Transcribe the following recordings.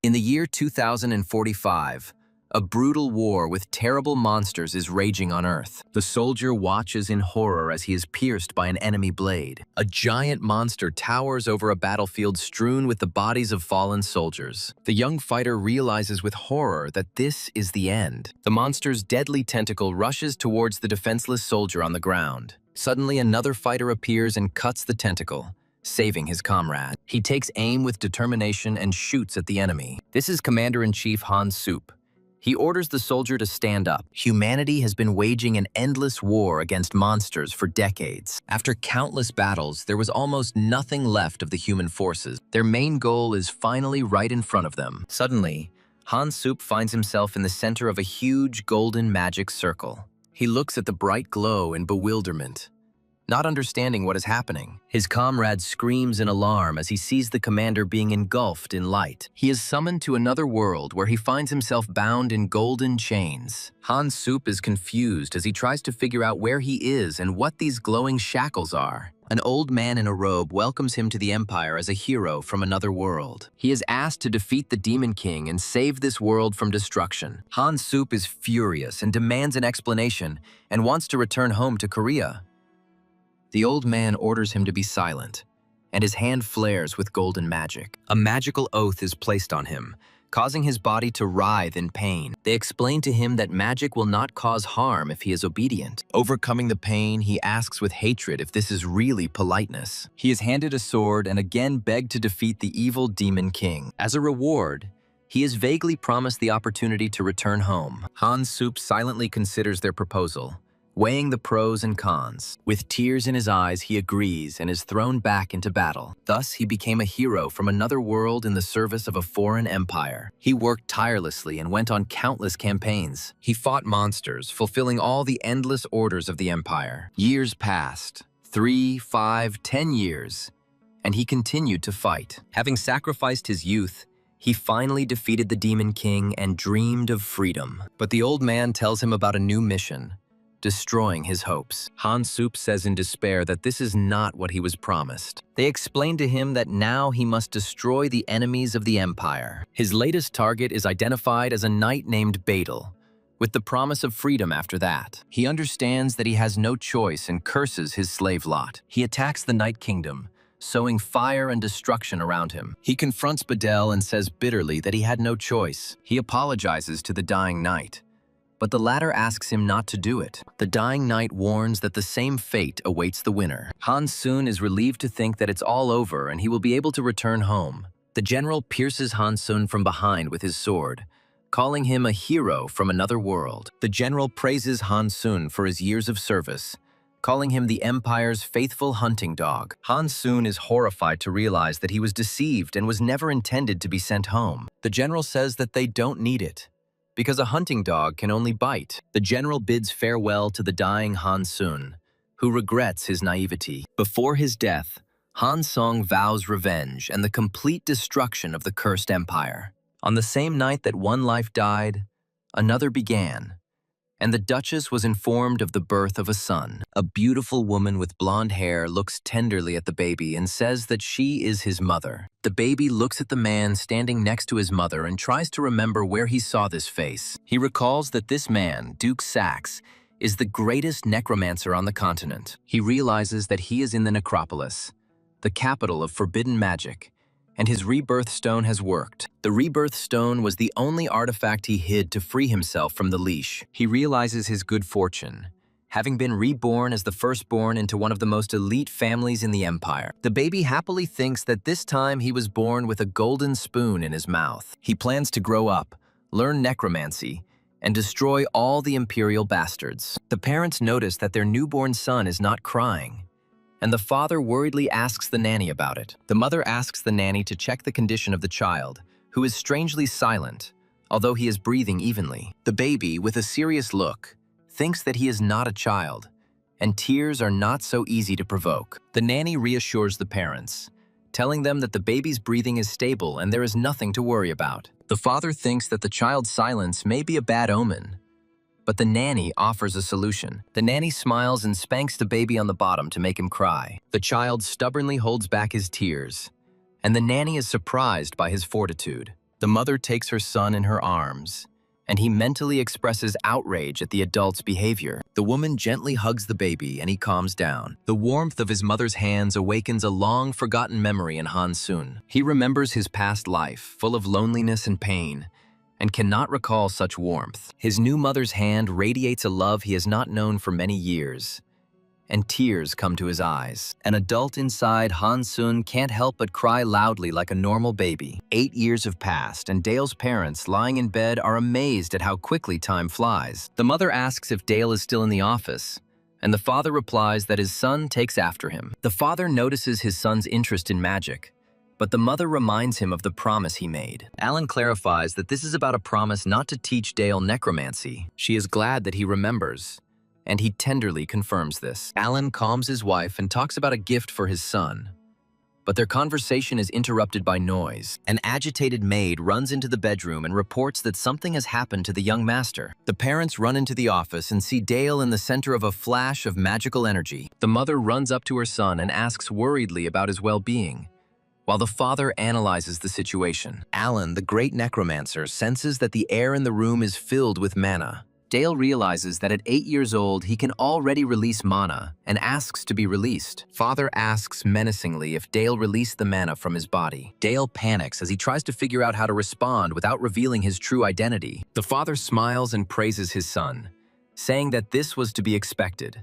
In the year 2045, a brutal war with terrible monsters is raging on Earth. The soldier watches in horror as he is pierced by an enemy blade. A giant monster towers over a battlefield strewn with the bodies of fallen soldiers. The young fighter realizes with horror that this is the end. The monster's deadly tentacle rushes towards the defenseless soldier on the ground. Suddenly, another fighter appears and cuts the tentacle, saving his comrade. He takes aim with determination and shoots at the enemy. This is Commander-in-Chief Han Sup. He orders the soldier to stand up. Humanity has been waging an endless war against monsters for decades. After countless battles, there was almost nothing left of the human forces. Their main goal is finally right in front of them. Suddenly, Han Sup finds himself in the center of a huge golden magic circle. He looks at the bright glow in bewilderment, not understanding what is happening. His comrade screams in alarm as he sees the commander being engulfed in light. He is summoned to another world where he finds himself bound in golden chains. Han Sup is confused as he tries to figure out where he is and what these glowing shackles are. An old man in a robe welcomes him to the Empire as a hero from another world. He is asked to defeat the Demon King and save this world from destruction. Han Sup is furious and demands an explanation and wants to return home to Korea. The old man orders him to be silent, and his hand flares with golden magic. A magical oath is placed on him, causing his body to writhe in pain. They explain to him that magic will not cause harm if he is obedient. Overcoming the pain, he asks with hatred if this is really politeness. He is handed a sword and again begged to defeat the evil Demon King. As a reward, he is vaguely promised the opportunity to return home. Han Sup silently considers their proposal, weighing the pros and cons. With tears in his eyes, he agrees and is thrown back into battle. Thus, he became a hero from another world in the service of a foreign empire. He worked tirelessly and went on countless campaigns. He fought monsters, fulfilling all the endless orders of the empire. Years passed, 3, 5, 10 years, and he continued to fight. Having sacrificed his youth, he finally defeated the Demon King and dreamed of freedom. But the old man tells him about a new mission, destroying his hopes. Han Sup says in despair that this is not what he was promised. They explain to him that now he must destroy the enemies of the empire. His latest target is identified as a knight named Badal, with the promise of freedom after that. He understands that he has no choice and curses his slave lot. He attacks the Night Kingdom, sowing fire and destruction around him. He confronts Badal and says bitterly that he had no choice. He apologizes to the dying knight, but the latter asks him not to do it. The dying knight warns that the same fate awaits the winner. Han Sun is relieved to think that it's all over and he will be able to return home. The general pierces Han Sun from behind with his sword, calling him a hero from another world. The general praises Han Sun for his years of service, calling him the Empire's faithful hunting dog. Han Sun is horrified to realize that he was deceived and was never intended to be sent home. The general says that they don't need it, because a hunting dog can only bite. The general bids farewell to the dying Han Sun, who regrets his naivety. Before his death, Han Song vows revenge and the complete destruction of the cursed empire. On the same night that one life died, another began, and the Duchess was informed of the birth of a son. A beautiful woman with blonde hair looks tenderly at the baby and says that she is his mother. The baby looks at the man standing next to his mother and tries to remember where he saw this face. He recalls that this man, Duke Sax, is the greatest necromancer on the continent. He realizes that he is in the necropolis, the capital of forbidden magic, and his rebirth stone has worked. The rebirth stone was the only artifact he hid to free himself from the leash. He realizes his good fortune, having been reborn as the firstborn into one of the most elite families in the empire. The baby happily thinks that this time he was born with a golden spoon in his mouth. He plans to grow up, learn necromancy, and destroy all the imperial bastards. The parents notice that their newborn son is not crying, and the father worriedly asks the nanny about it. The mother asks the nanny to check the condition of the child, who is strangely silent, although he is breathing evenly. The baby, with a serious look, thinks that he is not a child, and tears are not so easy to provoke. The nanny reassures the parents, telling them that the baby's breathing is stable and there is nothing to worry about. The father thinks that the child's silence may be a bad omen, but the nanny offers a solution. The nanny smiles and spanks the baby on the bottom to make him cry. The child stubbornly holds back his tears, and the nanny is surprised by his fortitude. The mother takes her son in her arms, and he mentally expresses outrage at the adult's behavior. The woman gently hugs the baby and he calms down. The warmth of his mother's hands awakens a long-forgotten memory in Han-sun. He remembers his past life, full of loneliness and pain, and cannot recall such warmth. His new mother's hand radiates a love he has not known for many years, and tears come to his eyes. An adult inside Han-sun can't help but cry loudly like a normal baby. 8 years have passed, and Dale's parents, lying in bed, are amazed at how quickly time flies. The mother asks if Dale is still in the office, and the father replies that his son takes after him. The father notices his son's interest in magic, but the mother reminds him of the promise he made. Alan clarifies that this is about a promise not to teach Dale necromancy. She is glad that he remembers, and he tenderly confirms this. Alan calms his wife and talks about a gift for his son, but their conversation is interrupted by noise. An agitated maid runs into the bedroom and reports that something has happened to the young master. The parents run into the office and see Dale in the center of a flash of magical energy. The mother runs up to her son and asks worriedly about his well-being, while the father analyzes the situation. Alan, the great necromancer, senses that the air in the room is filled with mana. Dale realizes that at 8 years old, he can already release mana and asks to be released. Father asks menacingly if Dale released the mana from his body. Dale panics as he tries to figure out how to respond without revealing his true identity. The father smiles and praises his son, saying that this was to be expected.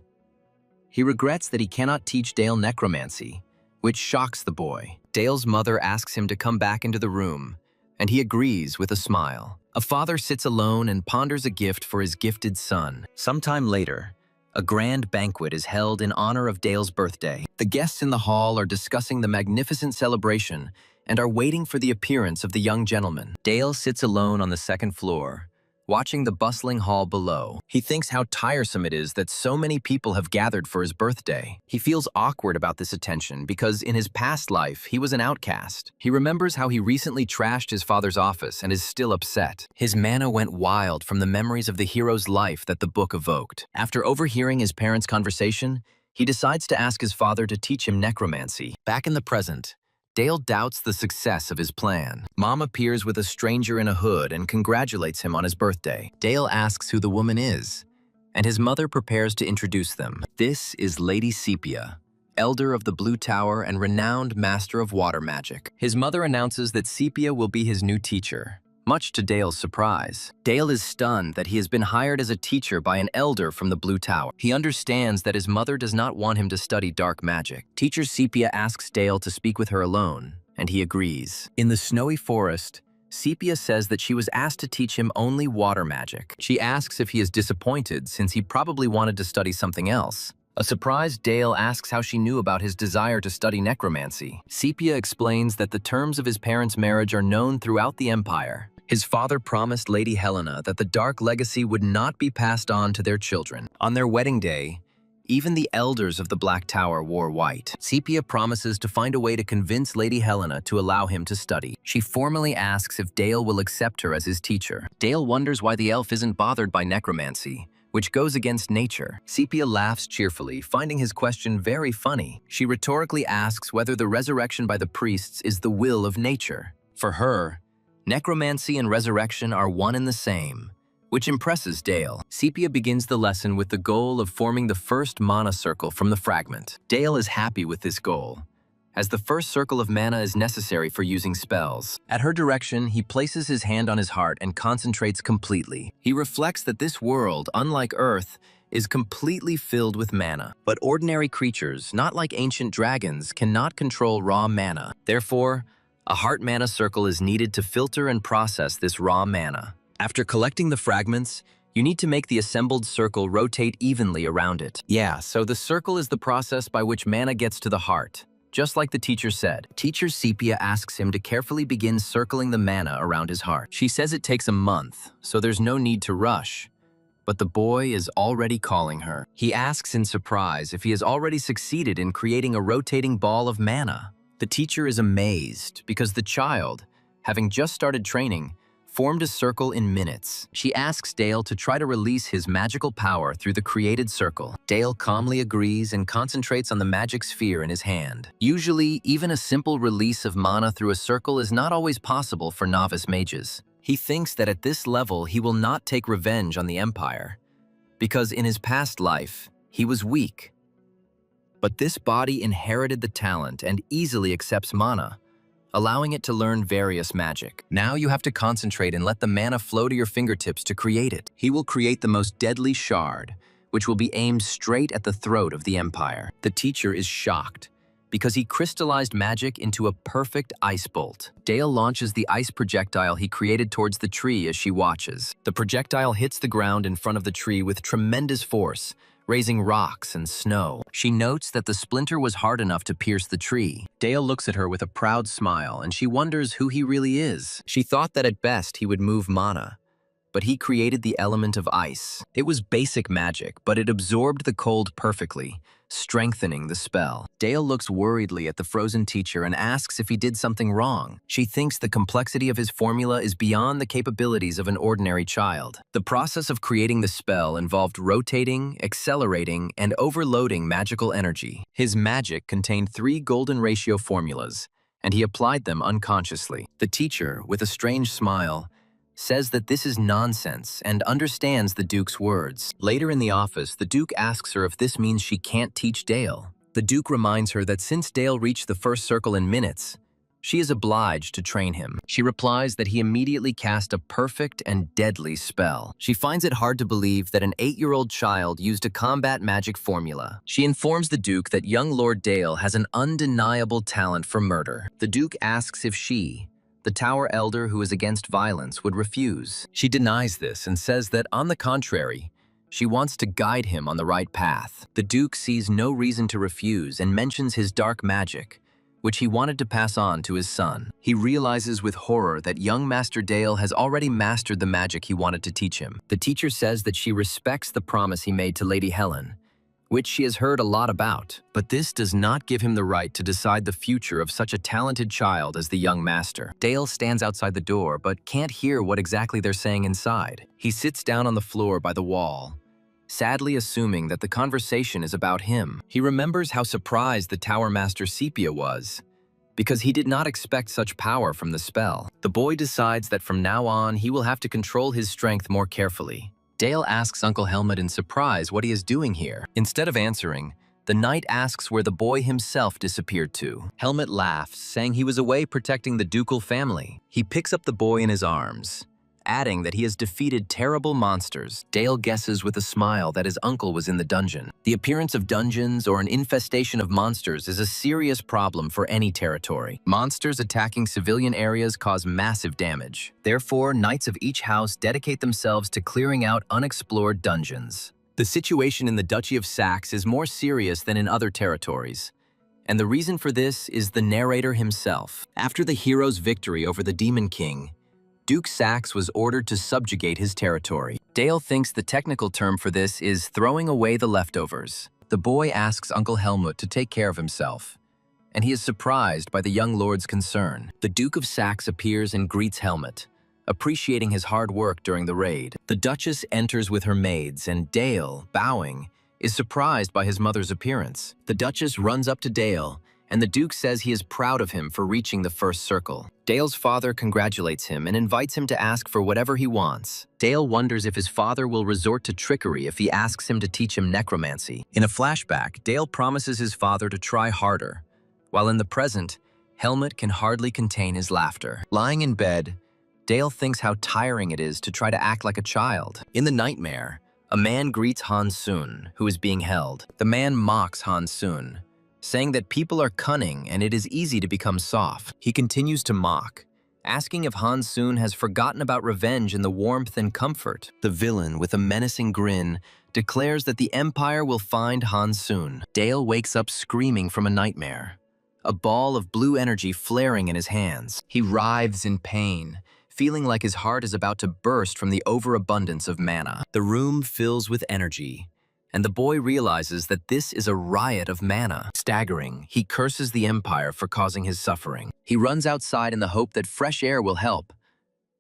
He regrets that he cannot teach Dale necromancy, which shocks the boy. Dale's mother asks him to come back into the room, and he agrees with a smile. A father sits alone and ponders a gift for his gifted son. Sometime later, a grand banquet is held in honor of Dale's birthday. The guests in the hall are discussing the magnificent celebration and are waiting for the appearance of the young gentleman. Dale sits alone on the second floor, watching the bustling hall below. He thinks how tiresome it is that so many people have gathered for his birthday. He feels awkward about this attention because in his past life, he was an outcast. He remembers how he recently trashed his father's office and is still upset. His mana went wild from the memories of the hero's life that the book evoked. After overhearing his parents' conversation, he decides to ask his father to teach him necromancy. Back in the present, Dale doubts the success of his plan. Mom appears with a stranger in a hood and congratulates him on his birthday. Dale asks who the woman is, and his mother prepares to introduce them. This is Lady Sepia, elder of the Blue Tower and renowned master of water magic. His mother announces that Sepia will be his new teacher, much to Dale's surprise. Dale is stunned that he has been hired as a teacher by an elder from the Blue Tower. He understands that his mother does not want him to study dark magic. Teacher Sepia asks Dale to speak with her alone, and he agrees. In the snowy forest, Sepia says that she was asked to teach him only water magic. She asks if he is disappointed since he probably wanted to study something else. A surprised Dale asks how she knew about his desire to study necromancy. Sepia explains that the terms of his parents' marriage are known throughout the empire. His father promised Lady Helena that the dark legacy would not be passed on to their children. On their wedding day, even the elders of the Black Tower wore white. Sepia promises to find a way to convince Lady Helena to allow him to study. She formally asks if Dale will accept her as his teacher. Dale wonders why the elf isn't bothered by necromancy, which goes against nature. Sepia laughs cheerfully, finding his question very funny. She rhetorically asks whether the resurrection by the priests is the will of nature. For her, necromancy and resurrection are one and the same, which impresses Dale. Sepia begins the lesson with the goal of forming the first mana circle from the fragment. Dale is happy with this goal, as the first circle of mana is necessary for using spells. At her direction, he places his hand on his heart and concentrates completely. He reflects that this world, unlike Earth, is completely filled with mana. But ordinary creatures, not like ancient dragons, cannot control raw mana. Therefore, a heart mana circle is needed to filter and process this raw mana. After collecting the fragments, you need to make the assembled circle rotate evenly around it. Yeah, so the circle is the process by which mana gets to the heart, just like the teacher said. Teacher Sepia asks him to carefully begin circling the mana around his heart. She says it takes a month, so there's no need to rush. But the boy is already calling her. He asks in surprise if he has already succeeded in creating a rotating ball of mana. The teacher is amazed because the child, having just started training, formed a circle in minutes. She asks Dale to try to release his magical power through the created circle. Dale calmly agrees and concentrates on the magic sphere in his hand. Usually, even a simple release of mana through a circle is not always possible for novice mages. He thinks that at this level he will not take revenge on the Empire, because in his past life, he was weak. But this body inherited the talent and easily accepts mana, allowing it to learn various magic. Now you have to concentrate and let the mana flow to your fingertips to create it. He will create the most deadly shard, which will be aimed straight at the throat of the Empire. The teacher is shocked, because he crystallized magic into a perfect ice bolt. Dale launches the ice projectile he created towards the tree as she watches. The projectile hits the ground in front of the tree with tremendous force, raising rocks and snow. She notes that the splinter was hard enough to pierce the tree. Dale looks at her with a proud smile, and she wonders who he really is. She thought that at best he would move mana, but he created the element of ice. It was basic magic, but it absorbed the cold perfectly, strengthening the spell. Dale looks worriedly at the frozen teacher and asks if he did something wrong. She thinks the complexity of his formula is beyond the capabilities of an ordinary child. The process of creating the spell involved rotating, accelerating, and overloading magical energy. His magic contained 3 golden ratio formulas, and he applied them unconsciously. The teacher, with a strange smile, says that this is nonsense and understands the Duke's words. Later in the office, the Duke asks her if this means she can't teach Dale. The Duke reminds her that since Dale reached the first circle in minutes, she is obliged to train him. She replies that he immediately cast a perfect and deadly spell. She finds it hard to believe that an 8-year-old child used a combat magic formula. She informs the Duke that young Lord Dale has an undeniable talent for murder. The Duke asks if she, the Tower Elder who is against violence, would refuse. She denies this and says that, on the contrary, she wants to guide him on the right path. The Duke sees no reason to refuse and mentions his dark magic, which he wanted to pass on to his son. He realizes with horror that young Master Dale has already mastered the magic he wanted to teach him. The teacher says that she respects the promise he made to Lady Helen, which she has heard a lot about, but this does not give him the right to decide the future of such a talented child as the young master. Dale stands outside the door but can't hear what exactly they're saying inside. He sits down on the floor by the wall, sadly assuming that the conversation is about him. He remembers how surprised the Tower Master Sepia was, because he did not expect such power from the spell. The boy decides that from now on he will have to control his strength more carefully. Dale asks Uncle Helmut in surprise what he is doing here. Instead of answering, the knight asks where the boy himself disappeared to. Helmut laughs, saying he was away protecting the ducal family. He picks up the boy in his arms, adding that he has defeated terrible monsters. Dale guesses with a smile that his uncle was in the dungeon. The appearance of dungeons or an infestation of monsters is a serious problem for any territory. Monsters attacking civilian areas cause massive damage. Therefore, knights of each house dedicate themselves to clearing out unexplored dungeons. The situation in the Duchy of Saxe is more serious than in other territories, and the reason for this is the narrator himself. After the hero's victory over the Demon King, Duke Saxe was ordered to subjugate his territory. Dale thinks the technical term for this is throwing away the leftovers. The boy asks Uncle Helmut to take care of himself, and he is surprised by the young lord's concern. The Duke of Saxe appears and greets Helmut, appreciating his hard work during the raid. The Duchess enters with her maids, and Dale, bowing, is surprised by his mother's appearance. The Duchess runs up to Dale, and the Duke says he is proud of him for reaching the first circle. Dale's father congratulates him and invites him to ask for whatever he wants. Dale wonders if his father will resort to trickery if he asks him to teach him necromancy. In a flashback, Dale promises his father to try harder, while in the present, Helmut can hardly contain his laughter. Lying in bed, Dale thinks how tiring it is to try to act like a child. In the nightmare, a man greets Han Sun, who is being held. The man mocks Han Sun, saying that people are cunning and it is easy to become soft. He continues to mock, asking if Han Sun has forgotten about revenge in the warmth and comfort. The villain, with a menacing grin, declares that the Empire will find Han Sun. Dale wakes up screaming from a nightmare, a ball of blue energy flaring in his hands. He writhes in pain, feeling like his heart is about to burst from the overabundance of mana. The room fills with energy, and the boy realizes that this is a riot of mana. Staggering, he curses the Empire for causing his suffering. He runs outside in the hope that fresh air will help,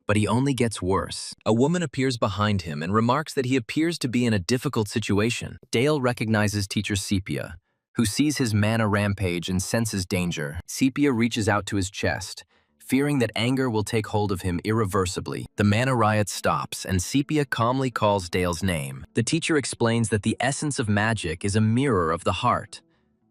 But he only gets worse. A woman appears behind him and remarks that he appears to be in a difficult situation. Dale recognizes teacher Sepia, who sees his mana rampage and senses danger. Sepia reaches out to his chest, fearing that anger will take hold of him irreversibly. The mana riot stops, and Sepia calmly calls Dale's name. The teacher explains that the essence of magic is a mirror of the heart,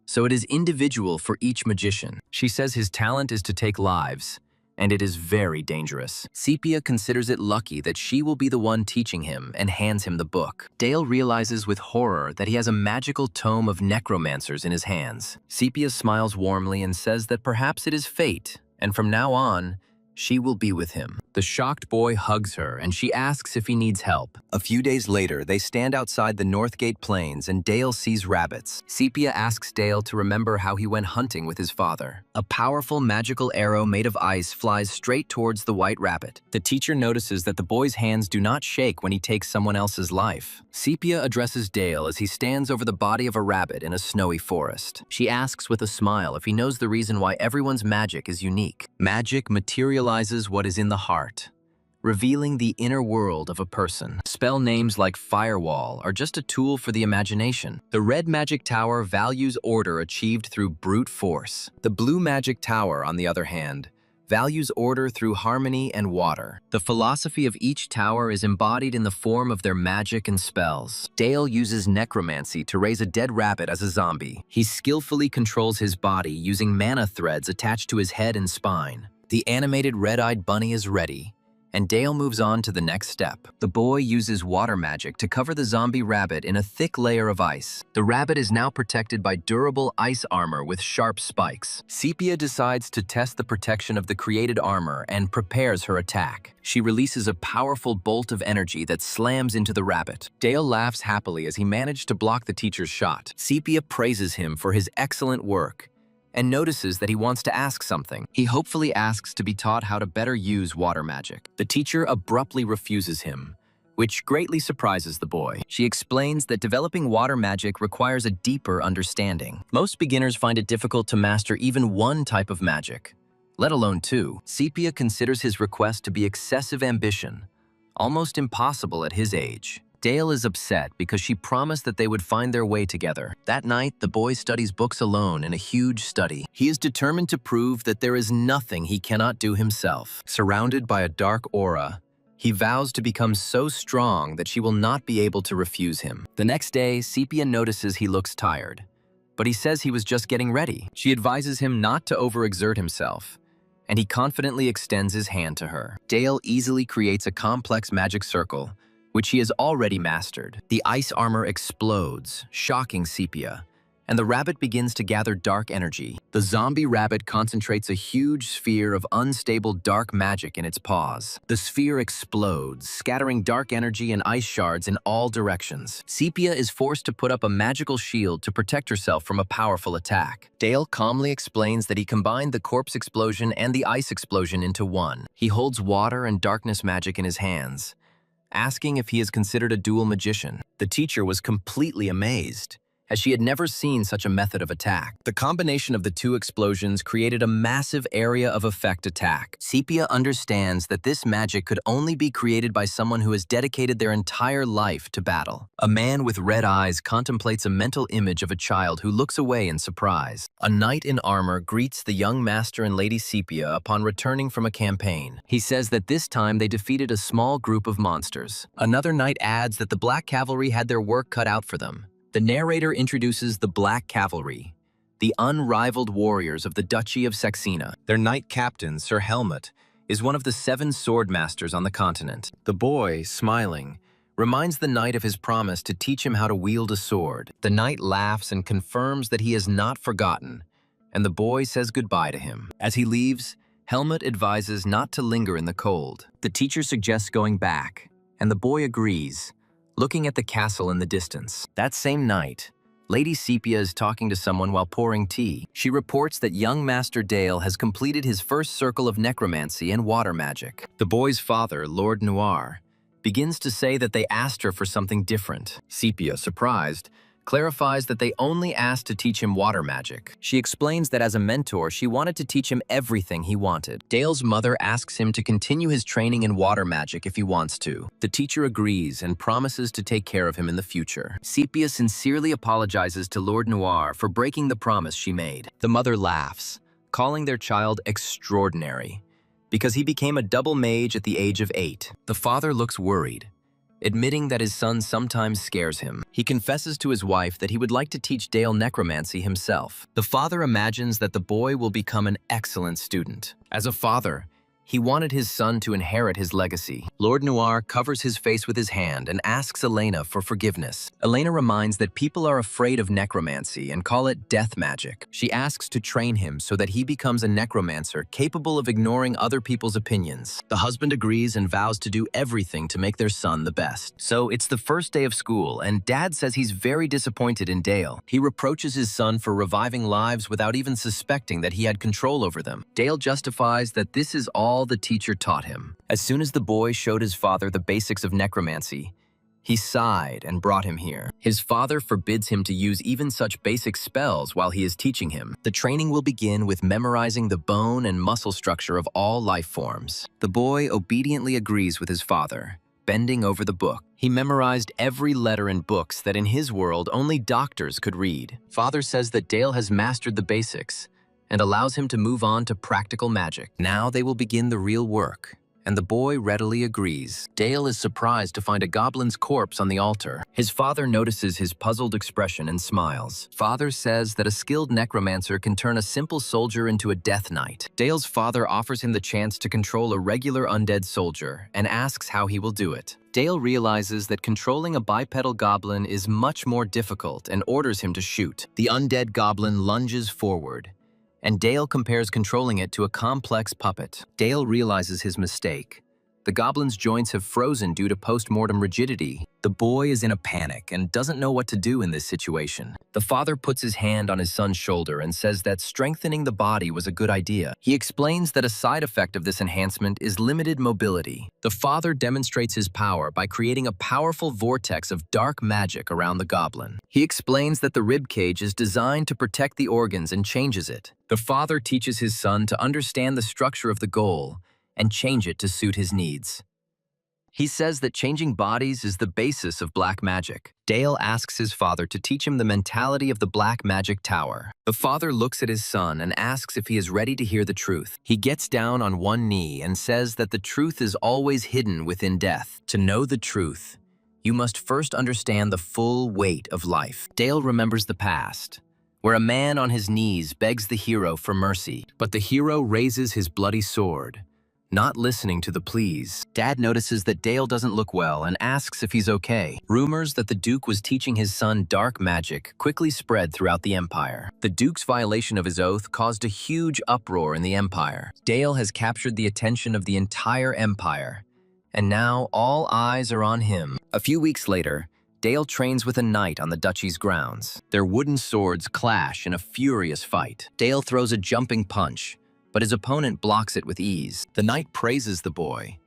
so it is individual for each magician. She says his talent is to take lives, and it is very dangerous. Sepia considers it lucky that she will be the one teaching him and hands him the book. Dale realizes with horror that he has a magical tome of necromancers in his hands. Sepia smiles warmly and says that perhaps it is fate, and from now on, she will be with him. The shocked boy hugs her, and she asks if he needs help. A few days later, they stand outside the Northgate Plains, and Dale sees rabbits. Sepia asks Dale to remember how he went hunting with his father. A powerful magical arrow made of ice flies straight towards the white rabbit. The teacher notices that the boy's hands do not shake when he takes someone else's life. Sepia addresses Dale as he stands over the body of a rabbit in a snowy forest. She asks with a smile if he knows the reason why everyone's magic is unique. Magic materializes what is in the heart, revealing the inner world of a person. Spell names like Firewall are just a tool for the imagination. The red magic tower values order achieved through brute force. The blue magic tower, on the other hand, values order through harmony and water. The philosophy of each tower is embodied in the form of their magic and spells. Dale uses necromancy to raise a dead rabbit as a zombie. He skillfully controls his body using mana threads attached to his head and spine. The animated red-eyed bunny is ready, and Dale moves on to the next step. The boy uses water magic to cover the zombie rabbit in a thick layer of ice. The rabbit is now protected by durable ice armor with sharp spikes. Sepia decides to test the protection of the created armor and prepares her attack. She releases a powerful bolt of energy that slams into the rabbit. Dale laughs happily as he managed to block the teacher's shot. Sepia praises him for his excellent work and notices that he wants to ask something. He hopefully asks to be taught how to better use water magic. The teacher abruptly refuses him, which greatly surprises the boy. She explains that developing water magic requires a deeper understanding. Most beginners find it difficult to master even one type of magic, let alone two. Sepia considers his request to be excessive ambition, almost impossible at his age. Dale is upset because she promised that they would find their way together. That night, the boy studies books alone in a huge study. He is determined to prove that there is nothing he cannot do himself. Surrounded by a dark aura, he vows to become so strong that she will not be able to refuse him. The next day, Sepia notices he looks tired, but he says he was just getting ready. She advises him not to overexert himself, and he confidently extends his hand to her. Dale easily creates a complex magic circle, which he has already mastered. The ice armor explodes, shocking Sepia, and the rabbit begins to gather dark energy. The zombie rabbit concentrates a huge sphere of unstable dark magic in its paws. The sphere explodes, scattering dark energy and ice shards in all directions. Sepia is forced to put up a magical shield to protect herself from a powerful attack. Dale calmly explains that he combined the corpse explosion and the ice explosion into one. He holds water and darkness magic in his hands, asking if he is considered a dual magician. The teacher was completely amazed, as she had never seen such a method of attack. The combination of the two explosions created a massive area of effect attack. Sepia understands that this magic could only be created by someone who has dedicated their entire life to battle. A man with red eyes contemplates a mental image of a child who looks away in surprise. A knight in armor greets the young master and Lady Sepia upon returning from a campaign. He says that this time they defeated a small group of monsters. Another knight adds that the Black Cavalry had their work cut out for them. The narrator introduces the Black Cavalry, the unrivaled warriors of the Duchy of Saxena. Their knight captain, Sir Helmut, is one of the 7 sword masters on the continent. The boy, smiling, reminds the knight of his promise to teach him how to wield a sword. The knight laughs and confirms that he has not forgotten, and the boy says goodbye to him. As he leaves, Helmut advises not to linger in the cold. The teacher suggests going back, and the boy agrees, looking at the castle in the distance. That same night, Lady Sepia is talking to someone while pouring tea. She reports that young Master Dale has completed his first circle of necromancy and water magic. The boy's father, Lord Noir, begins to say that they asked her for something different. Sepia, surprised, clarifies that they only asked to teach him water magic. She explains that as a mentor, she wanted to teach him everything he wanted. Dale's mother asks him to continue his training in water magic if he wants to. The teacher agrees and promises to take care of him in the future. Sepia sincerely apologizes to Lord Noir for breaking the promise she made. The mother laughs, calling their child extraordinary, because he became a double mage at the age of 8. The father looks worried, admitting that his son sometimes scares him. He confesses to his wife that he would like to teach Dale necromancy himself. The father imagines that the boy will become an excellent student. As a father, he wanted his son to inherit his legacy. Lord Noir covers his face with his hand and asks Elena for forgiveness. Elena reminds that people are afraid of necromancy and call it death magic. She asks to train him so that he becomes a necromancer capable of ignoring other people's opinions. The husband agrees and vows to do everything to make their son the best. So it's the first day of school, and Dad says he's very disappointed in Dale. He reproaches his son for reviving lives without even suspecting that he had control over them. Dale justifies that this is all the teacher taught him. As soon as the boy showed his father the basics of necromancy, he sighed and brought him here. His father forbids him to use even such basic spells while he is teaching him. The training will begin with memorizing the bone and muscle structure of all life forms. The boy obediently agrees with his father, bending over the book. He memorized every letter in books that in his world only doctors could read. Father says that Dale has mastered the basics and allows him to move on to practical magic. Now they will begin the real work, and the boy readily agrees. Dale is surprised to find a goblin's corpse on the altar. His father notices his puzzled expression and smiles. Father says that a skilled necromancer can turn a simple soldier into a death knight. Dale's father offers him the chance to control a regular undead soldier and asks how he will do it. Dale realizes that controlling a bipedal goblin is much more difficult and orders him to shoot. The undead goblin lunges forward, and Dale compares controlling it to a complex puppet. Dale realizes his mistake. The goblin's joints have frozen due to post-mortem rigidity. The boy is in a panic and doesn't know what to do in this situation. The father puts his hand on his son's shoulder and says that strengthening the body was a good idea. He explains that a side effect of this enhancement is limited mobility. The father demonstrates his power by creating a powerful vortex of dark magic around the goblin. He explains that the rib cage is designed to protect the organs and changes it. The father teaches his son to understand the structure of the goal and change it to suit his needs. He says that changing bodies is the basis of black magic. Dale asks his father to teach him the mentality of the black magic tower. The father looks at his son and asks if he is ready to hear the truth. He gets down on one knee and says that the truth is always hidden within death. To know the truth, you must first understand the full weight of life. Dale remembers the past, where a man on his knees begs the hero for mercy, but the hero raises his bloody sword, not listening to the pleas. Dad notices that Dale doesn't look well and asks if he's okay. Rumors that the Duke was teaching his son dark magic quickly spread throughout the Empire. The Duke's violation of his oath caused a huge uproar in the Empire. Dale has captured the attention of the entire Empire, and now all eyes are on him. A few weeks later, Dale trains with a knight on the duchy's grounds. Their wooden swords clash in a furious fight. Dale throws a jumping punch, but his opponent blocks it with ease. The knight praises the boy,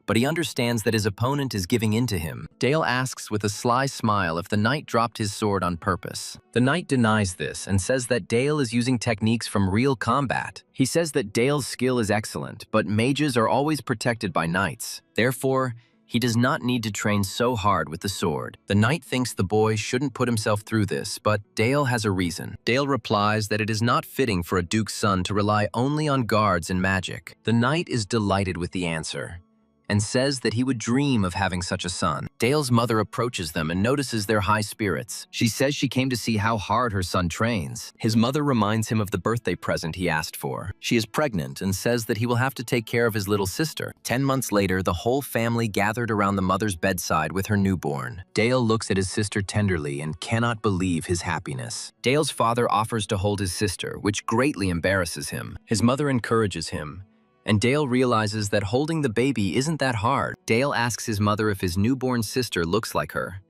but he understands that his opponent is giving in to him. Dale asks with a sly smile if the knight dropped his sword on purpose. The knight denies this and says that Dale is using techniques from real combat. He says that Dale's skill is excellent, but mages are always protected by knights. Therefore, he does not need to train so hard with the sword. The knight thinks the boy shouldn't put himself through this, but Dale has a reason. Dale replies that it is not fitting for a duke's son to rely only on guards and magic. The knight is delighted with the answer and says that he would dream of having such a son. Dale's mother approaches them and notices their high spirits. She says she came to see how hard her son trains. His mother reminds him of the birthday present he asked for. She is pregnant and says that he will have to take care of his little sister. 10 months later, the whole family gathered around the mother's bedside with her newborn. Dale looks at his sister tenderly and cannot believe his happiness. Dale's father offers to hold his sister, which greatly embarrasses him. His mother encourages him, and Dale realizes that holding the baby isn't that hard. Dale asks his mother if his newborn sister looks like her,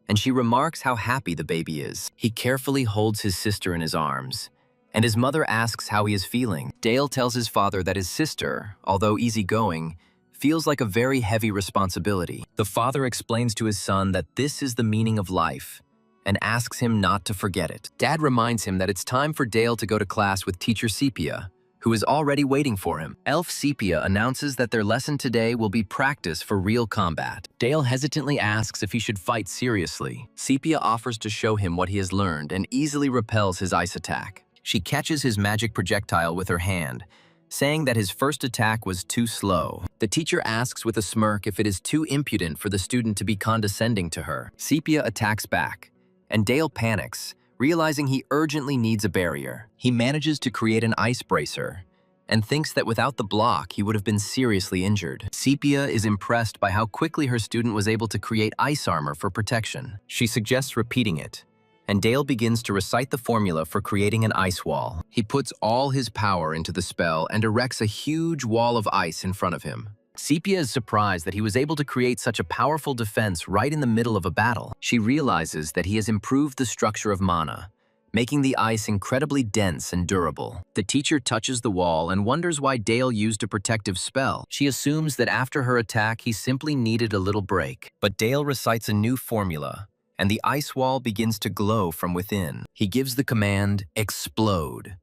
and she remarks how happy the baby is. He carefully holds his sister in his arms, and his mother asks how he is feeling. Dale tells his father that his sister, although easygoing, feels like a very heavy responsibility. The father explains to his son that this is the meaning of life, and asks him not to forget it. Dad reminds him that it's time for Dale to go to class with teacher Sepia, who is already waiting for him. Elf Sepia announces that their lesson today will be practice for real combat. Dale hesitantly asks if he should fight seriously. Sepia offers to show him what he has learned and easily repels his ice attack. She catches his magic projectile with her hand, saying that his first attack was too slow. The teacher asks with a smirk if it is too impudent for the student to be condescending to her. Sepia attacks back, and Dale panics, realizing he urgently needs a barrier. He manages to create an ice bracer and thinks that without the block, he would have been seriously injured. Sepia is impressed by how quickly her student was able to create ice armor for protection. She suggests repeating it, and Dale begins to recite the formula for creating an ice wall. He puts all his power into the spell and erects a huge wall of ice in front of him. Sepia is surprised that he was able to create such a powerful defense right in the middle of a battle. She realizes that he has improved the structure of mana, making the ice incredibly dense and durable. The teacher touches the wall and wonders why Dale used a protective spell. She assumes that after her attack, he simply needed a little break. But Dale recites a new formula, and the ice wall begins to glow from within. He gives the command, "Explode,"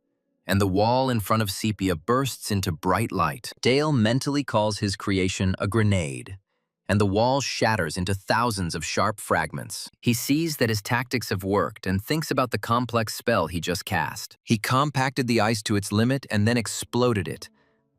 and the wall in front of Sepia bursts into bright light. Dale mentally calls his creation a grenade, and the wall shatters into thousands of sharp fragments. He sees that his tactics have worked and thinks about the complex spell he just cast. He compacted the ice to its limit and then exploded it,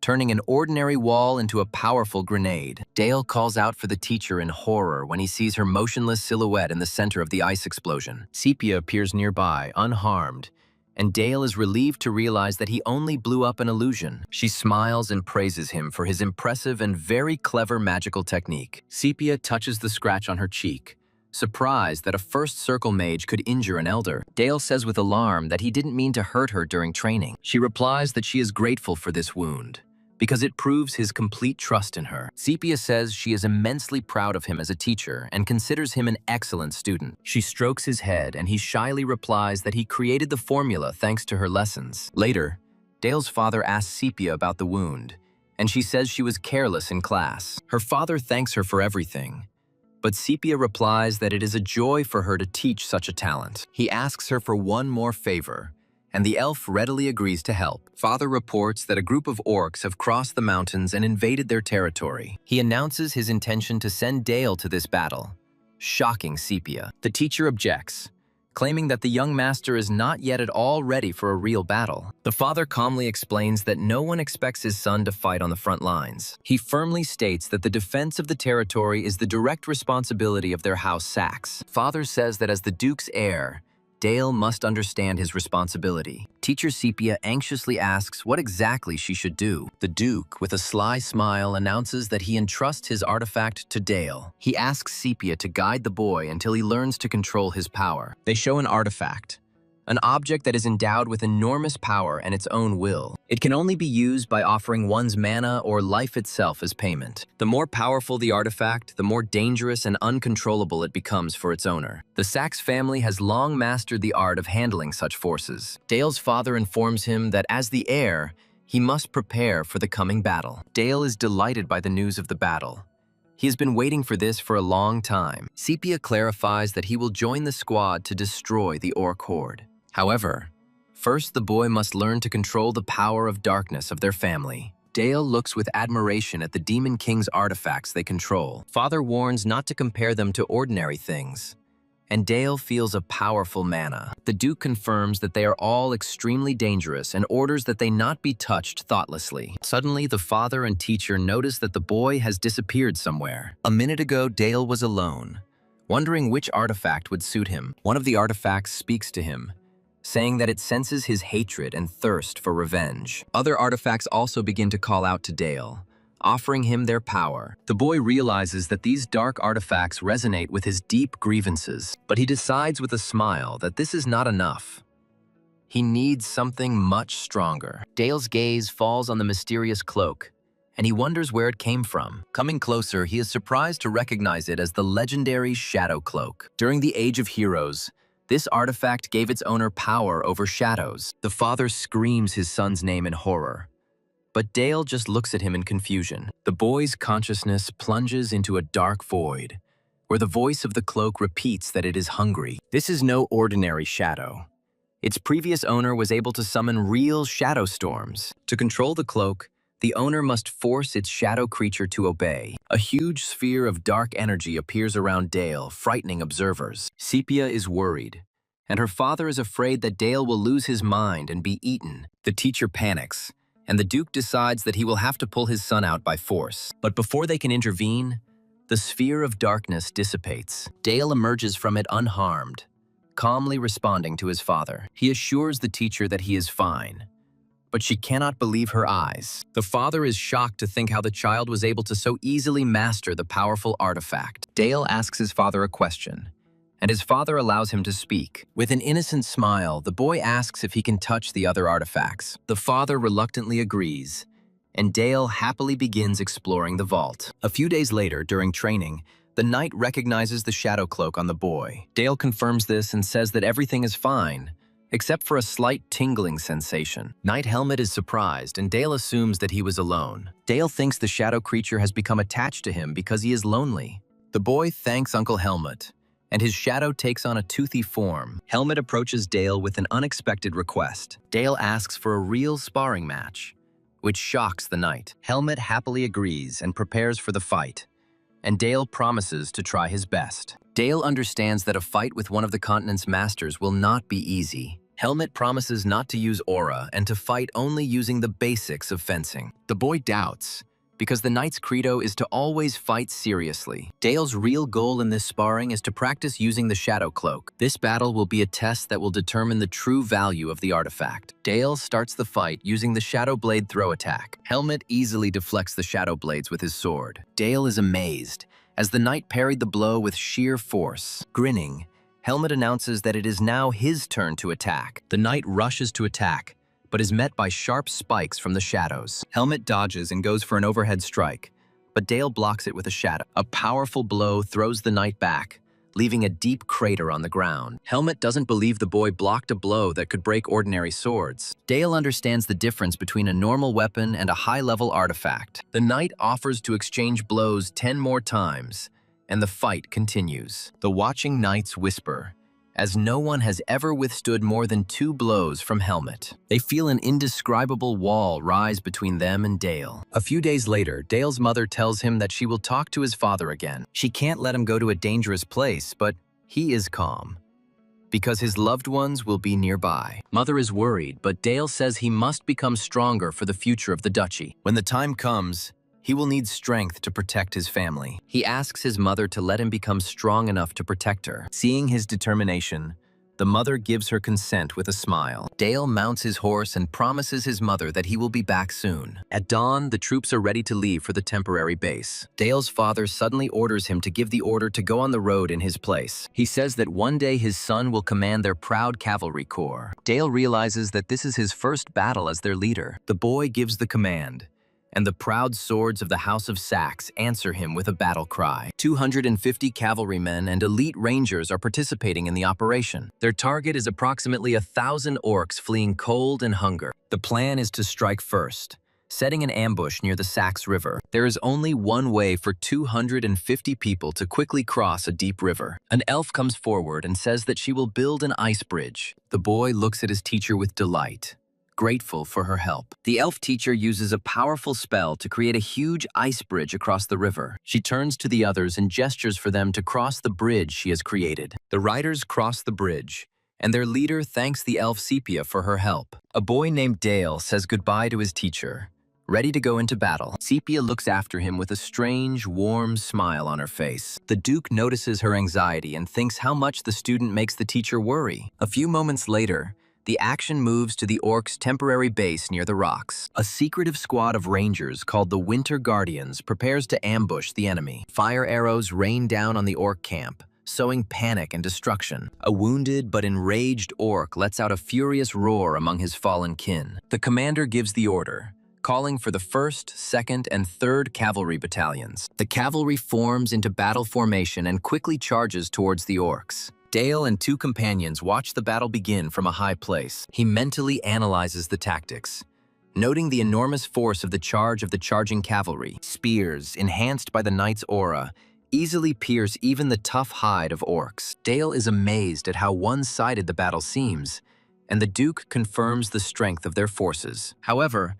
turning an ordinary wall into a powerful grenade. Dale calls out for the teacher in horror when he sees her motionless silhouette in the center of the ice explosion. Sepia appears nearby, unharmed, and Dale is relieved to realize that he only blew up an illusion. She smiles and praises him for his impressive and very clever magical technique. Sepia touches the scratch on her cheek, surprised that a first circle mage could injure an elder. Dale says with alarm that he didn't mean to hurt her during training. She replies that she is grateful for this wound, because it proves his complete trust in her. Sepia says she is immensely proud of him as a teacher and considers him an excellent student. She strokes his head and he shyly replies that he created the formula thanks to her lessons. Later, Dale's father asks Sepia about the wound, and she says she was careless in class. Her father thanks her for everything, but Sepia replies that it is a joy for her to teach such a talent. He asks her for one more favor, and the elf readily agrees to help. Father reports that a group of orcs have crossed the mountains and invaded their territory. He announces his intention to send Dale to this battle, shocking Sepia. The teacher objects, claiming that the young master is not yet at all ready for a real battle. The father calmly explains that no one expects his son to fight on the front lines. He firmly states that the defense of the territory is the direct responsibility of their house Sax. Father says that as the Duke's heir, Dale must understand his responsibility. Teacher Sepia anxiously asks what exactly she should do. The Duke, with a sly smile, announces that he entrusts his artifact to Dale. He asks Sepia to guide the boy until he learns to control his power. They show an artifact, an object that is endowed with enormous power and its own will. It can only be used by offering one's mana or life itself as payment. The more powerful the artifact, the more dangerous and uncontrollable it becomes for its owner. The Sax family has long mastered the art of handling such forces. Dale's father informs him that as the heir, he must prepare for the coming battle. Dale is delighted by the news of the battle. He has been waiting for this for a long time. Sepia clarifies that he will join the squad to destroy the orc horde. However, first the boy must learn to control the power of darkness of their family. Dale looks with admiration at the Demon King's artifacts they control. Father warns not to compare them to ordinary things, and Dale feels a powerful mana. The Duke confirms that they are all extremely dangerous and orders that they not be touched thoughtlessly. Suddenly, the father and teacher notice that the boy has disappeared somewhere. A minute ago, Dale was alone, wondering which artifact would suit him. One of the artifacts speaks to him, saying that it senses his hatred and thirst for revenge. Other artifacts also begin to call out to Dale, offering him their power. The boy realizes that these dark artifacts resonate with his deep grievances, but he decides with a smile that this is not enough. He needs something much stronger. Dale's gaze falls on the mysterious cloak, and he wonders where it came from. Coming closer, he is surprised to recognize it as the legendary Shadow Cloak. During the Age of Heroes, this artifact gave its owner power over shadows. The father screams his son's name in horror, but Dale just looks at him in confusion. The boy's consciousness plunges into a dark void, where the voice of the cloak repeats that it is hungry. This is no ordinary shadow. Its previous owner was able to summon real shadow storms. To control the cloak, the owner must force its shadow creature to obey. A huge sphere of dark energy appears around Dale, frightening observers. Sepia is worried, and her father is afraid that Dale will lose his mind and be eaten. The teacher panics, and the Duke decides that he will have to pull his son out by force. But before they can intervene, the sphere of darkness dissipates. Dale emerges from it unharmed, calmly responding to his father. He assures the teacher that he is fine, but she cannot believe her eyes. The father is shocked to think how the child was able to so easily master the powerful artifact. Dale asks his father a question, and his father allows him to speak. With an innocent smile, the boy asks if he can touch the other artifacts. The father reluctantly agrees, and Dale happily begins exploring the vault. A few days later, during training, the knight recognizes the shadow cloak on the boy. Dale confirms this and says that everything is fine, except for a slight tingling sensation. Knight Helmet is surprised, and Dale assumes that he was alone. Dale thinks the shadow creature has become attached to him because he is lonely. The boy thanks Uncle Helmet, and his shadow takes on a toothy form. Helmet approaches Dale with an unexpected request. Dale asks for a real sparring match, which shocks the knight. Helmet happily agrees and prepares for the fight, and Dale promises to try his best. Dale understands that a fight with one of the continent's masters will not be easy. Helmet promises not to use aura and to fight only using the basics of fencing. The boy doubts, because the knight's credo is to always fight seriously. Dale's real goal in this sparring is to practice using the shadow cloak. This battle will be a test that will determine the true value of the artifact. Dale starts the fight using the shadow blade throw attack. Helmet easily deflects the shadow blades with his sword. Dale is amazed, as the knight parried the blow with sheer force. Grinning, Helmet announces that it is now his turn to attack. The knight rushes to attack, but is met by sharp spikes from the shadows. Helmet dodges and goes for an overhead strike, but Dale blocks it with a shadow. A powerful blow throws the knight back, leaving a deep crater on the ground. Helmet doesn't believe the boy blocked a blow that could break ordinary swords. Dale understands the difference between a normal weapon and a high-level artifact. The knight offers to exchange blows 10 more times, and the fight continues. The watching knights whisper, as no one has ever withstood more than 2 blows from Helmet. They feel an indescribable wall rise between them and Dale. A few days later, Dale's mother tells him that she will talk to his father again. She can't let him go to a dangerous place, but he is calm, because his loved ones will be nearby. Mother is worried, but Dale says he must become stronger for the future of the duchy. When the time comes, he will need strength to protect his family. He asks his mother to let him become strong enough to protect her. Seeing his determination, the mother gives her consent with a smile. Dale mounts his horse and promises his mother that he will be back soon. At dawn, the troops are ready to leave for the temporary base. Dale's father suddenly orders him to give the order to go on the road in his place. He says that one day his son will command their proud cavalry corps. Dale realizes that this is his first battle as their leader. The boy gives the command, and the proud swords of the House of Saxe answer him with a battle cry. 250 cavalrymen and elite rangers are participating in the operation. Their target is approximately 1,000 orcs fleeing cold and hunger. The plan is to strike first, setting an ambush near the Saxe River. There is only one way for 250 people to quickly cross a deep river. An elf comes forward and says that she will build an ice bridge. The boy looks at his teacher with delight, grateful for her help. The elf teacher uses a powerful spell to create a huge ice bridge across the river. She turns to the others and gestures for them to cross the bridge she has created. The riders cross the bridge, and their leader thanks the elf Sepia for her help. A boy named Dale says goodbye to his teacher, ready to go into battle. Sepia looks after him with a strange, warm smile on her face. The Duke notices her anxiety and thinks how much the student makes the teacher worry. A few moments later, the action moves to the orcs' temporary base near the rocks. A secretive squad of rangers called the Winter Guardians prepares to ambush the enemy. Fire arrows rain down on the orc camp, sowing panic and destruction. A wounded but enraged orc lets out a furious roar among his fallen kin. The commander gives the order, calling for the 1st, 2nd, and 3rd Cavalry battalions. The cavalry forms into battle formation and quickly charges towards the orcs. Dale and 2 companions watch the battle begin from a high place. He mentally analyzes the tactics, noting the enormous force of the charge of the charging cavalry. Spears, enhanced by the knight's aura, easily pierce even the tough hide of orcs. Dale is amazed at how one-sided the battle seems, and the Duke confirms the strength of their forces. However,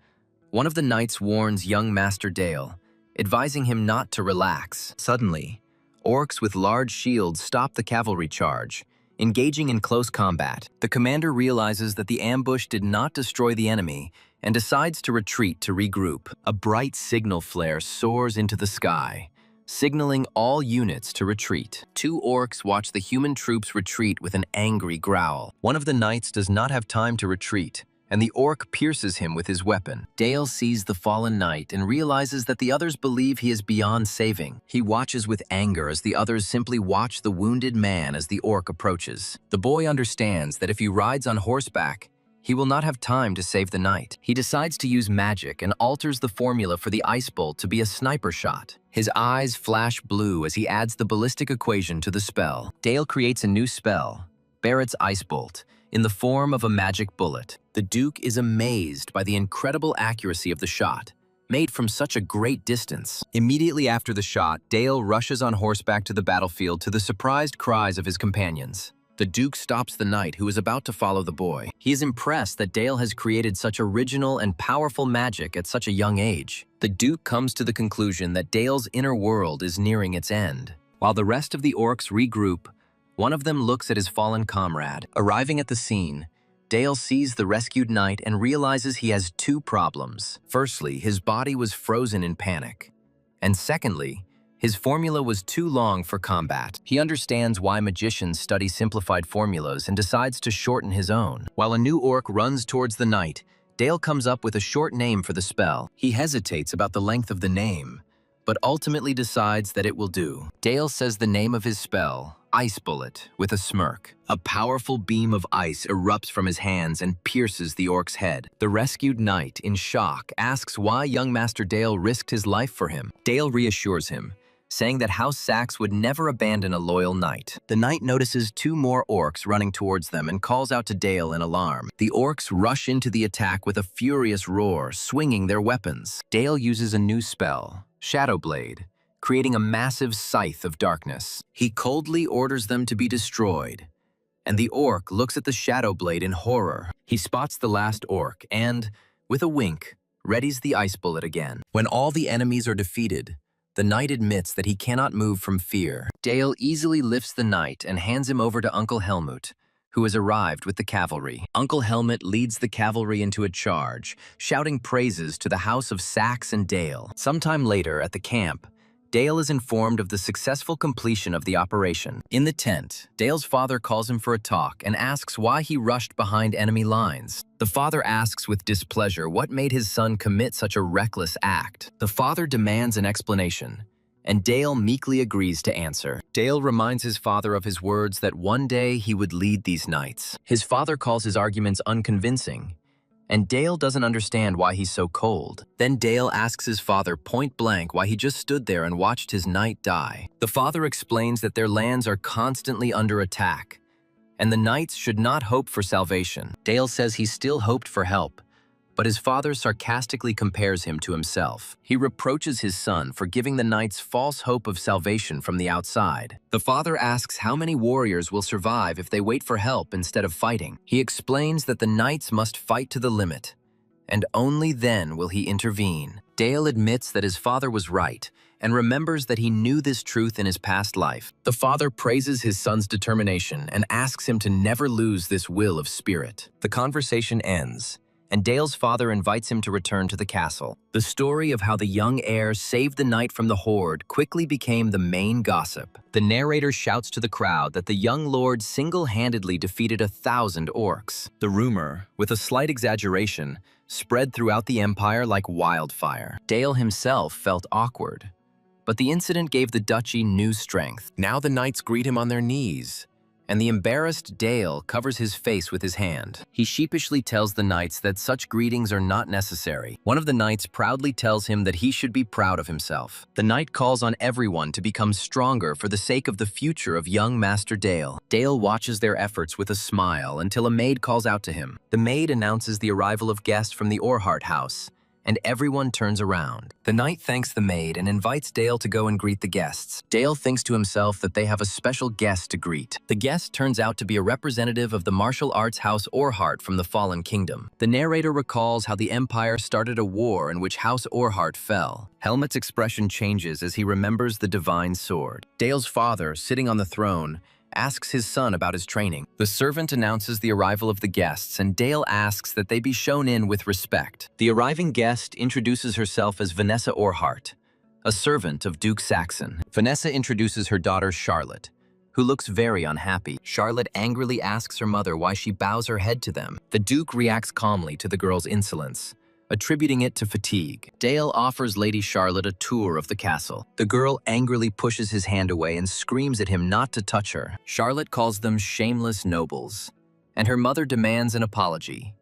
one of the knights warns young Master Dale, advising him not to relax. Suddenly, orcs with large shields stop the cavalry charge, engaging in close combat. The commander realizes that the ambush did not destroy the enemy and decides to retreat to regroup. A bright signal flare soars into the sky, signaling all units to retreat. Two orcs watch the human troops retreat with an angry growl. One of the knights does not have time to retreat, and the orc pierces him with his weapon. Dale sees the fallen knight and realizes that the others believe he is beyond saving. He watches with anger as the others simply watch the wounded man as the orc approaches. The boy understands that if he rides on horseback, he will not have time to save the knight. He decides to use magic and alters the formula for the ice bolt to be a sniper shot. His eyes flash blue as he adds the ballistic equation to the spell. Dale creates a new spell, Barrett's Ice Bolt, in the form of a magic bullet. The Duke is amazed by the incredible accuracy of the shot, made from such a great distance. Immediately after the shot, Dale rushes on horseback to the battlefield to the surprised cries of his companions. The Duke stops the knight who is about to follow the boy. He is impressed that Dale has created such original and powerful magic at such a young age. The Duke comes to the conclusion that Dale's inner world is nearing its end. While the rest of the orcs regroup, one of them looks at his fallen comrade. Arriving at the scene, Dale sees the rescued knight and realizes he has two problems. Firstly, his body was frozen in panic. And secondly, his formula was too long for combat. He understands why magicians study simplified formulas and decides to shorten his own. While a new orc runs towards the knight, Dale comes up with a short name for the spell. He hesitates about the length of the name, but ultimately decides that it will do. Dale says the name of his spell, Ice Bullet, with a smirk. A powerful beam of ice erupts from his hands and pierces the orc's head. The rescued knight, in shock, asks why young Master Dale risked his life for him. Dale reassures him, saying that House Saxe would never abandon a loyal knight. The knight notices two more orcs running towards them and calls out to Dale in alarm. The orcs rush into the attack with a furious roar, swinging their weapons. Dale uses a new spell, Shadow Blade, creating a massive scythe of darkness. He coldly orders them to be destroyed, and the orc looks at the Shadow Blade in horror. He spots the last orc and, with a wink, readies the ice bullet again. When all the enemies are defeated, the knight admits that he cannot move from fear. Dale easily lifts the knight and hands him over to Uncle Helmut, who has arrived with the cavalry. Uncle Helmut leads the cavalry into a charge, shouting praises to the House of Saxe and Dale. Sometime later, at the camp, Dale is informed of the successful completion of the operation. In the tent, Dale's father calls him for a talk and asks why he rushed behind enemy lines. The father asks with displeasure what made his son commit such a reckless act. The father demands an explanation, and Dale meekly agrees to answer. Dale reminds his father of his words that one day he would lead these knights. His father calls his arguments unconvincing, and Dale doesn't understand why he's so cold. Then Dale asks his father point blank why he just stood there and watched his knight die. The father explains that their lands are constantly under attack, and the knights should not hope for salvation. Dale says he still hoped for help, but his father sarcastically compares him to himself. He reproaches his son for giving the knights false hope of salvation from the outside. The father asks how many warriors will survive if they wait for help instead of fighting. He explains that the knights must fight to the limit, and only then will he intervene. Dale admits that his father was right and remembers that he knew this truth in his past life. The father praises his son's determination and asks him to never lose this will of spirit. The conversation ends, and Dale's father invites him to return to the castle. The story of how the young heir saved the knight from the horde quickly became the main gossip. The narrator shouts to the crowd that the young lord single-handedly defeated 1,000 orcs. The rumor, with a slight exaggeration, spread throughout the empire like wildfire. Dale himself felt awkward, but the incident gave the duchy new strength. Now the knights greet him on their knees, and the embarrassed Dale covers his face with his hand. He sheepishly tells the knights that such greetings are not necessary. One of the knights proudly tells him that he should be proud of himself. The knight calls on everyone to become stronger for the sake of the future of young Master Dale. Dale watches their efforts with a smile until a maid calls out to him. The maid announces the arrival of guests from the Orhart house, and everyone turns around. The knight thanks the maid and invites Dale to go and greet the guests. Dale thinks to himself that they have a special guest to greet. The guest turns out to be a representative of the martial arts House Orhart from the Fallen Kingdom. The narrator recalls how the Empire started a war in which House Orhart fell. Helmet's expression changes as he remembers the divine sword. Dale's father, sitting on the throne, asks his son about his training. The servant announces the arrival of the guests, and Dale asks that they be shown in with respect. The arriving guest introduces herself as Vanessa Orhart, a servant of Duke Saxon. Vanessa introduces her daughter Charlotte, who looks very unhappy. Charlotte angrily asks her mother why she bows her head to them. The Duke reacts calmly to the girl's insolence, attributing it to fatigue. Dale offers Lady Charlotte a tour of the castle. The girl angrily pushes his hand away and screams at him not to touch her. Charlotte calls them shameless nobles, and her mother demands an apology.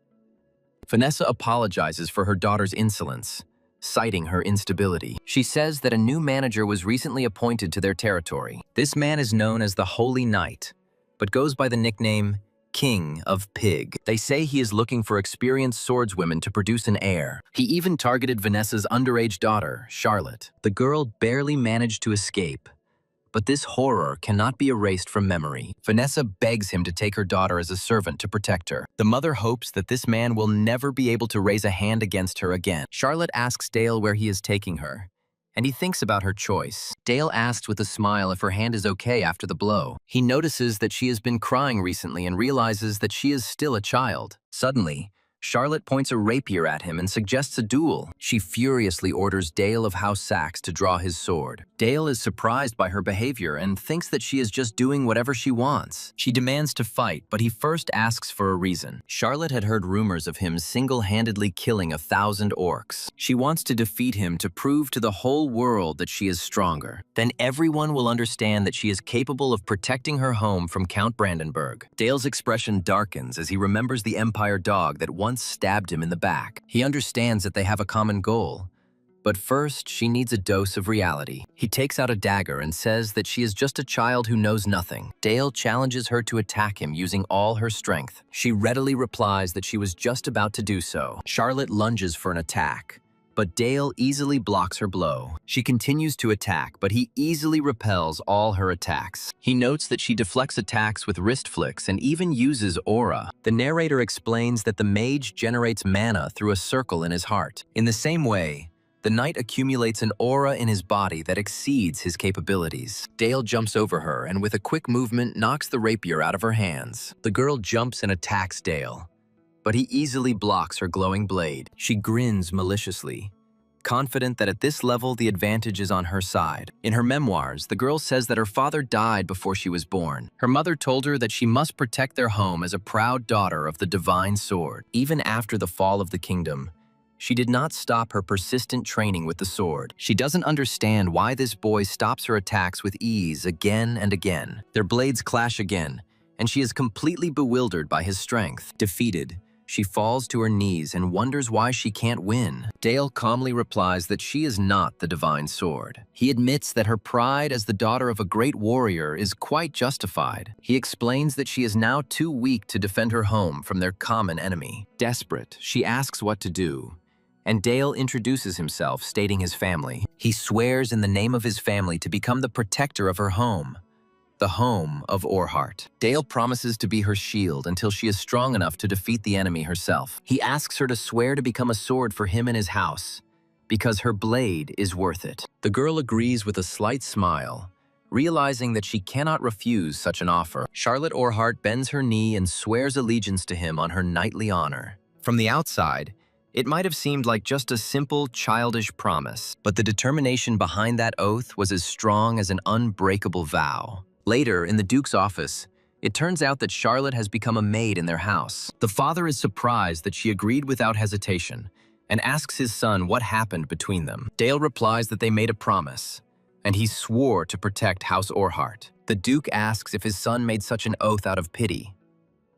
Vanessa apologizes for her daughter's insolence, citing her instability. She says that a new manager was recently appointed to their territory. This man is known as the Holy Knight, but goes by the nickname King of Pig. They say he is looking for experienced swordswomen to produce an heir. He even targeted Vanessa's underage daughter, Charlotte. The girl barely managed to escape, but this horror cannot be erased from memory. Vanessa begs him to take her daughter as a servant to protect her. The mother hopes that this man will never be able to raise a hand against her again. Charlotte asks Dale where he is taking her, and he thinks about her choice. Dale asks with a smile if her hand is okay after the blow. He notices that she has been crying recently and realizes that she is still a child. Suddenly, Charlotte points a rapier at him and suggests a duel. She furiously orders Dale of House Saxe to draw his sword. Dale is surprised by her behavior and thinks that she is just doing whatever she wants. She demands to fight, but he first asks for a reason. Charlotte had heard rumors of him single-handedly killing 1,000 orcs. She wants to defeat him to prove to the whole world that she is stronger. Then everyone will understand that she is capable of protecting her home from Count Brandenburg. Dale's expression darkens as he remembers the Empire dog that once stabbed him in the back. He understands that they have a common goal, but first she needs a dose of reality. He takes out a dagger and says that she is just a child who knows nothing. Dale challenges her to attack him using all her strength. She readily replies that she was just about to do so. Charlotte lunges for an attack, but Dale easily blocks her blow. She continues to attack, but he easily repels all her attacks. He notes that she deflects attacks with wrist flicks and even uses aura. The narrator explains that the mage generates mana through a circle in his heart. In the same way, the knight accumulates an aura in his body that exceeds his capabilities. Dale jumps over her and with a quick movement knocks the rapier out of her hands. The girl jumps and attacks Dale, but he easily blocks her glowing blade. She grins maliciously, confident that at this level the advantage is on her side. In her memoirs, the girl says that her father died before she was born. Her mother told her that she must protect their home as a proud daughter of the divine sword. Even after the fall of the kingdom, she did not stop her persistent training with the sword. She doesn't understand why this boy stops her attacks with ease again and again. Their blades clash again, and she is completely bewildered by his strength. Defeated, she falls to her knees and wonders why she can't win. Dale calmly replies that she is not the divine sword. He admits that her pride as the daughter of a great warrior is quite justified. He explains that she is now too weak to defend her home from their common enemy. Desperate, she asks what to do, and Dale introduces himself, stating his family. He swears in the name of his family to become the protector of her home, the home of Orhart. Dale promises to be her shield until she is strong enough to defeat the enemy herself. He asks her to swear to become a sword for him and his house, because her blade is worth it. The girl agrees with a slight smile, realizing that she cannot refuse such an offer. Charlotte Orhart bends her knee and swears allegiance to him on her knightly honor. From the outside, it might have seemed like just a simple, childish promise, but the determination behind that oath was as strong as an unbreakable vow. Later, in the Duke's office, it turns out that Charlotte has become a maid in their house. The father is surprised that she agreed without hesitation and asks his son what happened between them. Dale replies that they made a promise, and he swore to protect House Orhart. The Duke asks if his son made such an oath out of pity,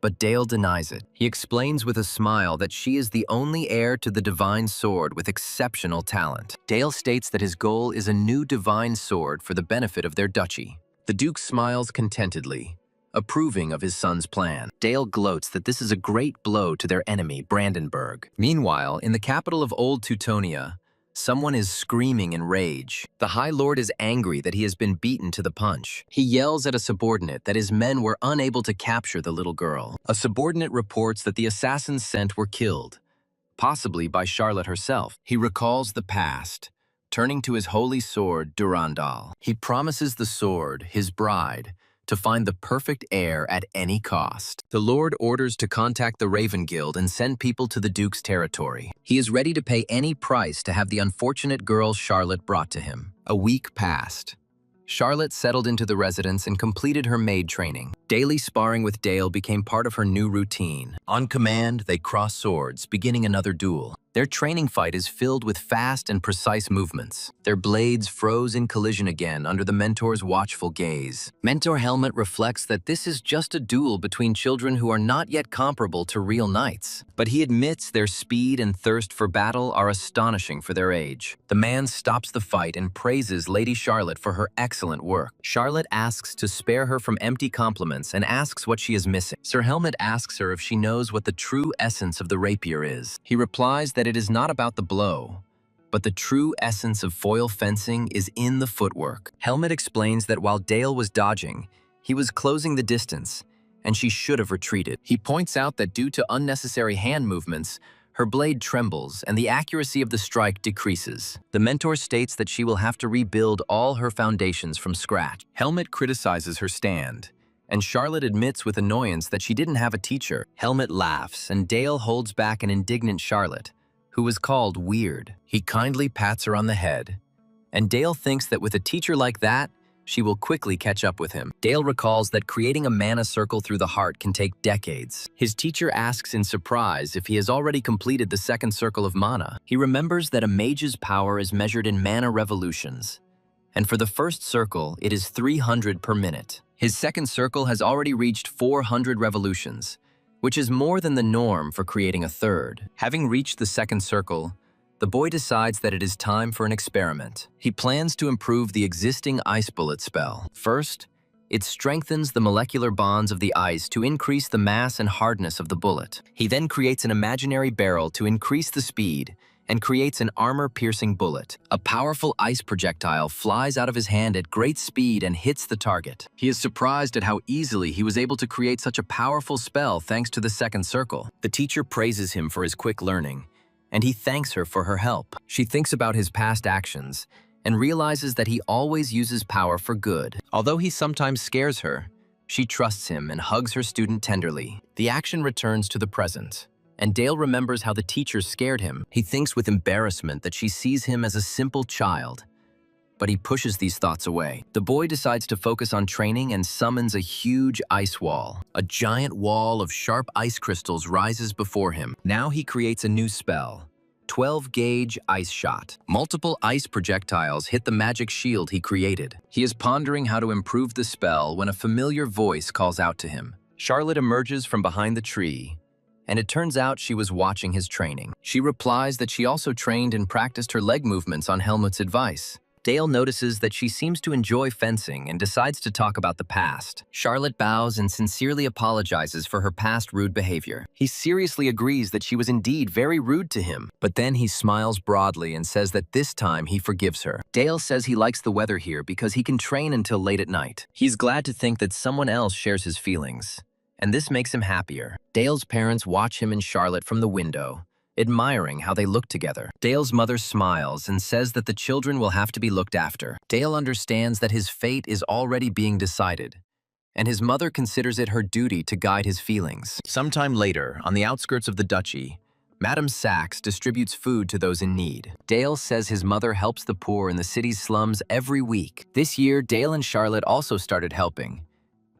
but Dale denies it. He explains with a smile that she is the only heir to the divine sword with exceptional talent. Dale states that his goal is a new divine sword for the benefit of their duchy. The Duke smiles contentedly, approving of his son's plan. Dale gloats that this is a great blow to their enemy, Brandenburg. Meanwhile, in the capital of Old Teutonia, someone is screaming in rage. The High Lord is angry that he has been beaten to the punch. He yells at a subordinate that his men were unable to capture the little girl. A subordinate reports that the assassins sent were killed, possibly by Charlotte herself. He recalls the past, turning to his holy sword, Durandal. He promises the sword, his bride, to find the perfect heir at any cost. The Lord orders to contact the Raven Guild and send people to the Duke's territory. He is ready to pay any price to have the unfortunate girl Charlotte brought to him. A week passed. Charlotte settled into the residence and completed her maid training. Daily sparring with Dale became part of her new routine. On command, they cross swords, beginning another duel. Their training fight is filled with fast and precise movements. Their blades froze in collision again under the mentor's watchful gaze. Mentor Helmet reflects that this is just a duel between children who are not yet comparable to real knights. But he admits their speed and thirst for battle are astonishing for their age. The man stops the fight and praises Lady Charlotte for her excellent work. Charlotte asks to spare her from empty compliments and asks what she is missing. Sir Helmet asks her if she knows what the true essence of the rapier is. He replies that it is not about the blow, but the true essence of foil fencing is in the footwork. Helmet explains that while Dale was dodging, he was closing the distance, and she should have retreated. He points out that due to unnecessary hand movements, her blade trembles and the accuracy of the strike decreases. The mentor states that she will have to rebuild all her foundations from scratch. Helmet criticizes her stand, and Charlotte admits with annoyance that she didn't have a teacher. Helmet laughs, and Dale holds back an indignant Charlotte, who was called weird. He kindly pats her on the head, and Dale thinks that with a teacher like that, she will quickly catch up with him. Dale recalls that creating a mana circle through the heart can take decades. His teacher asks in surprise if he has already completed the second circle of mana. He remembers that a mage's power is measured in mana revolutions, and for the first circle, it is 300 per minute. His second circle has already reached 400 revolutions, which is more than the norm for creating a third. Having reached the second circle, the boy decides that it is time for an experiment. He plans to improve the existing ice bullet spell. First, it strengthens the molecular bonds of the ice to increase the mass and hardness of the bullet. He then creates an imaginary barrel to increase the speed and creates an armor-piercing bullet. A powerful ice projectile flies out of his hand at great speed and hits the target. He is surprised at how easily he was able to create such a powerful spell thanks to the second circle. The teacher praises him for his quick learning, and he thanks her for her help. She thinks about his past actions and realizes that he always uses power for good. Although he sometimes scares her, she trusts him and hugs her student tenderly. The action returns to the present, and Dale remembers how the teacher scared him. He thinks with embarrassment that she sees him as a simple child, but he pushes these thoughts away. The boy decides to focus on training and summons a huge ice wall. A giant wall of sharp ice crystals rises before him. Now he creates a new spell, 12-gauge ice shot. Multiple ice projectiles hit the magic shield he created. He is pondering how to improve the spell when a familiar voice calls out to him. Charlotte emerges from behind the tree, and it turns out she was watching his training. She replies that she also trained and practiced her leg movements on Helmut's advice. Dale notices that she seems to enjoy fencing and decides to talk about the past. Charlotte bows and sincerely apologizes for her past rude behavior. He seriously agrees that she was indeed very rude to him, but then he smiles broadly and says that this time he forgives her. Dale says he likes the weather here because he can train until late at night. He's glad to think that someone else shares his feelings, and this makes him happier. Dale's parents watch him and Charlotte from the window, admiring how they look together. Dale's mother smiles and says that the children will have to be looked after. Dale understands that his fate is already being decided, and his mother considers it her duty to guide his feelings. Sometime later, on the outskirts of the duchy, Madame Sachs distributes food to those in need. Dale says his mother helps the poor in the city's slums every week. This year, Dale and Charlotte also started helping,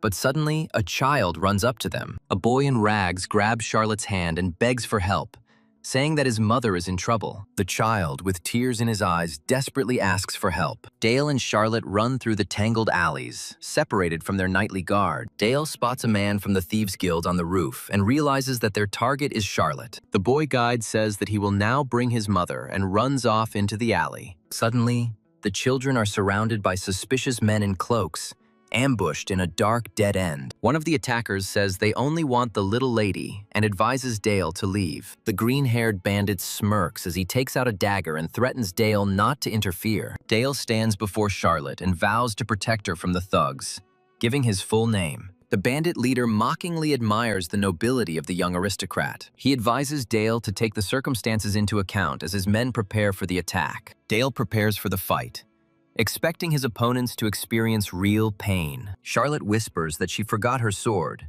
but suddenly, a child runs up to them. A boy in rags grabs Charlotte's hand and begs for help, saying that his mother is in trouble. The child, with tears in his eyes, desperately asks for help. Dale and Charlotte run through the tangled alleys, separated from their nightly guard. Dale spots a man from the Thieves' Guild on the roof and realizes that their target is Charlotte. The boy guide says that he will now bring his mother and runs off into the alley. Suddenly, the children are surrounded by suspicious men in cloaks, ambushed in a dark dead end. One of the attackers says they only want the little lady and advises Dale to leave. The green-haired bandit smirks as he takes out a dagger and threatens Dale not to interfere. Dale stands before Charlotte and vows to protect her from the thugs, giving his full name. The bandit leader mockingly admires the nobility of the young aristocrat. He advises Dale to take the circumstances into account as his men prepare for the attack. Dale prepares for the fight, expecting his opponents to experience real pain. Charlotte whispers that she forgot her sword,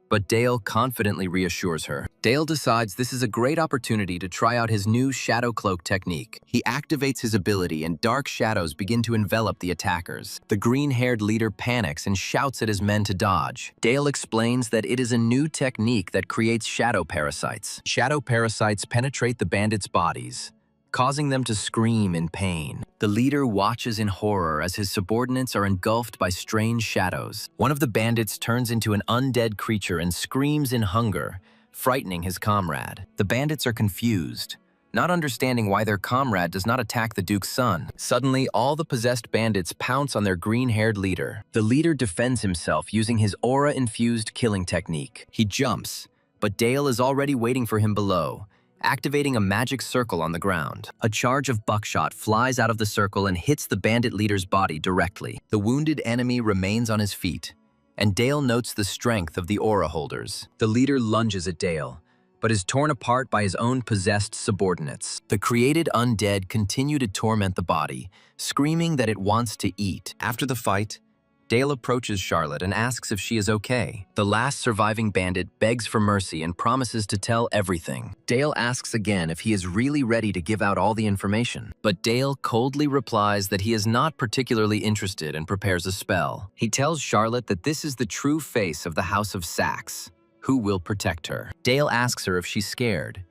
but Dale confidently reassures her. Dale decides this is a great opportunity to try out his new shadow cloak technique. He activates his ability and dark shadows begin to envelop the attackers. The green-haired leader panics and shouts at his men to dodge. Dale explains that it is a new technique that creates shadow parasites. Shadow parasites penetrate the bandits' bodies, causing them to scream in pain. The leader watches in horror as his subordinates are engulfed by strange shadows. One of the bandits turns into an undead creature and screams in hunger, frightening his comrade. The bandits are confused, not understanding why their comrade does not attack the Duke's son. Suddenly, all the possessed bandits pounce on their green-haired leader. The leader defends himself using his aura-infused killing technique. He jumps, but Dale is already waiting for him below, activating a magic circle on the ground. A charge of buckshot flies out of the circle and hits the bandit leader's body directly. The wounded enemy remains on his feet, and Dale notes the strength of the aura holders. The leader lunges at Dale, but is torn apart by his own possessed subordinates. The created undead continue to torment the body, screaming that it wants to eat. After the fight, Dale approaches Charlotte and asks if she is okay. The last surviving bandit begs for mercy and promises to tell everything. Dale asks again if he is really ready to give out all the information, but Dale coldly replies that he is not particularly interested and prepares a spell. He tells Charlotte that this is the true face of the House of Saxe, who will protect her. Dale asks her if she's scared,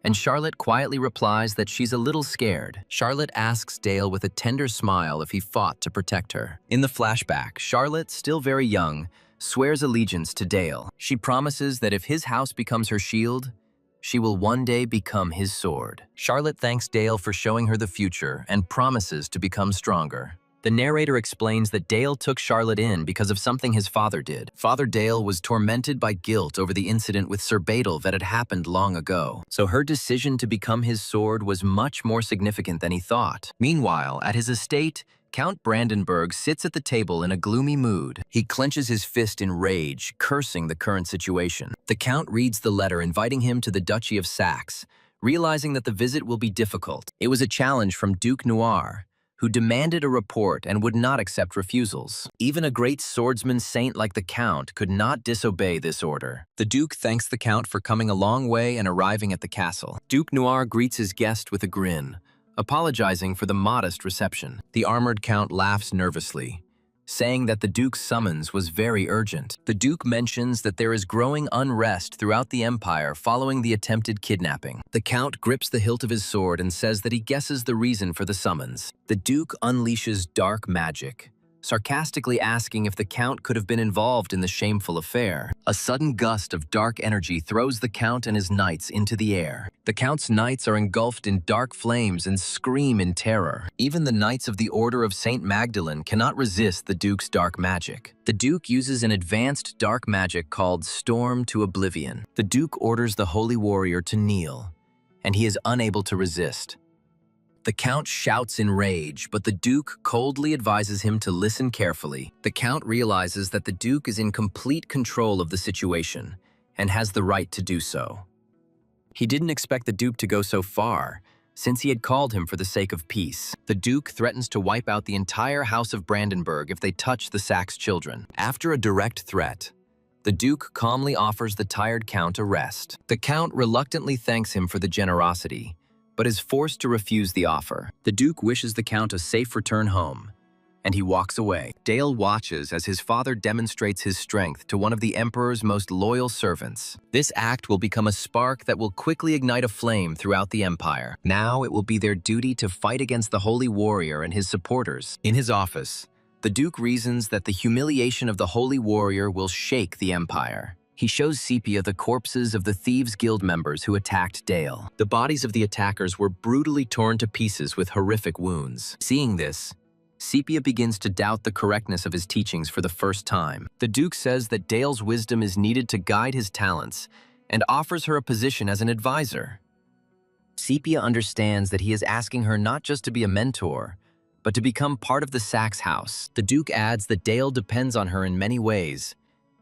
and Charlotte quietly replies that she's a little scared. Charlotte asks Dale with a tender smile if he fought to protect her. In the flashback, Charlotte, still very young, swears allegiance to Dale. She promises that if his house becomes her shield, she will one day become his sword. Charlotte thanks Dale for showing her the future and promises to become stronger. The narrator explains that Dale took Charlotte in because of something his father did. Father Dale was tormented by guilt over the incident with Sir Badal that had happened long ago, so her decision to become his sword was much more significant than he thought. Meanwhile, at his estate, Count Brandenburg sits at the table in a gloomy mood. He clenches his fist in rage, cursing the current situation. The Count reads the letter inviting him to the Duchy of Saxe, realizing that the visit will be difficult. It was a challenge from Duke Noir, who demanded a report and would not accept refusals. Even a great swordsman saint like the Count could not disobey this order. The Duke thanks the Count for coming a long way and arriving at the castle. Duke Noir greets his guest with a grin, apologizing for the modest reception. The armored Count laughs nervously, saying that the Duke's summons was very urgent. The Duke mentions that there is growing unrest throughout the Empire following the attempted kidnapping. The Count grips the hilt of his sword and says that he guesses the reason for the summons. The Duke unleashes dark magic, sarcastically asking if the Count could have been involved in the shameful affair. A sudden gust of dark energy throws the Count and his knights into the air. The Count's knights are engulfed in dark flames and scream in terror. Even the Knights of the Order of St. Magdalene cannot resist the Duke's dark magic. The Duke uses an advanced dark magic called Storm to Oblivion. The Duke orders the Holy Warrior to kneel, and he is unable to resist. The Count shouts in rage, but the Duke coldly advises him to listen carefully. The Count realizes that the Duke is in complete control of the situation and has the right to do so. He didn't expect the Duke to go so far, since he had called him for the sake of peace. The Duke threatens to wipe out the entire House of Brandenburg if they touch the Saxe children. After a direct threat, the Duke calmly offers the tired Count a rest. The Count reluctantly thanks him for the generosity, but is forced to refuse the offer. The Duke wishes the Count a safe return home, and he walks away. Dale watches as his father demonstrates his strength to one of the Emperor's most loyal servants. This act will become a spark that will quickly ignite a flame throughout the Empire. Now it will be their duty to fight against the Holy Warrior and his supporters. In his office, the Duke reasons that the humiliation of the Holy Warrior will shake the Empire. He shows Sepia the corpses of the Thieves' Guild members who attacked Dale. The bodies of the attackers were brutally torn to pieces with horrific wounds. Seeing this, Sepia begins to doubt the correctness of his teachings for the first time. The Duke says that Dale's wisdom is needed to guide his talents and offers her a position as an advisor. Sepia understands that he is asking her not just to be a mentor, but to become part of the Sax house. The Duke adds that Dale depends on her in many ways,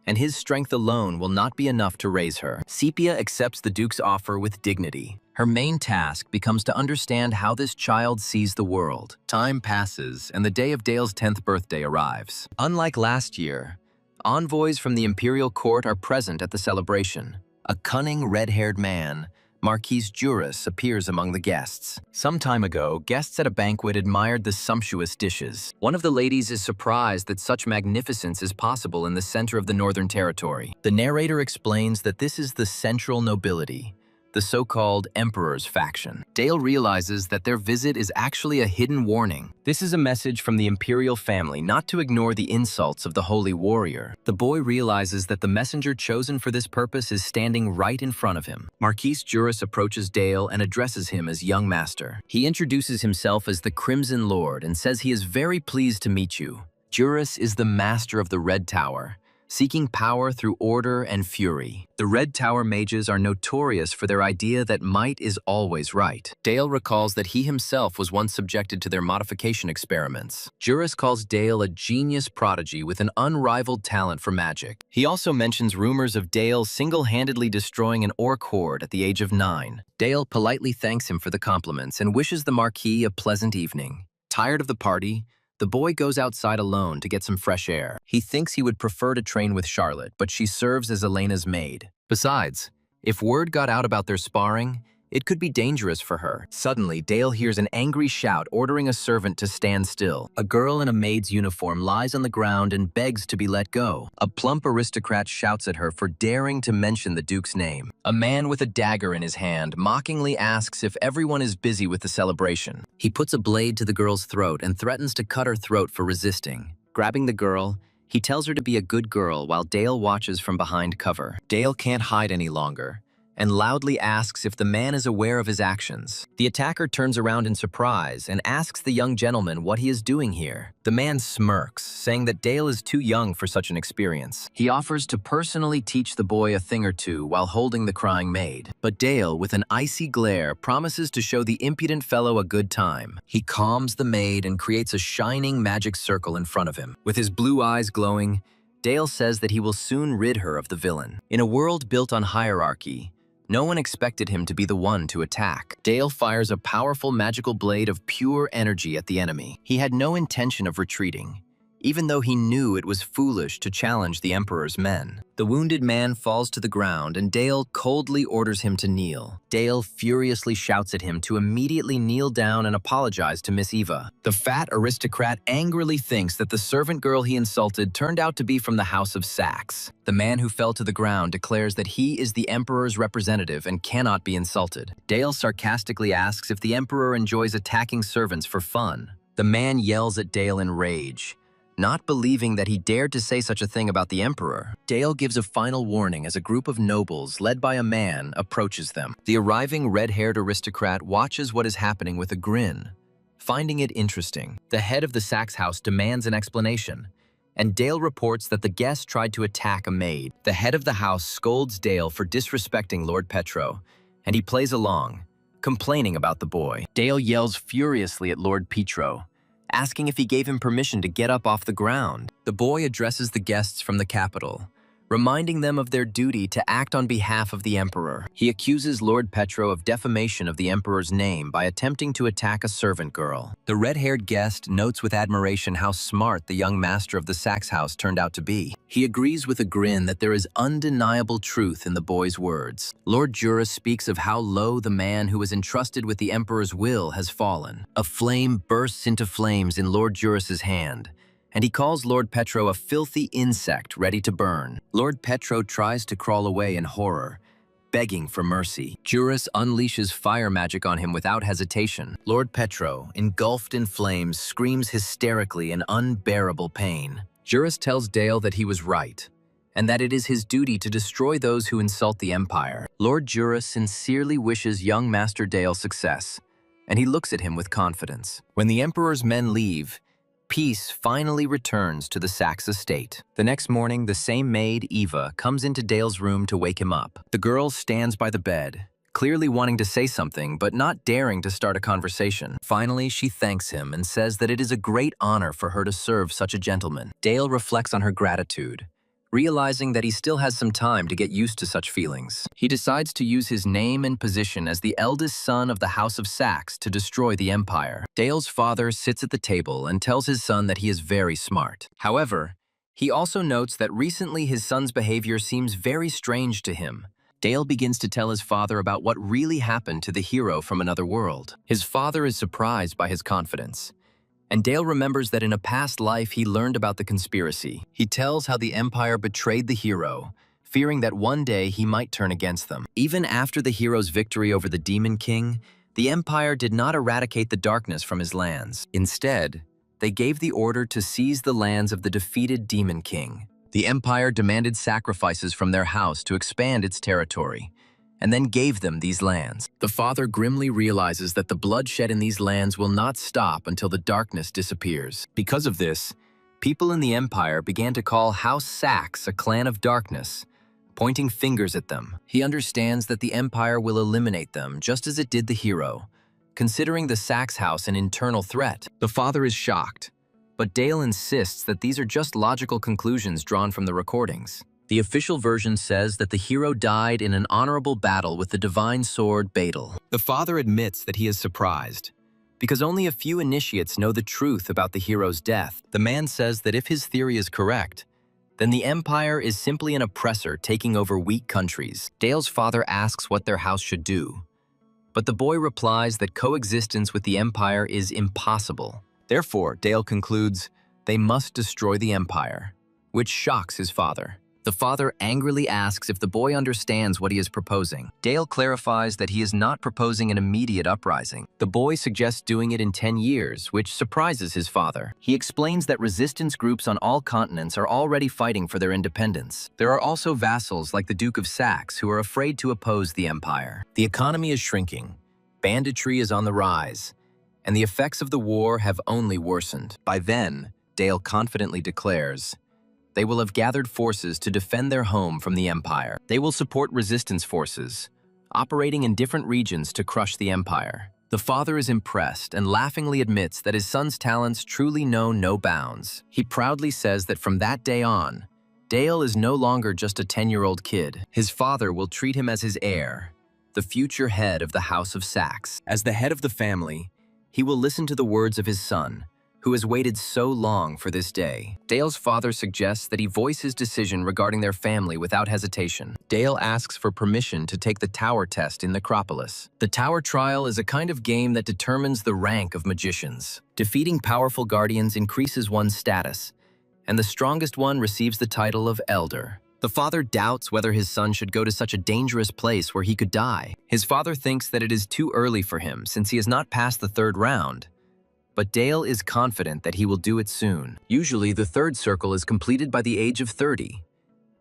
and his strength alone will not be enough to raise her. Sepia accepts the Duke's offer with dignity. Her main task becomes to understand how this child sees the world. Time passes, and the day of Dale's 10th birthday arrives. Unlike last year, envoys from the imperial court are present at the celebration. A cunning red-haired man, Marquis Juris, appears among the guests. Some time ago, guests at a banquet admired the sumptuous dishes. One of the ladies is surprised that such magnificence is possible in the center of the Northern Territory. The narrator explains that this is the central nobility, the so-called Emperor's faction. Dale realizes that their visit is actually a hidden warning. This is a message from the imperial family not to ignore the insults of the holy warrior. The boy realizes that the messenger chosen for this purpose is standing right in front of him. Marquis Juris approaches Dale and addresses him as young master. He introduces himself as the Crimson Lord and says he is very pleased to meet you. Juris is the master of the Red Tower, seeking power through order and fury. The Red Tower mages are notorious for their idea that might is always right. Dale recalls that he himself was once subjected to their modification experiments. Juris calls Dale a genius prodigy with an unrivaled talent for magic. He also mentions rumors of Dale single-handedly destroying an orc horde at the age of 9. Dale politely thanks him for the compliments and wishes the Marquis a pleasant evening. Tired of the party, the boy goes outside alone to get some fresh air. He thinks he would prefer to train with Charlotte, but she serves as Elena's maid. Besides, if word got out about their sparring, it could be dangerous for her. Suddenly, Dale hears an angry shout ordering a servant to stand still. A girl in a maid's uniform lies on the ground and begs to be let go. A plump aristocrat shouts at her for daring to mention the Duke's name. A man with a dagger in his hand mockingly asks if everyone is busy with the celebration. He puts a blade to the girl's throat and threatens to cut her throat for resisting. Grabbing the girl, he tells her to be a good girl while Dale watches from behind cover. Dale can't hide any longer and loudly asks if the man is aware of his actions. The attacker turns around in surprise and asks the young gentleman what he is doing here. The man smirks, saying that Dale is too young for such an experience. He offers to personally teach the boy a thing or two while holding the crying maid. But Dale, with an icy glare, promises to show the impudent fellow a good time. He calms the maid and creates a shining magic circle in front of him. With his blue eyes glowing, Dale says that he will soon rid her of the villain. In a world built on hierarchy, no one expected him to be the one to attack. Dale fires a powerful magical blade of pure energy at the enemy. He had no intention of retreating, even though he knew it was foolish to challenge the Emperor's men. The wounded man falls to the ground and Dale coldly orders him to kneel. Dale furiously shouts at him to immediately kneel down and apologize to Miss Eva. The fat aristocrat angrily thinks that the servant girl he insulted turned out to be from the House of Saxe. The man who fell to the ground declares that he is the Emperor's representative and cannot be insulted. Dale sarcastically asks if the Emperor enjoys attacking servants for fun. The man yells at Dale in rage, not believing that he dared to say such a thing about the Emperor. Dale gives a final warning as a group of nobles, led by a man, approaches them. The arriving red-haired aristocrat watches what is happening with a grin, finding it interesting. The head of the Saxe house demands an explanation, and Dale reports that the guest tried to attack a maid. The head of the house scolds Dale for disrespecting Lord Petro, and he plays along, complaining about the boy. Dale yells furiously at Lord Petro, asking if he gave him permission to get up off the ground. The boy addresses the guests from the capital, reminding them of their duty to act on behalf of the Emperor. He accuses Lord Petro of defamation of the Emperor's name by attempting to attack a servant girl. The red-haired guest notes with admiration how smart the young master of the Saxe house turned out to be. He agrees with a grin that there is undeniable truth in the boy's words. Lord Juris speaks of how low the man who was entrusted with the Emperor's will has fallen. A flame bursts into flames in Lord Juris's hand, and he calls Lord Petro a filthy insect ready to burn. Lord Petro tries to crawl away in horror, begging for mercy. Juris unleashes fire magic on him without hesitation. Lord Petro, engulfed in flames, screams hysterically in unbearable pain. Juris tells Dale that he was right, and that it is his duty to destroy those who insult the Empire. Lord Juris sincerely wishes young Master Dale success, and he looks at him with confidence. When the Emperor's men leave, Peace finally returns to the Sachs estate. The next morning, the same maid, Eva, comes into Dale's room to wake him up. The girl stands by the bed, clearly wanting to say something, but not daring to start a conversation. Finally, she thanks him and says that it is a great honor for her to serve such a gentleman. Dale reflects on her gratitude, realizing that he still has some time to get used to such feelings. He decides to use his name and position as the eldest son of the House of Sachs to destroy the empire. Dale's father sits at the table and tells his son that he is very smart. However, he also notes that recently his son's behavior seems very strange to him. Dale begins to tell his father about what really happened to the hero from another world. His father is surprised by his confidence, and Dale remembers that in a past life he learned about the conspiracy. He tells how the Empire betrayed the hero, fearing that one day he might turn against them. Even after the hero's victory over the Demon King, the Empire did not eradicate the darkness from his lands. Instead, they gave the order to seize the lands of the defeated Demon King. The Empire demanded sacrifices from their house to expand its territory, and then gave them these lands. The father grimly realizes that the bloodshed in these lands will not stop until the darkness disappears. Because of this, people in the Empire began to call House Sachs a clan of darkness, pointing fingers at them. He understands that the Empire will eliminate them just as it did the hero, considering the Sachs house an internal threat. The father is shocked, but Dale insists that these are just logical conclusions drawn from the recordings. The official version says that the hero died in an honorable battle with the divine sword Beidel. The father admits that he is surprised, because only a few initiates know the truth about the hero's death. The man says that if his theory is correct, then the Empire is simply an oppressor taking over weak countries. Dale's father asks what their house should do, but the boy replies that coexistence with the Empire is impossible. Therefore, Dale concludes, they must destroy the Empire, which shocks his father. The father angrily asks if the boy understands what he is proposing. Dale clarifies that he is not proposing an immediate uprising. The boy suggests doing it in 10 years, which surprises his father. He explains that resistance groups on all continents are already fighting for their independence. There are also vassals like the Duke of Saxe who are afraid to oppose the empire. The economy is shrinking, banditry is on the rise, and the effects of the war have only worsened. By then, Dale confidently declares, they will have gathered forces to defend their home from the Empire. They will support resistance forces, operating in different regions to crush the Empire. The father is impressed and laughingly admits that his son's talents truly know no bounds. He proudly says that from that day on, Dale is no longer just a 10-year-old kid. His father will treat him as his heir, the future head of the House of Sachs. As the head of the family, he will listen to the words of his son, who has waited so long for this day. Dale's father suggests that he voice his decision regarding their family without hesitation. Dale asks for permission to take the tower test in Necropolis. The tower trial is a kind of game that determines the rank of magicians. Defeating powerful guardians increases one's status, and the strongest one receives the title of Elder. The father doubts whether his son should go to such a dangerous place where he could die. His father thinks that it is too early for him since he has not passed the third round, but Dale is confident that he will do it soon. Usually, the third circle is completed by the age of 30,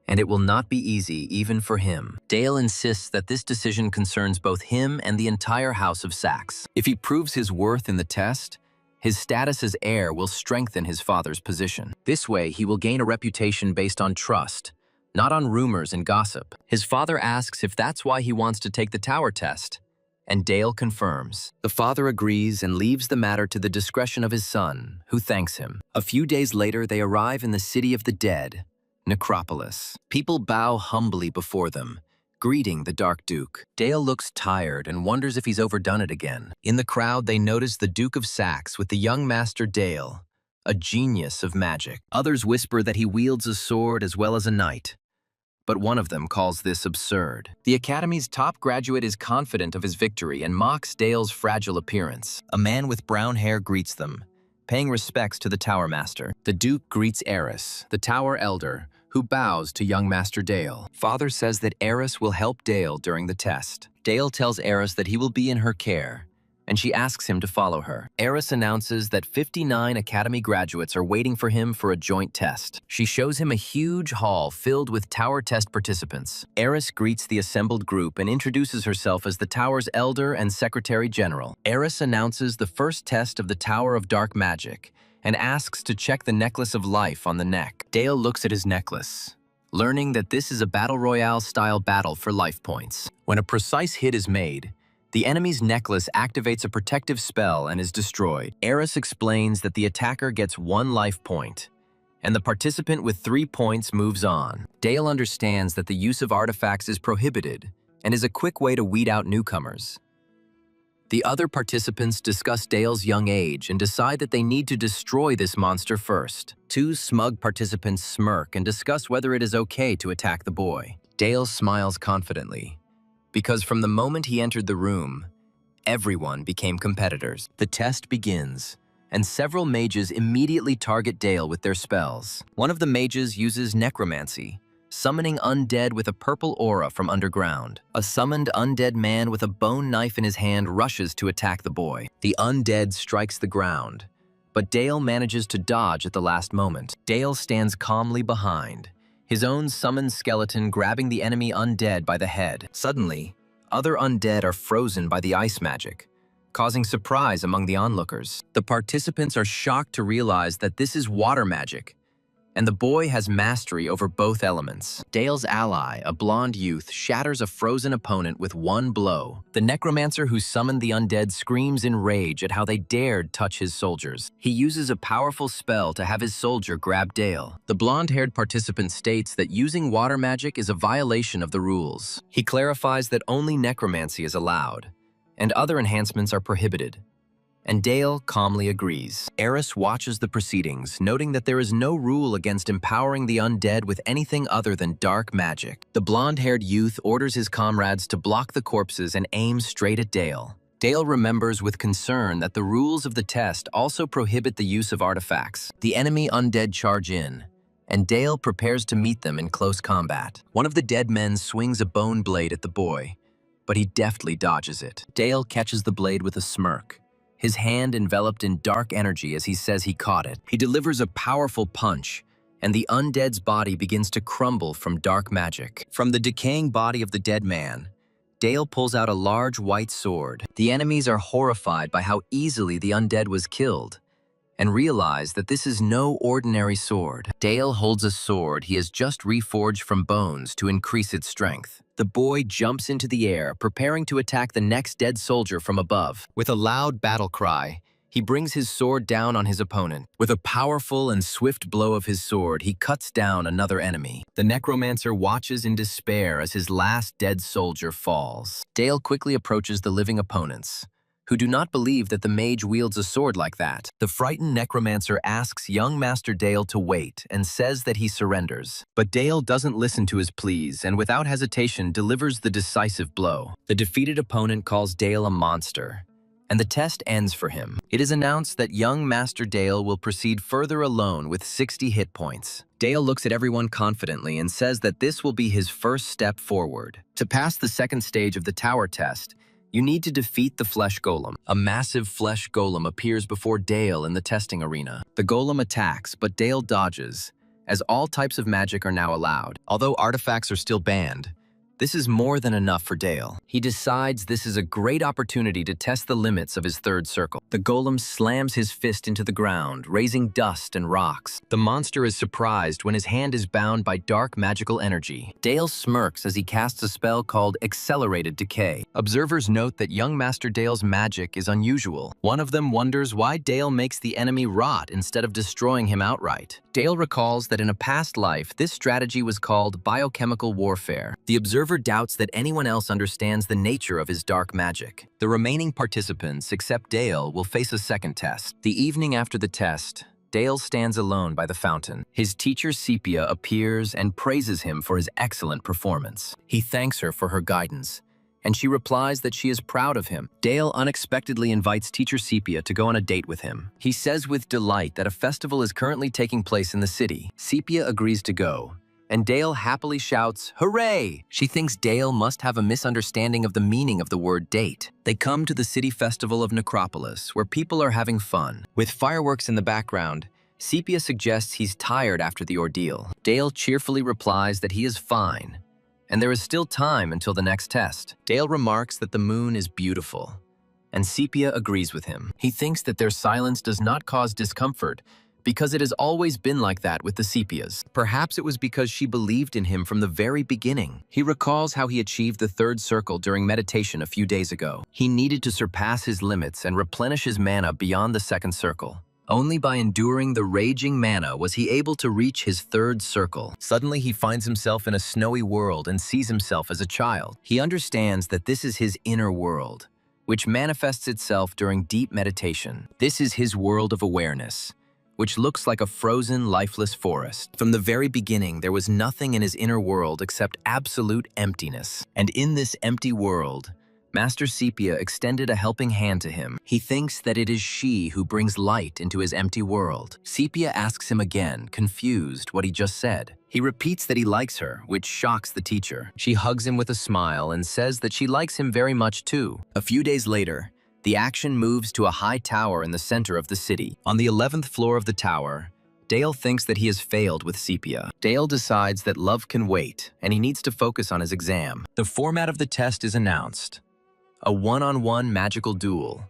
and it will not be easy even for him. Dale insists that this decision concerns both him and the entire House of Sachs. If he proves his worth in the test, his status as heir will strengthen his father's position. This way, he will gain a reputation based on trust, not on rumors and gossip. His father asks if that's why he wants to take the tower test, and Dale confirms. The father agrees and leaves the matter to the discretion of his son, who thanks him. A few days later, they arrive in the city of the dead, Necropolis. People bow humbly before them, greeting the Dark Duke. Dale looks tired and wonders if he's overdone it again. In the crowd, they notice the Duke of Saxe with the young master Dale, a genius of magic. Others whisper that he wields a sword as well as a knight, but one of them calls this absurd. The Academy's top graduate is confident of his victory and mocks Dale's fragile appearance. A man with brown hair greets them, paying respects to the Tower Master. The Duke greets Eris, the Tower Elder, who bows to young Master Dale. Father says that Eris will help Dale during the test. Dale tells Eris that he will be in her care, and she asks him to follow her. Eris announces that 59 Academy graduates are waiting for him for a joint test. She shows him a huge hall filled with tower test participants. Eris greets the assembled group and introduces herself as the tower's elder and secretary general. Eris announces the first test of the Tower of Dark Magic and asks to check the necklace of life on the neck. Dale looks at his necklace, learning that this is a Battle Royale-style battle for life points. When a precise hit is made, the enemy's necklace activates a protective spell and is destroyed. Eris explains that the attacker gets 1 life point, and the participant with 3 points moves on. Dale understands that the use of artifacts is prohibited and is a quick way to weed out newcomers. The other participants discuss Dale's young age and decide that they need to destroy this monster first. 2 smug participants smirk and discuss whether it is okay to attack the boy. Dale smiles confidently, because from the moment he entered the room, everyone became competitors. The test begins, and several mages immediately target Dale with their spells. One of the mages uses necromancy, summoning undead with a purple aura from underground. A summoned undead man with a bone knife in his hand rushes to attack the boy. The undead strikes the ground, but Dale manages to dodge at the last moment. Dale stands calmly behind, his own summoned skeleton grabbing the enemy undead by the head. Suddenly, other undead are frozen by the ice magic, causing surprise among the onlookers. The participants are shocked to realize that this is water magic, and the boy has mastery over both elements. Dale's ally, a blonde youth, shatters a frozen opponent with 1 blow. The necromancer who summoned the undead screams in rage at how they dared touch his soldiers. He uses a powerful spell to have his soldier grab Dale. The blonde-haired participant states that using water magic is a violation of the rules. He clarifies that only necromancy is allowed, and other enhancements are prohibited. And Dale calmly agrees. Eris watches the proceedings, noting that there is no rule against empowering the undead with anything other than dark magic. The blonde-haired youth orders his comrades to block the corpses and aim straight at Dale. Dale remembers with concern that the rules of the test also prohibit the use of artifacts. The enemy undead charge in, and Dale prepares to meet them in close combat. One of the dead men swings a bone blade at the boy, but he deftly dodges it. Dale catches the blade with a smirk, his hand enveloped in dark energy as he says he caught it. He delivers a powerful punch, and the undead's body begins to crumble from dark magic. From the decaying body of the dead man, Dale pulls out a large white sword. The enemies are horrified by how easily the undead was killed, and realize that this is no ordinary sword. Dale holds a sword he has just reforged from bones to increase its strength. The boy jumps into the air, preparing to attack the next dead soldier from above. With a loud battle cry, he brings his sword down on his opponent. With a powerful and swift blow of his sword, he cuts down another enemy. The necromancer watches in despair as his last dead soldier falls. Dale quickly approaches the living opponents, who do not believe that the mage wields a sword like that. The frightened necromancer asks young Master Dale to wait and says that he surrenders. But Dale doesn't listen to his pleas and without hesitation delivers the decisive blow. The defeated opponent calls Dale a monster, and the test ends for him. It is announced that young Master Dale will proceed further alone with 60 hit points. Dale looks at everyone confidently and says that this will be his first step forward. To pass the second stage of the tower test, you need to defeat the flesh golem. A massive flesh golem appears before Dale in the testing arena. The golem attacks, but Dale dodges, as all types of magic are now allowed. Although artifacts are still banned, this is more than enough for Dale. He decides this is a great opportunity to test the limits of his third circle. The golem slams his fist into the ground, raising dust and rocks. The monster is surprised when his hand is bound by dark magical energy. Dale smirks as he casts a spell called Accelerated Decay. Observers note that young Master Dale's magic is unusual. One of them wonders why Dale makes the enemy rot instead of destroying him outright. Dale recalls that in a past life, this strategy was called biochemical warfare. The observer doubts that anyone else understands the nature of his dark magic. The remaining participants, except Dale, will face a second test. The evening after the test, Dale stands alone by the fountain. His teacher Sepia appears and praises him for his excellent performance. He thanks her for her guidance, and she replies that she is proud of him. Dale unexpectedly invites teacher Sepia to go on a date with him. He says with delight that a festival is currently taking place in the city. Sepia agrees to go, and Dale happily shouts, "Hooray!" She thinks Dale must have a misunderstanding of the meaning of the word date. They come to the city festival of Necropolis, where people are having fun. With fireworks in the background, Sepia suggests he's tired after the ordeal. Dale cheerfully replies that he is fine, and there is still time until the next test. Dale remarks that the moon is beautiful, and Sepia agrees with him. He thinks that their silence does not cause discomfort because it has always been like that with the sepias. Perhaps it was because she believed in him from the very beginning. He recalls how he achieved the third circle during meditation a few days ago. He needed to surpass his limits and replenish his mana beyond the second circle. Only by enduring the raging mana was he able to reach his third circle. Suddenly, he finds himself in a snowy world and sees himself as a child. He understands that this is his inner world, which manifests itself during deep meditation. This is his world of awareness, which looks like a frozen, lifeless forest. From the very beginning, there was nothing in his inner world except absolute emptiness. And in this empty world, Master Sepia extended a helping hand to him. He thinks that it is she who brings light into his empty world. Sepia asks him again, confused, what he just said. He repeats that he likes her, which shocks the teacher. She hugs him with a smile and says that she likes him very much too. A few days later, the action moves to a high tower in the center of the city. On the 11th floor of the tower, Dale thinks that he has failed with Sepia. Dale decides that love can wait, and he needs to focus on his exam. The format of the test is announced: a one-on-one magical duel,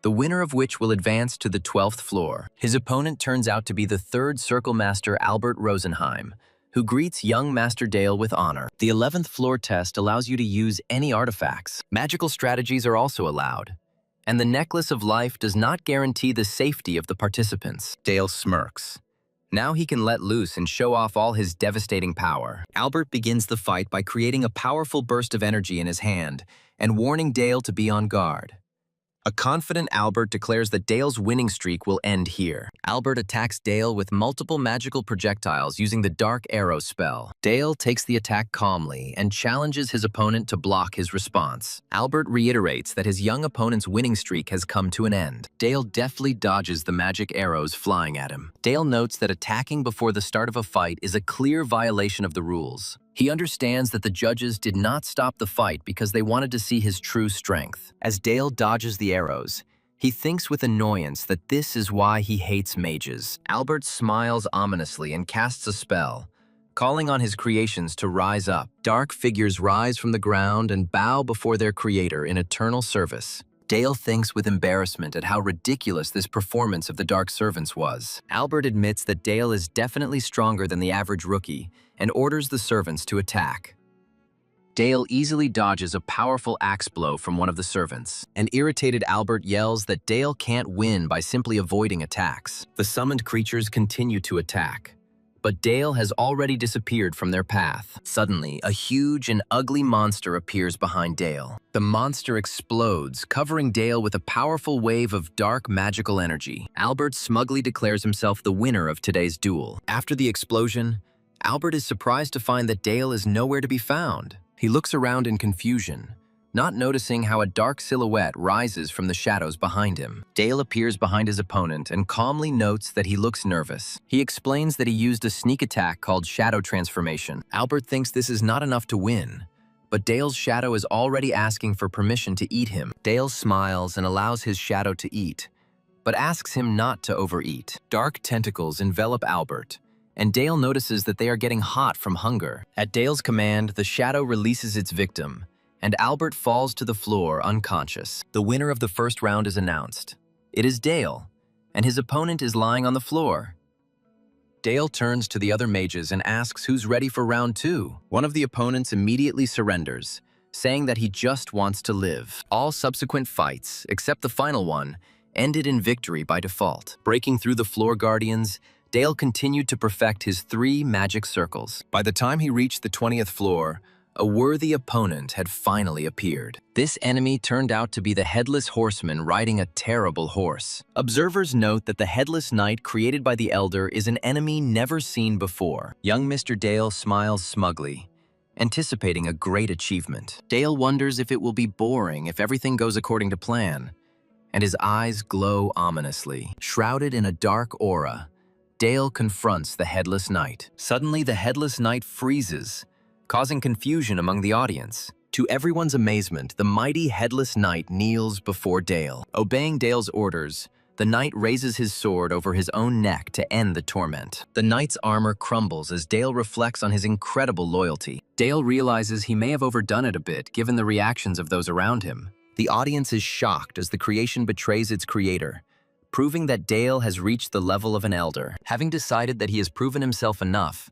the winner of which will advance to the 12th floor. His opponent turns out to be the third circle master Albert Rosenheim, who greets young Master Dale with honor. The 11th floor test allows you to use any artifacts. Magical strategies are also allowed, and the necklace of life does not guarantee the safety of the participants. Dale smirks. Now he can let loose and show off all his devastating power. Albert begins the fight by creating a powerful burst of energy in his hand and warning Dale to be on guard. A confident Albert declares that Dale's winning streak will end here. Albert attacks Dale with multiple magical projectiles using the Dark Arrow spell. Dale takes the attack calmly and challenges his opponent to block his response. Albert reiterates that his young opponent's winning streak has come to an end. Dale deftly dodges the magic arrows flying at him. Dale notes that attacking before the start of a fight is a clear violation of the rules. He understands that the judges did not stop the fight because they wanted to see his true strength. As Dale dodges the arrows, he thinks with annoyance that this is why he hates mages. Albert smiles ominously and casts a spell, calling on his creations to rise up. Dark figures rise from the ground and bow before their creator in eternal service. Dale thinks with embarrassment at how ridiculous this performance of the Dark Servants was. Albert admits that Dale is definitely stronger than the average rookie and orders the servants to attack. Dale easily dodges a powerful axe blow from one of the servants. An irritated Albert yells that Dale can't win by simply avoiding attacks. The summoned creatures continue to attack, but Dale has already disappeared from their path. Suddenly, a huge and ugly monster appears behind Dale. The monster explodes, covering Dale with a powerful wave of dark magical energy. Albert smugly declares himself the winner of today's duel. After the explosion, Albert is surprised to find that Dale is nowhere to be found. He looks around in confusion, not noticing how a dark silhouette rises from the shadows behind him. Dale appears behind his opponent and calmly notes that he looks nervous. He explains that he used a sneak attack called Shadow Transformation. Albert thinks this is not enough to win, but Dale's shadow is already asking for permission to eat him. Dale smiles and allows his shadow to eat, but asks him not to overeat. Dark tentacles envelop Albert, and Dale notices that they are getting hot from hunger. At Dale's command, the shadow releases its victim, and Albert falls to the floor unconscious. The winner of the first round is announced. It is Dale, and his opponent is lying on the floor. Dale turns to the other mages and asks who's ready for round 2. One of the opponents immediately surrenders, saying that he just wants to live. All subsequent fights, except the final one, ended in victory by default. Breaking through the floor guardians, Dale continued to perfect his 3 magic circles. By the time he reached the 20th floor, a worthy opponent had finally appeared. This enemy turned out to be the Headless Horseman riding a terrible horse. Observers note that the Headless Knight created by the Elder is an enemy never seen before. Young Mr. Dale smiles smugly, anticipating a great achievement. Dale wonders if it will be boring if everything goes according to plan, and his eyes glow ominously. Shrouded in a dark aura, Dale confronts the Headless Knight. Suddenly, the Headless Knight freezes, causing confusion among the audience. To everyone's amazement, the mighty Headless Knight kneels before Dale. Obeying Dale's orders, the knight raises his sword over his own neck to end the torment. The knight's armor crumbles as Dale reflects on his incredible loyalty. Dale realizes he may have overdone it a bit given the reactions of those around him. The audience is shocked as the creation betrays its creator, proving that Dale has reached the level of an elder. Having decided that he has proven himself enough,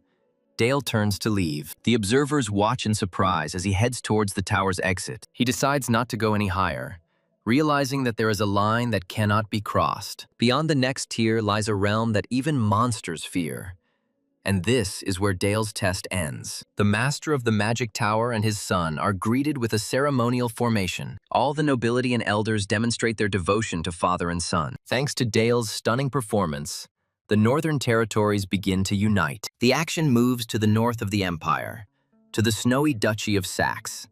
Dale turns to leave. The observers watch in surprise as he heads towards the tower's exit. He decides not to go any higher, realizing that there is a line that cannot be crossed. Beyond the next tier lies a realm that even monsters fear. And this is where Dale's test ends. The master of the magic tower and his son are greeted with a ceremonial formation. All the nobility and elders demonstrate their devotion to father and son. Thanks to Dale's stunning performance, the northern territories begin to unite. The action moves to the north of the empire, to the snowy duchy of Saxe.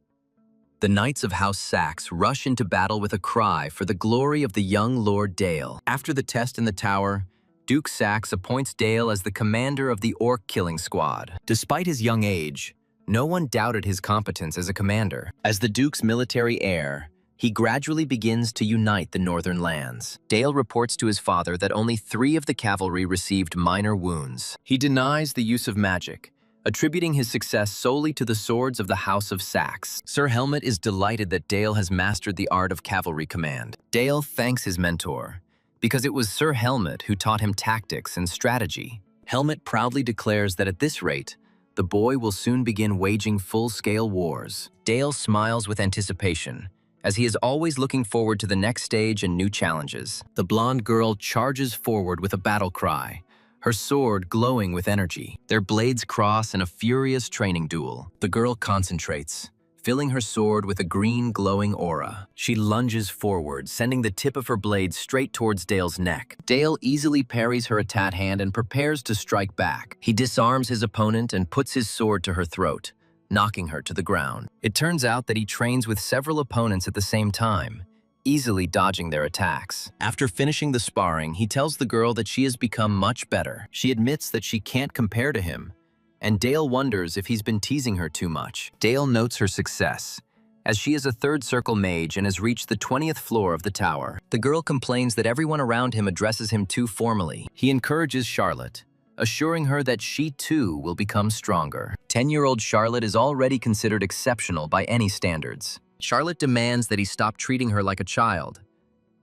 The knights of House Saxe rush into battle with a cry for the glory of the young Lord Dale. After the test in the tower, Duke Saxe appoints Dale as the commander of the orc killing squad. Despite his young age, no one doubted his competence as a commander. As the Duke's military heir, he gradually begins to unite the northern lands. Dale reports to his father that only 3 of the cavalry received minor wounds. He denies the use of magic, attributing his success solely to the swords of the House of Saxe. Sir Helmet is delighted that Dale has mastered the art of cavalry command. Dale thanks his mentor, because it was Sir Helmet who taught him tactics and strategy. Helmet proudly declares that at this rate, the boy will soon begin waging full-scale wars. Dale smiles with anticipation, as he is always looking forward to the next stage and new challenges. The blonde girl charges forward with a battle cry, her sword glowing with energy. Their blades cross in a furious training duel. The girl concentrates, filling her sword with a green glowing aura. She lunges forward, sending the tip of her blade straight towards Dale's neck. Dale easily parries her attack hand and prepares to strike back. He disarms his opponent and puts his sword to her throat, knocking her to the ground. It turns out that he trains with several opponents at the same time, easily dodging their attacks. After finishing the sparring, he tells the girl that she has become much better. She admits that she can't compare to him, and Dale wonders if he's been teasing her too much. Dale notes her success, as she is a third circle mage and has reached the 20th floor of the tower. The girl complains that everyone around him addresses him too formally. He encourages Charlotte, assuring her that she too will become stronger. 10-year-old Charlotte is already considered exceptional by any standards. Charlotte demands that he stop treating her like a child,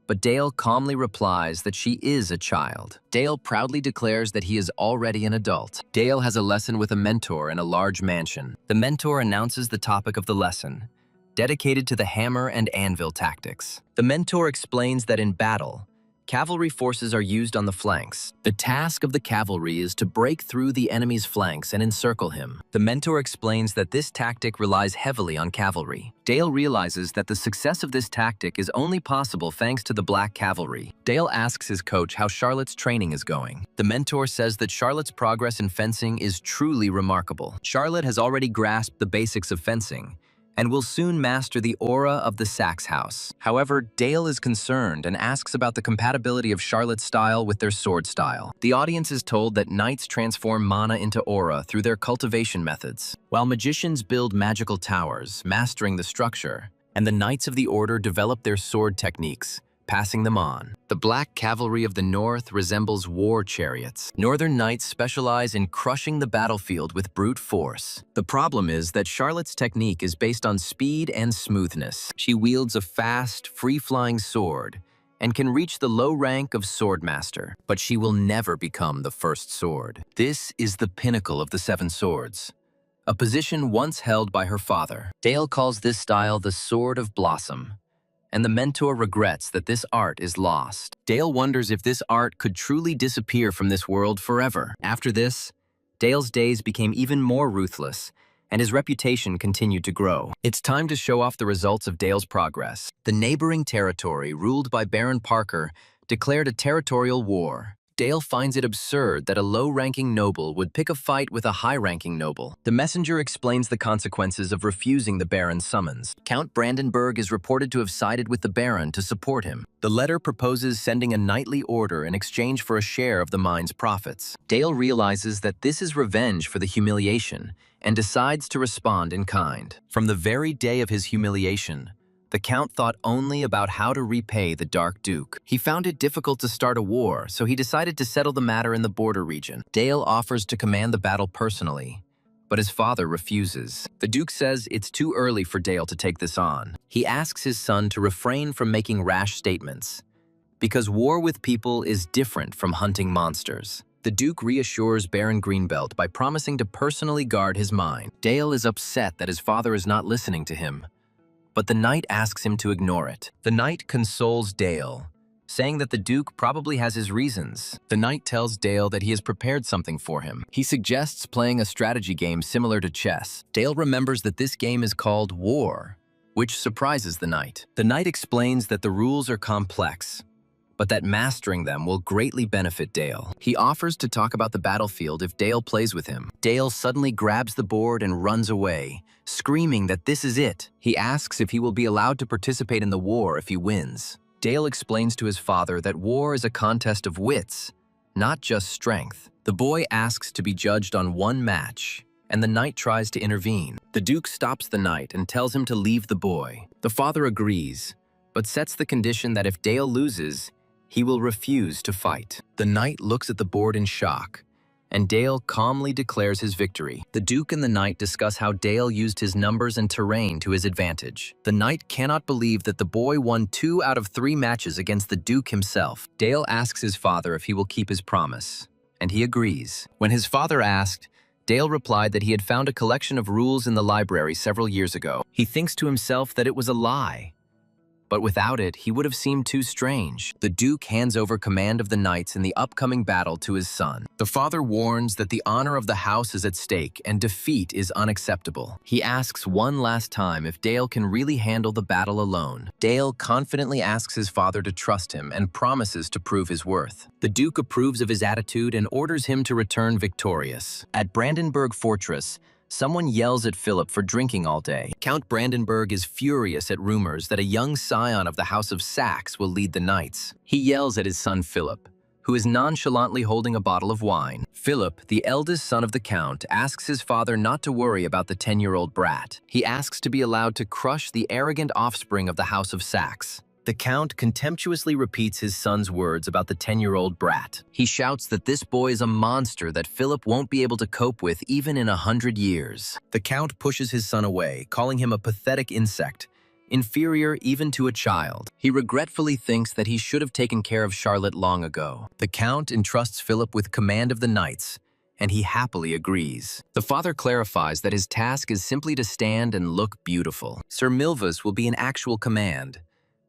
but Dale calmly replies that she is a child. Dale proudly declares that he is already an adult. Dale has a lesson with a mentor in a large mansion. The mentor announces the topic of the lesson, dedicated to the hammer and anvil tactics. The mentor explains that in battle, cavalry forces are used on the flanks. The task of the cavalry is to break through the enemy's flanks and encircle him. The mentor explains that this tactic relies heavily on cavalry. Dale realizes that the success of this tactic is only possible thanks to the black cavalry. Dale asks his coach how Charlotte's training is going. The mentor says that Charlotte's progress in fencing is truly remarkable. Charlotte has already grasped the basics of fencing, and will soon master the aura of the Saxe house. However, Dale is concerned and asks about the compatibility of Charlotte's style with their sword style. The audience is told that knights transform mana into aura through their cultivation methods, while magicians build magical towers, mastering the structure, and the knights of the order develop their sword techniques, passing them on. The black cavalry of the north resembles war chariots. Northern knights specialize in crushing the battlefield with brute force. The problem is that Charlotte's technique is based on speed and smoothness. She wields a fast, free-flying sword and can reach the low rank of swordmaster, but she will never become the first sword. This is the pinnacle of the 7 swords, a position once held by her father. Dale calls this style the Sword of Blossom, and the mentor regrets that this art is lost. Dale wonders if this art could truly disappear from this world forever. After this, Dale's days became even more ruthless, and his reputation continued to grow. It's time to show off the results of Dale's progress. The neighboring territory, ruled by Baron Parker, declared a territorial war. Dale finds it absurd that a low-ranking noble would pick a fight with a high-ranking noble. The messenger explains the consequences of refusing the Baron's summons. Count Brandenburg is reported to have sided with the Baron to support him. The letter proposes sending a knightly order in exchange for a share of the mine's profits. Dale realizes that this is revenge for the humiliation and decides to respond in kind. From the very day of his humiliation, the Count thought only about how to repay the Dark Duke. He found it difficult to start a war, so he decided to settle the matter in the border region. Dale offers to command the battle personally, but his father refuses. The Duke says it's too early for Dale to take this on. He asks his son to refrain from making rash statements, because war with people is different from hunting monsters. The Duke reassures Baron Greenbelt by promising to personally guard his mine. Dale is upset that his father is not listening to him, but the knight asks him to ignore it. The knight consoles Dale, saying that the Duke probably has his reasons. The knight tells Dale that he has prepared something for him. He suggests playing a strategy game similar to chess. Dale remembers that this game is called War, which surprises the knight. The knight explains that the rules are complex, but that mastering them will greatly benefit Dale. He offers to talk about the battlefield if Dale plays with him. Dale suddenly grabs the board and runs away, screaming that this is it. He asks if he will be allowed to participate in the war if he wins. Dale explains to his father that war is a contest of wits, not just strength. The boy asks to be judged on one match, and the knight tries to intervene. The Duke stops the knight and tells him to leave the boy. The father agrees, but sets the condition that if Dale loses, he will refuse to fight. The knight looks at the board in shock, and Dale calmly declares his victory. The Duke and the knight discuss how Dale used his numbers and terrain to his advantage. The knight cannot believe that the boy won 2 out of 3 matches against the Duke himself. Dale asks his father if he will keep his promise, and he agrees. When his father asked, Dale replied that he had found a collection of rules in the library several years ago. He thinks to himself that it was a lie, but without it, he would have seemed too strange. The Duke hands over command of the knights in the upcoming battle to his son. The father warns that the honor of the house is at stake and defeat is unacceptable. He asks one last time if Dale can really handle the battle alone. Dale confidently asks his father to trust him and promises to prove his worth. The Duke approves of his attitude and orders him to return victorious. At Brandenburg Fortress, someone yells at Philip for drinking all day. Count Brandenburg is furious at rumors that a young scion of the House of Saxe will lead the knights. He yells at his son Philip, who is nonchalantly holding a bottle of wine. Philip, the eldest son of the Count, asks his father not to worry about the 10-year-old brat. He asks to be allowed to crush the arrogant offspring of the House of Saxe. The Count contemptuously repeats his son's words about the 10-year-old brat. He shouts that this boy is a monster that Philip won't be able to cope with even in 100 years. The Count pushes his son away, calling him a pathetic insect, inferior even to a child. He regretfully thinks that he should have taken care of Charlotte long ago. The Count entrusts Philip with command of the knights, and he happily agrees. The father clarifies that his task is simply to stand and look beautiful. Sir Milvus will be in actual command,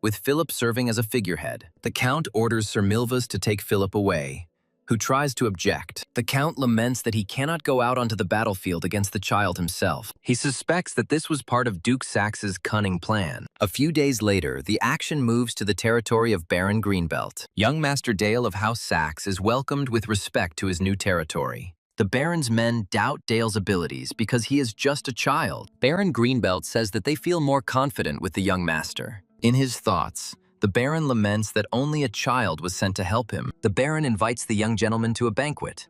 with Philip serving as a figurehead. The Count orders Sir Milvus to take Philip away, who tries to object. The Count laments that he cannot go out onto the battlefield against the child himself. He suspects that this was part of Duke Saxe's cunning plan. A few days later, the action moves to the territory of Baron Greenbelt. Young Master Dale of House Saxe is welcomed with respect to his new territory. The Baron's men doubt Dale's abilities because he is just a child. Baron Greenbelt says that they feel more confident with the young master. In his thoughts, the Baron laments that only a child was sent to help him. The Baron invites the young gentleman to a banquet,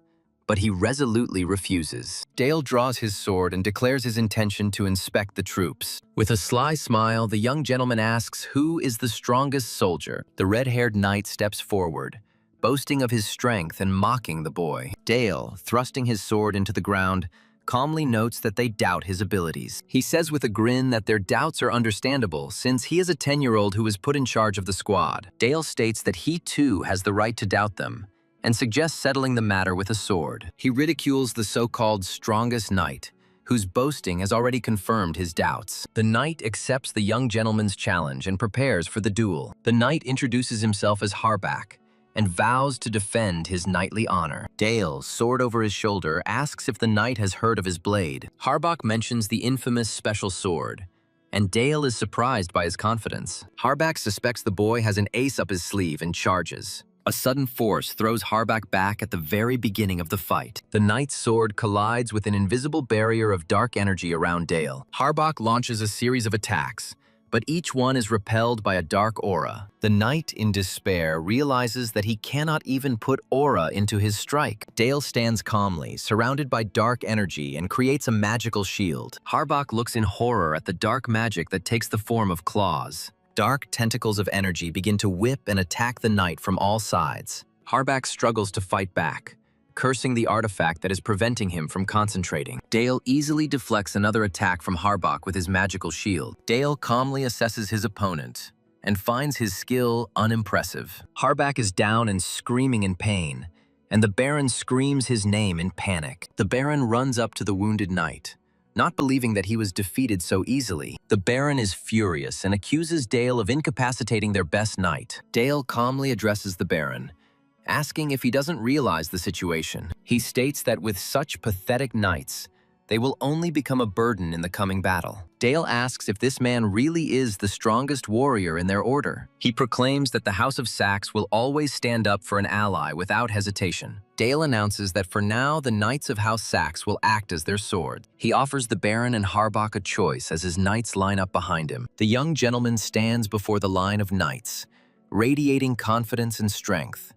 but he resolutely refuses. Dale draws his sword and declares his intention to inspect the troops. With a sly smile, the young gentleman asks who is the strongest soldier. The red-haired knight steps forward, boasting of his strength and mocking the boy. Dale, thrusting his sword into the ground, calmly notes that they doubt his abilities. He says with a grin that their doubts are understandable since he is a 10-year-old who was put in charge of the squad. Dale states that he too has the right to doubt them and suggests settling the matter with a sword. He ridicules the so-called strongest knight, whose boasting has already confirmed his doubts. The knight accepts the young gentleman's challenge and prepares for the duel. The knight introduces himself as Harbak and vows to defend his knightly honor. Dale, sword over his shoulder, asks if the knight has heard of his blade. Harbak mentions the infamous special sword, and Dale is surprised by his confidence. Harbak suspects the boy has an ace up his sleeve and charges. A sudden force throws Harbak back at the very beginning of the fight. The knight's sword collides with an invisible barrier of dark energy around Dale. Harbak launches a series of attacks, but each one is repelled by a dark aura. The knight, in despair, realizes that he cannot even put aura into his strike. Dale stands calmly, surrounded by dark energy, and creates a magical shield. Harbak looks in horror at the dark magic that takes the form of claws. Dark tentacles of energy begin to whip and attack the knight from all sides. Harbak struggles to fight back, cursing the artifact that is preventing him from concentrating. Dale easily deflects another attack from Harbak with his magical shield. Dale calmly assesses his opponent and finds his skill unimpressive. Harbak is down and screaming in pain, and the Baron screams his name in panic. The Baron runs up to the wounded knight, not believing that he was defeated so easily. The Baron is furious and accuses Dale of incapacitating their best knight. Dale calmly addresses the Baron, asking if he doesn't realize the situation. He states that with such pathetic knights, they will only become a burden in the coming battle. Dale asks if this man really is the strongest warrior in their order. He proclaims that the House of Saxe will always stand up for an ally without hesitation. Dale announces that for now, the Knights of House Saxe will act as their sword. He offers the Baron and Harbak a choice as his knights line up behind him. The young gentleman stands before the line of knights, radiating confidence and strength.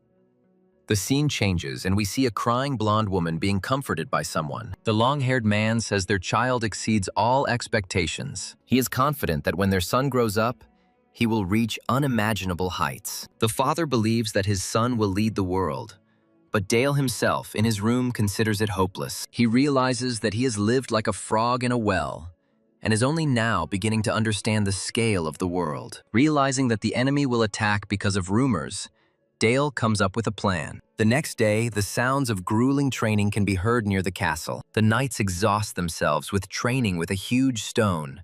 The scene changes, and we see a crying blonde woman being comforted by someone. The long-haired man says their child exceeds all expectations. He is confident that when their son grows up, he will reach unimaginable heights. The father believes that his son will lead the world, but Dale himself, in his room, considers it hopeless. He realizes that he has lived like a frog in a well, and is only now beginning to understand the scale of the world. Realizing that the enemy will attack because of rumors, Dale comes up with a plan. The next day, the sounds of grueling training can be heard near the castle. The knights exhaust themselves with training with a huge stone,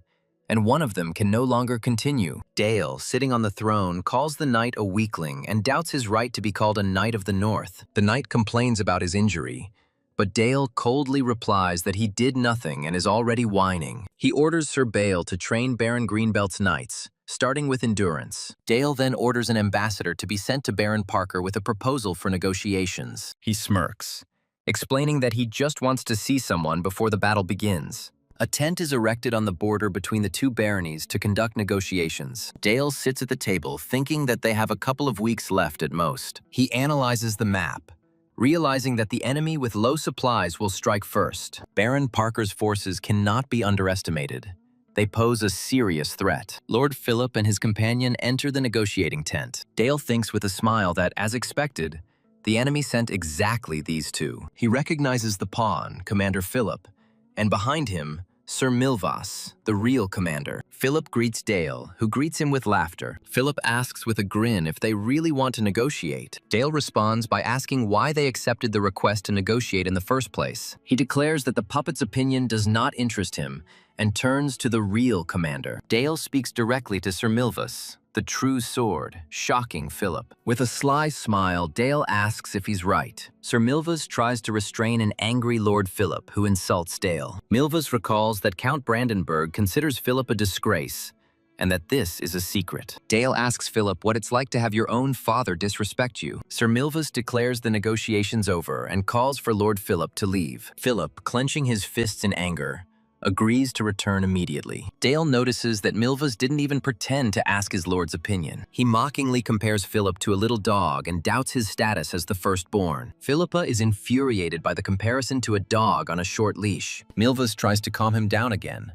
and one of them can no longer continue. Dale, sitting on the throne, calls the knight a weakling and doubts his right to be called a Knight of the North. The knight complains about his injury, but Dale coldly replies that he did nothing and is already whining. He orders Sir Bale to train Baron Greenbelt's knights, starting with endurance. Dale then orders an ambassador to be sent to Baron Parker with a proposal for negotiations. He smirks, explaining that he just wants to see someone before the battle begins. A tent is erected on the border between the two baronies to conduct negotiations. Dale sits at the table thinking that they have a couple of weeks left at most. He analyzes the map, realizing that the enemy with low supplies will strike first. Baron Parker's forces cannot be underestimated. They pose a serious threat. Lord Philip and his companion enter the negotiating tent. Dale thinks with a smile that, as expected, the enemy sent exactly these two. He recognizes the pawn, Commander Philip, and behind him, Sir Milvas, the real commander. Philip greets Dale, who greets him with laughter. Philip asks with a grin if they really want to negotiate. Dale responds by asking why they accepted the request to negotiate in the first place. He declares that the puppet's opinion does not interest him and turns to the real commander. Dale speaks directly to Sir Milvas, the true sword, shocking Philip. With a sly smile, Dale asks if he's right. Sir Milvas tries to restrain an angry Lord Philip, who insults Dale. Milvas recalls that Count Brandenburg considers Philip a disgrace, and that this is a secret. Dale asks Philip what it's like to have your own father disrespect you. Sir Milvas declares the negotiations over and calls for Lord Philip to leave. Philip, clenching his fists in anger, agrees to return immediately. Dale notices that Milvas didn't even pretend to ask his lord's opinion. He mockingly compares Philip to a little dog and doubts his status as the firstborn. Philippa is infuriated by the comparison to a dog on a short leash. Milvas tries to calm him down again,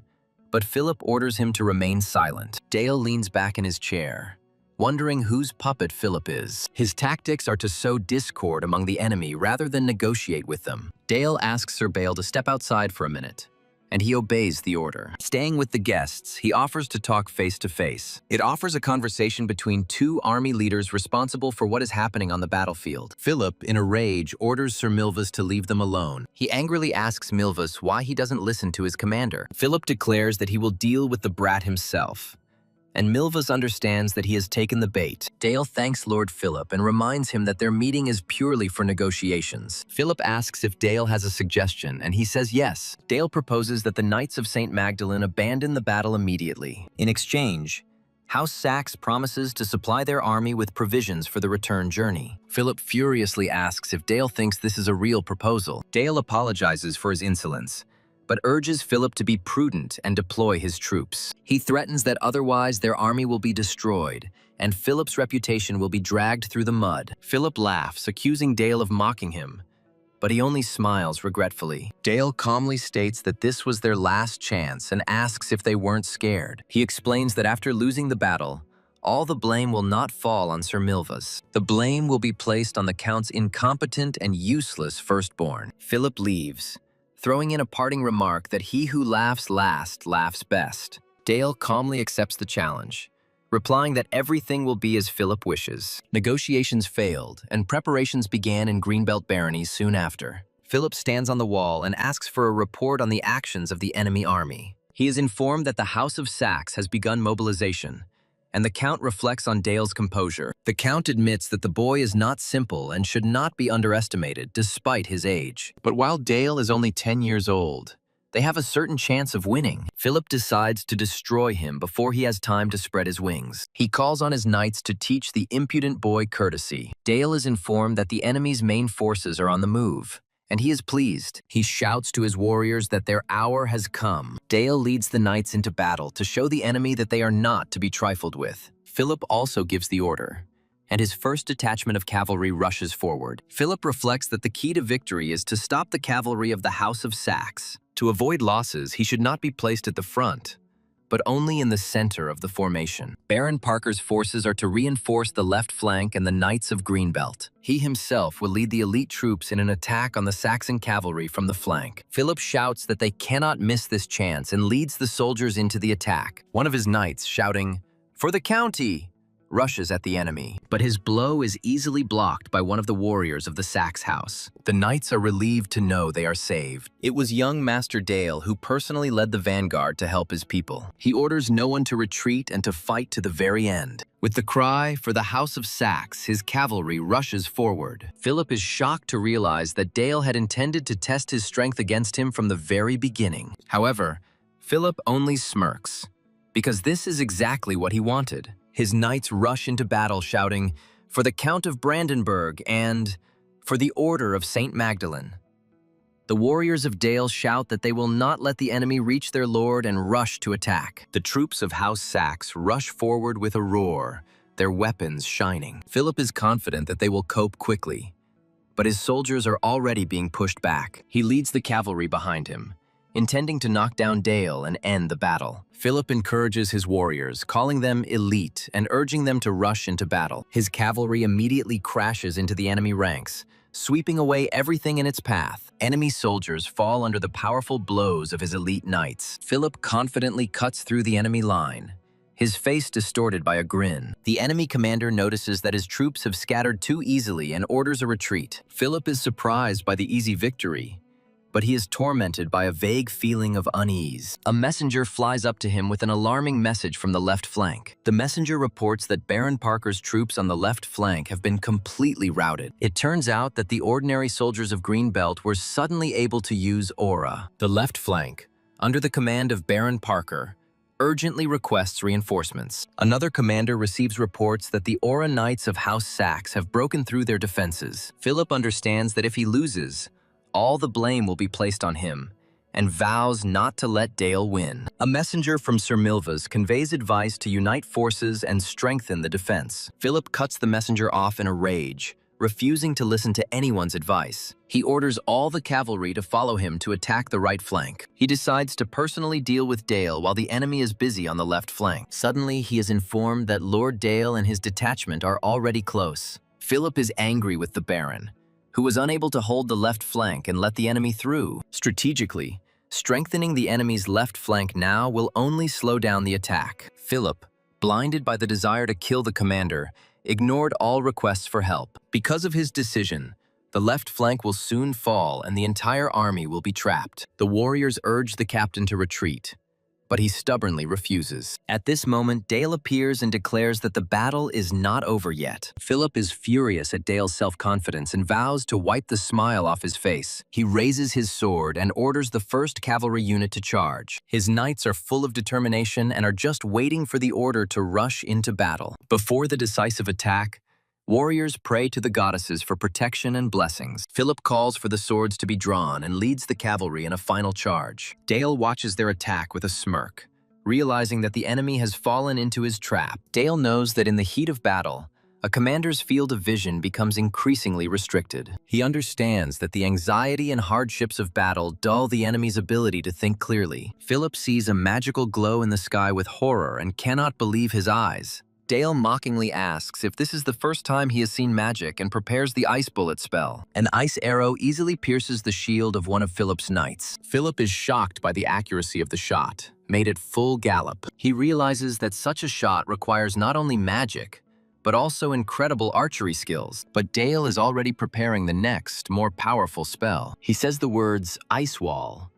but Philip orders him to remain silent. Dale leans back in his chair, wondering whose puppet Philip is. His tactics are to sow discord among the enemy rather than negotiate with them. Dale asks Sir Bale to step outside for a minute, and he obeys the order. Staying with the guests, he offers to talk face to face. It offers a conversation between two army leaders responsible for what is happening on the battlefield. Philip, in a rage, orders Sir Milvas to leave them alone. He angrily asks Milvas why he doesn't listen to his commander. Philip declares that he will deal with the brat himself, and Milvas understands that he has taken the bait. Dale thanks Lord Philip and reminds him that their meeting is purely for negotiations. Philip asks if Dale has a suggestion, and he says yes. Dale proposes that the Knights of St. Magdalene abandon the battle immediately. In exchange, House Saxe promises to supply their army with provisions for the return journey. Philip furiously asks if Dale thinks this is a real proposal. Dale apologizes for his insolence, but urges Philip to be prudent and deploy his troops. He threatens that otherwise their army will be destroyed, and Philip's reputation will be dragged through the mud. Philip laughs, accusing Dale of mocking him, but he only smiles regretfully. Dale calmly states that this was their last chance and asks if they weren't scared. He explains that after losing the battle, all the blame will not fall on Sir Milvas. The blame will be placed on the Count's incompetent and useless firstborn. Philip leaves, throwing in a parting remark that he who laughs last laughs best. Dale calmly accepts the challenge, replying that everything will be as Philip wishes. Negotiations failed, and preparations began in Greenbelt Barony soon after. Philip stands on the wall and asks for a report on the actions of the enemy army. He is informed that the House of Saxe has begun mobilization, and the Count reflects on Dale's composure. The Count admits that the boy is not simple and should not be underestimated despite his age. But while Dale is only 10 years old, they have a certain chance of winning. Philip decides to destroy him before he has time to spread his wings. He calls on his knights to teach the impudent boy courtesy. Dale is informed that the enemy's main forces are on the move, and he is pleased. He shouts to his warriors that their hour has come. Dale leads the knights into battle to show the enemy that they are not to be trifled with. Philip also gives the order, and his first detachment of cavalry rushes forward. Philip reflects that the key to victory is to stop the cavalry of the House of Saxe. To avoid losses, he should not be placed at the front, but only in the center of the formation. Baron Parker's forces are to reinforce the left flank and the Knights of Greenbelt. He himself will lead the elite troops in an attack on the Saxon cavalry from the flank. Philip shouts that they cannot miss this chance and leads the soldiers into the attack. One of his knights, shouting, "For the county!" rushes at the enemy, but his blow is easily blocked by one of the warriors of the Saxe house. The knights are relieved to know they are saved. It was young Master Dale who personally led the vanguard to help his people. He orders no one to retreat and to fight to the very end. With the cry, "For the House of Saxe," his cavalry rushes forward. Philip is shocked to realize that Dale had intended to test his strength against him from the very beginning. However, Philip only smirks, because this is exactly what he wanted. His knights rush into battle shouting, "For the Count of Brandenburg" and "For the Order of St. Magdalene." The warriors of Dale shout that they will not let the enemy reach their lord and rush to attack. The troops of House Saxe rush forward with a roar, their weapons shining. Philip is confident that they will cope quickly, but his soldiers are already being pushed back. He leads the cavalry behind him, intending to knock down Dale and end the battle. Philip encourages his warriors, calling them elite and urging them to rush into battle. His cavalry immediately crashes into the enemy ranks, sweeping away everything in its path. Enemy soldiers fall under the powerful blows of his elite knights. Philip confidently cuts through the enemy line, his face distorted by a grin. The enemy commander notices that his troops have scattered too easily and orders a retreat. Philip is surprised by the easy victory, but he is tormented by a vague feeling of unease. A messenger flies up to him with an alarming message from the left flank. The messenger reports that Baron Parker's troops on the left flank have been completely routed. It turns out that the ordinary soldiers of Greenbelt were suddenly able to use aura. The left flank, under the command of Baron Parker, urgently requests reinforcements. Another commander receives reports that the Aura Knights of House Saxe have broken through their defenses. Philip understands that if he loses, all the blame will be placed on him, and vows not to let Dale win. A messenger from Sir Milva's conveys advice to unite forces and strengthen the defense. Philip cuts the messenger off in a rage, refusing to listen to anyone's advice. He orders all the cavalry to follow him to attack the right flank. He decides to personally deal with Dale while the enemy is busy on the left flank. Suddenly, he is informed that Lord Dale and his detachment are already close. Philip is angry with the Baron, who was unable to hold the left flank and let the enemy through. Strategically, strengthening the enemy's left flank now will only slow down the attack. Philip, blinded by the desire to kill the commander, ignored all requests for help. Because of his decision, the left flank will soon fall and the entire army will be trapped. The warriors urge the captain to retreat, but he stubbornly refuses. At this moment, Dale appears and declares that the battle is not over yet. Philip is furious at Dale's self-confidence and vows to wipe the smile off his face. He raises his sword and orders the first cavalry unit to charge. His knights are full of determination and are just waiting for the order to rush into battle. Before the decisive attack, warriors pray to the goddesses for protection and blessings. Philip calls for the swords to be drawn and leads the cavalry in a final charge. Dale watches their attack with a smirk, realizing that the enemy has fallen into his trap. Dale knows that in the heat of battle, a commander's field of vision becomes increasingly restricted. He understands that the anxiety and hardships of battle dull the enemy's ability to think clearly. Philip sees a magical glow in the sky with horror and cannot believe his eyes. Dale mockingly asks if this is the first time he has seen magic and prepares the ice bullet spell. An ice arrow easily pierces the shield of one of Philip's knights. Philip is shocked by the accuracy of the shot, made at full gallop. He He realizes that such a shot requires not only magic, but also incredible archery skills. But Dale is already preparing the next, more powerful spell. He says the words, "ice wall,"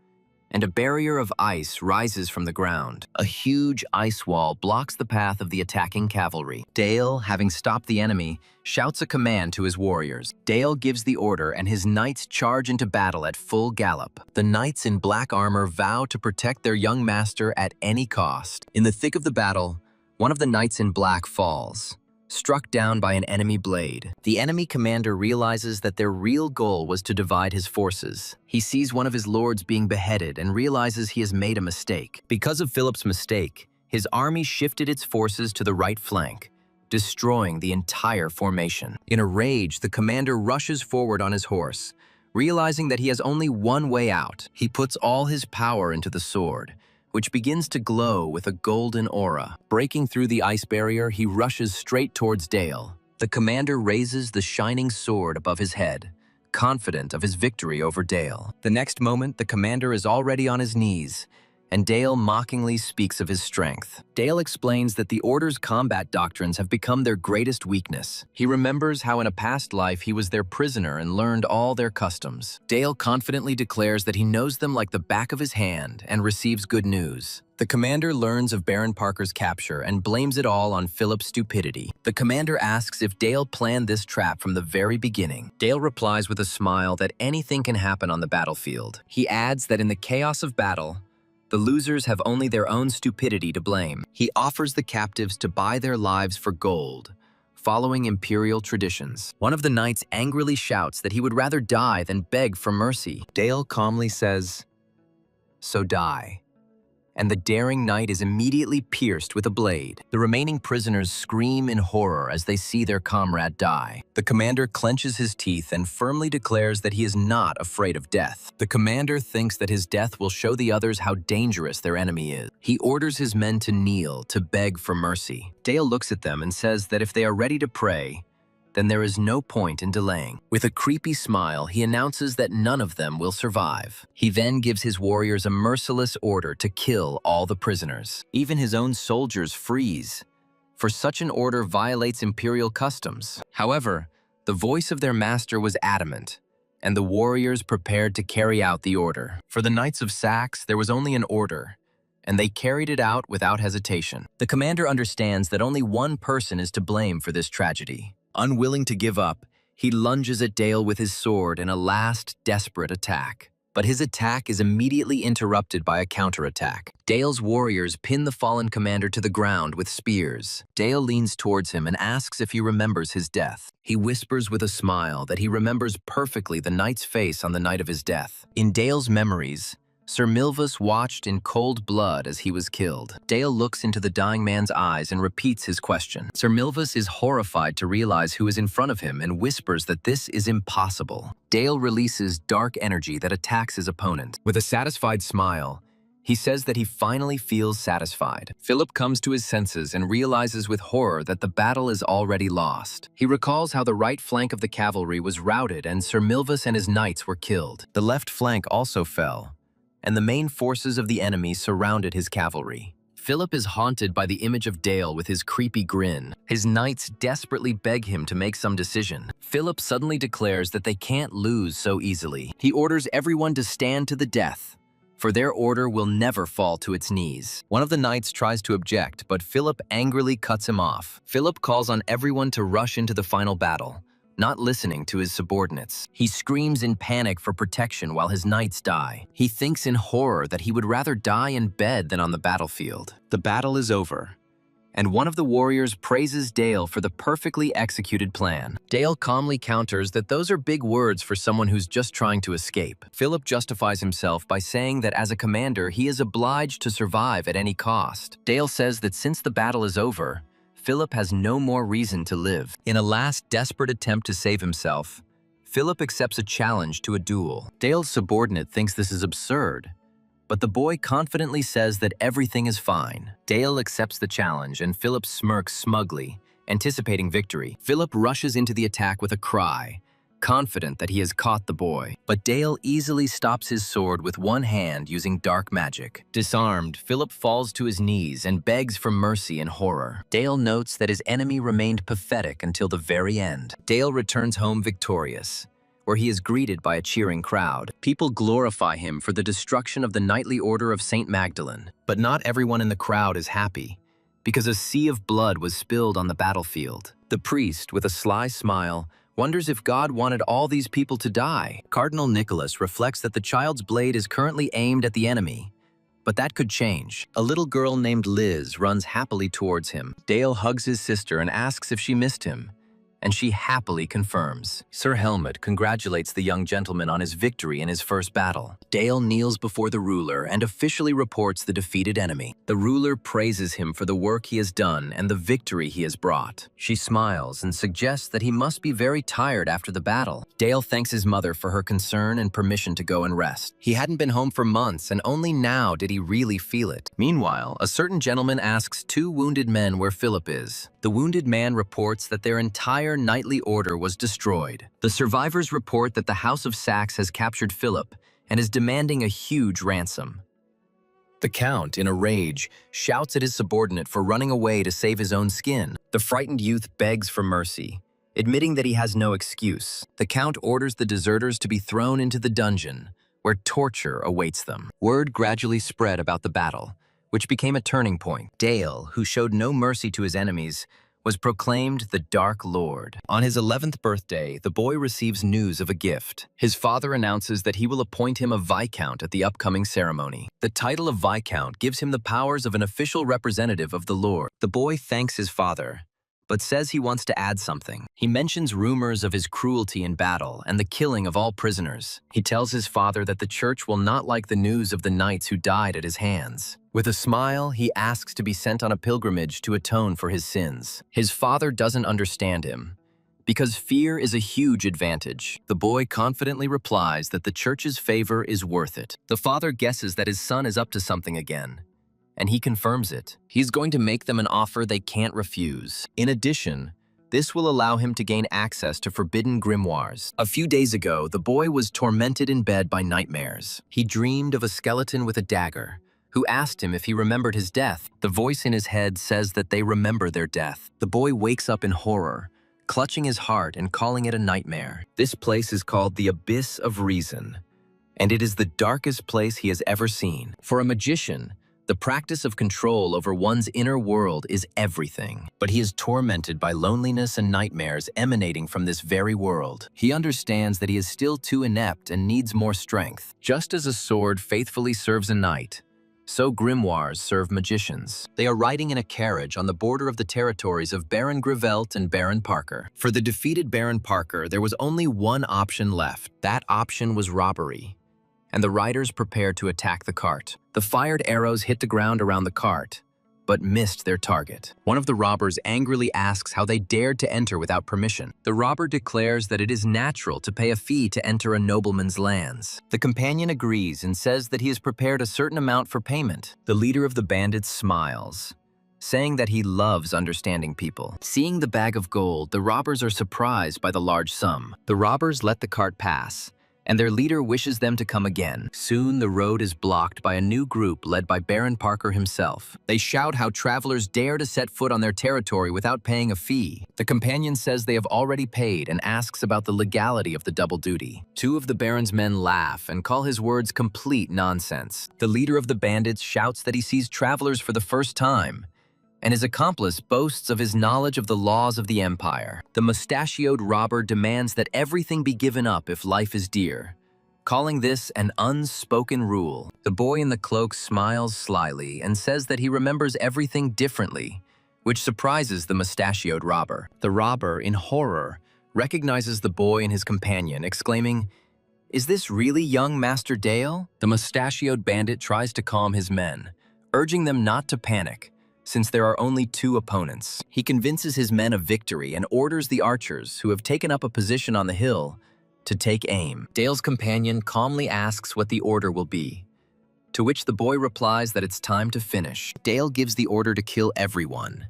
and a barrier of ice rises from the ground. A huge ice wall blocks the path of the attacking cavalry. Dale, having stopped the enemy, shouts a command to his warriors. Dale gives the order and his knights charge into battle at full gallop. The knights in black armor vow to protect their young master at any cost. In the thick of the battle, one of the knights in black falls, struck down by an enemy blade. The enemy commander realizes that their real goal was to divide his forces. He sees one of his lords being beheaded and realizes he has made a mistake. Because of Philip's mistake, his army shifted its forces to the right flank, destroying the entire formation. In a rage, the commander rushes forward on his horse, realizing that he has only one way out. He puts all his power into the sword, which begins to glow with a golden aura. Breaking through the ice barrier, he rushes straight towards Dale. The commander raises the shining sword above his head, confident of his victory over Dale. The next moment, the commander is already on his knees, and Dale mockingly speaks of his strength. Dale explains that the Order's combat doctrines have become their greatest weakness. He remembers how in a past life he was their prisoner and learned all their customs. Dale confidently declares that he knows them like the back of his hand and receives good news. The commander learns of Baron Parker's capture and blames it all on Philip's stupidity. The commander asks if Dale planned this trap from the very beginning. Dale replies with a smile that anything can happen on the battlefield. He adds that in the chaos of battle, the losers have only their own stupidity to blame. He offers the captives to buy their lives for gold, following imperial traditions. One of the knights angrily shouts that he would rather die than beg for mercy. Dale calmly says, "So die." And the daring knight is immediately pierced with a blade. The remaining prisoners scream in horror as they see their comrade die. The commander clenches his teeth and firmly declares that he is not afraid of death. The commander thinks that his death will show the others how dangerous their enemy is. He orders his men to kneel, to beg for mercy. Dale looks at them and says that if they are ready to pray, then there is no point in delaying. With a creepy smile, he announces that none of them will survive. He then gives his warriors a merciless order to kill all the prisoners. Even his own soldiers freeze, for such an order violates imperial customs. However, the voice of their master was adamant, and the warriors prepared to carry out the order. For the Knights of Saxe, there was only an order, and they carried it out without hesitation. The commander understands that only one person is to blame for this tragedy. Unwilling to give up, he lunges at Dale with his sword in a last, desperate attack. But his attack is immediately interrupted by a counterattack. Dale's warriors pin the fallen commander to the ground with spears. Dale leans towards him and asks if he remembers his death. He whispers with a smile that he remembers perfectly the knight's face on the night of his death. In Dale's memories, Sir Milvus watched in cold blood as he was killed. Dale looks into the dying man's eyes and repeats his question. Sir Milvus is horrified to realize who is in front of him and whispers that this is impossible. Dale releases dark energy that attacks his opponent. With a satisfied smile, he says that he finally feels satisfied. Philip comes to his senses and realizes with horror that the battle is already lost. He recalls how the right flank of the cavalry was routed and Sir Milvus and his knights were killed. The left flank also fell, and the main forces of the enemy surrounded his cavalry. Philip is haunted by the image of Dale with his creepy grin. His knights desperately beg him to make some decision. Philip suddenly declares that they can't lose so easily. He orders everyone to stand to the death, for their order will never fall to its knees. One of the knights tries to object, but Philip angrily cuts him off. Philip calls on everyone to rush into the final battle, not listening to his subordinates. He screams in panic for protection while his knights die. He thinks in horror that he would rather die in bed than on the battlefield. The battle is over, and one of the warriors praises Dale for the perfectly executed plan. Dale calmly counters that those are big words for someone who's just trying to escape. Philip justifies himself by saying that as a commander, he is obliged to survive at any cost. Dale says that since the battle is over, Philip has no more reason to live. In a last desperate attempt to save himself, Philip accepts a challenge to a duel. Dale's subordinate thinks this is absurd, but the boy confidently says that everything is fine. Dale accepts the challenge and Philip smirks smugly, anticipating victory. Philip rushes into the attack with a cry, confident that he has caught the boy. But Dale easily stops his sword with one hand using dark magic. Disarmed, Philip falls to his knees and begs for mercy in horror. Dale notes that his enemy remained pathetic until the very end. Dale returns home victorious, where he is greeted by a cheering crowd. People glorify him for the destruction of the knightly order of St. Magdalene. But not everyone in the crowd is happy, because a sea of blood was spilled on the battlefield. The priest, with a sly smile, wonders if God wanted all these people to die. Cardinal Nicholas reflects that the child's blade is currently aimed at the enemy, but that could change. A little girl named Liz runs happily towards him. Dale hugs his sister and asks if she missed him, and she happily confirms. Sir Helmut congratulates the young gentleman on his victory in his first battle. Dale kneels before the ruler and officially reports the defeated enemy. The ruler praises him for the work he has done and the victory he has brought. She smiles and suggests that he must be very tired after the battle. Dale thanks his mother for her concern and permission to go and rest. He hadn't been home for months, and only now did he really feel it. Meanwhile, a certain gentleman asks two wounded men where Philip is. The wounded man reports that their entire knightly order was destroyed. The survivors report that the House of Saxe has captured Philip and is demanding a huge ransom. The Count, in a rage, shouts at his subordinate for running away to save his own skin. The frightened youth begs for mercy, admitting that he has no excuse. The Count orders the deserters to be thrown into the dungeon, where torture awaits them. Word gradually spread about the battle, which became a turning point. Dale, who showed no mercy to his enemies, was proclaimed the Dark Lord. On his 11th birthday, the boy receives news of a gift. His father announces that he will appoint him a Viscount at the upcoming ceremony. The title of Viscount gives him the powers of an official representative of the Lord. The boy thanks his father, but says he wants to add something. He mentions rumors of his cruelty in battle and the killing of all prisoners. He tells his father that the church will not like the news of the knights who died at his hands. With a smile, he asks to be sent on a pilgrimage to atone for his sins. His father doesn't understand him, because fear is a huge advantage. The boy confidently replies that the church's favor is worth it. The father guesses that his son is up to something again, and he confirms it. He's going to make them an offer they can't refuse. In addition, this will allow him to gain access to forbidden grimoires. A few days ago, the boy was tormented in bed by nightmares. He dreamed of a skeleton with a dagger, who asked him if he remembered his death. The voice in his head says that they remember their death. The boy wakes up in horror, clutching his heart and calling it a nightmare. This place is called the Abyss of Reason, and it is the darkest place he has ever seen. For a magician, the practice of control over one's inner world is everything. But he is tormented by loneliness and nightmares emanating from this very world. He understands that he is still too inept and needs more strength. Just as a sword faithfully serves a knight, so grimoires serve magicians. They are riding in a carriage on the border of the territories of Baron Grivelt and Baron Parker. For the defeated Baron Parker, there was only one option left. That option was robbery, and the riders prepared to attack the cart. The fired arrows hit the ground around the cart, but missed their target. One of the robbers angrily asks how they dared to enter without permission. The robber declares that it is natural to pay a fee to enter a nobleman's lands. The companion agrees and says that he has prepared a certain amount for payment. The leader of the bandits smiles, saying that he loves understanding people. Seeing the bag of gold, the robbers are surprised by the large sum. The robbers let the cart pass, and their leader wishes them to come again. Soon the road is blocked by a new group led by Baron Parker himself. They shout how travelers dare to set foot on their territory without paying a fee. The companion says they have already paid and asks about the legality of the double duty. Two of the Baron's men laugh and call his words complete nonsense. The leader of the bandits shouts that he sees travelers for the first time, and his accomplice boasts of his knowledge of the laws of the empire. The mustachioed robber demands that everything be given up if life is dear, calling this an unspoken rule. The boy in the cloak smiles slyly and says that he remembers everything differently, which surprises the mustachioed robber. The robber, in horror, recognizes the boy and his companion, exclaiming, "Is this really young Master Dale?" The mustachioed bandit tries to calm his men, urging them not to panic, since there are only two opponents. He convinces his men of victory and orders the archers, who have taken up a position on the hill, to take aim. Dale's companion calmly asks what the order will be, to which the boy replies that it's time to finish. Dale gives the order to kill everyone,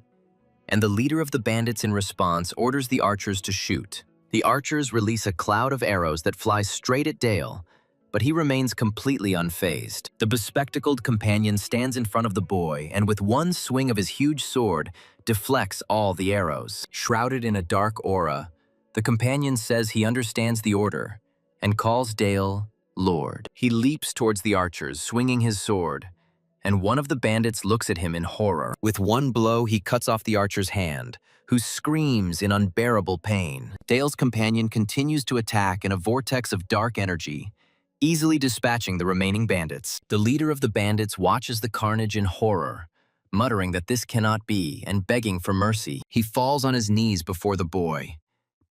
and the leader of the bandits in response orders the archers to shoot. The archers release a cloud of arrows that fly straight at Dale, but he remains completely unfazed. The bespectacled companion stands in front of the boy and with one swing of his huge sword, deflects all the arrows. Shrouded in a dark aura, the companion says he understands the order and calls Dale Lord. He leaps towards the archers, swinging his sword, and one of the bandits looks at him in horror. With one blow, he cuts off the archer's hand, who screams in unbearable pain. Dale's companion continues to attack in a vortex of dark energy, easily dispatching the remaining bandits. The leader of the bandits watches the carnage in horror, muttering that this cannot be and begging for mercy. He falls on his knees before the boy,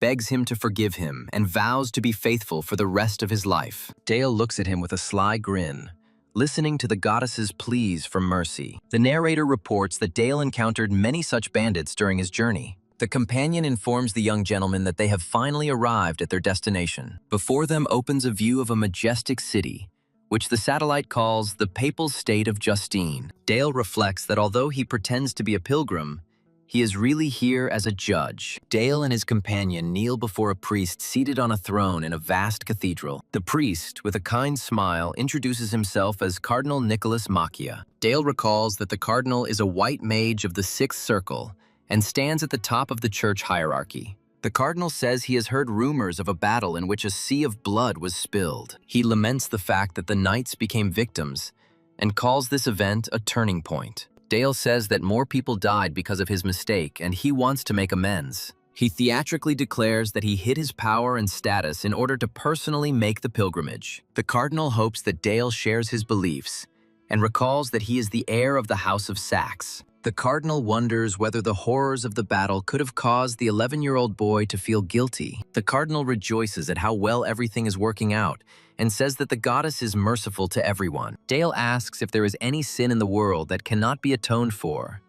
begs him to forgive him, and vows to be faithful for the rest of his life. Dale looks at him with a sly grin, listening to the goddess's pleas for mercy. The narrator reports that Dale encountered many such bandits during his journey. The companion informs the young gentleman that they have finally arrived at their destination. Before them opens a view of a majestic city, which the satellite calls the Papal State of Justine. Dale reflects that although he pretends to be a pilgrim, he is really here as a judge. Dale and his companion kneel before a priest seated on a throne in a vast cathedral. The priest, with a kind smile, introduces himself as Cardinal Nicholas Macchia. Dale recalls that the cardinal is a white mage of the Sixth Circle and stands at the top of the church hierarchy. The cardinal says he has heard rumors of a battle in which a sea of blood was spilled. He laments the fact that the knights became victims and calls this event a turning point. Dale says that more people died because of his mistake, and he wants to make amends. He theatrically declares that he hid his power and status in order to personally make the pilgrimage. The cardinal hopes that Dale shares his beliefs and recalls that he is the heir of the House of Saxe. The cardinal wonders whether the horrors of the battle could have caused the 11-year-old boy to feel guilty. The cardinal rejoices at how well everything is working out and says that the goddess is merciful to everyone. Dale asks if there is any sin in the world that cannot be atoned for,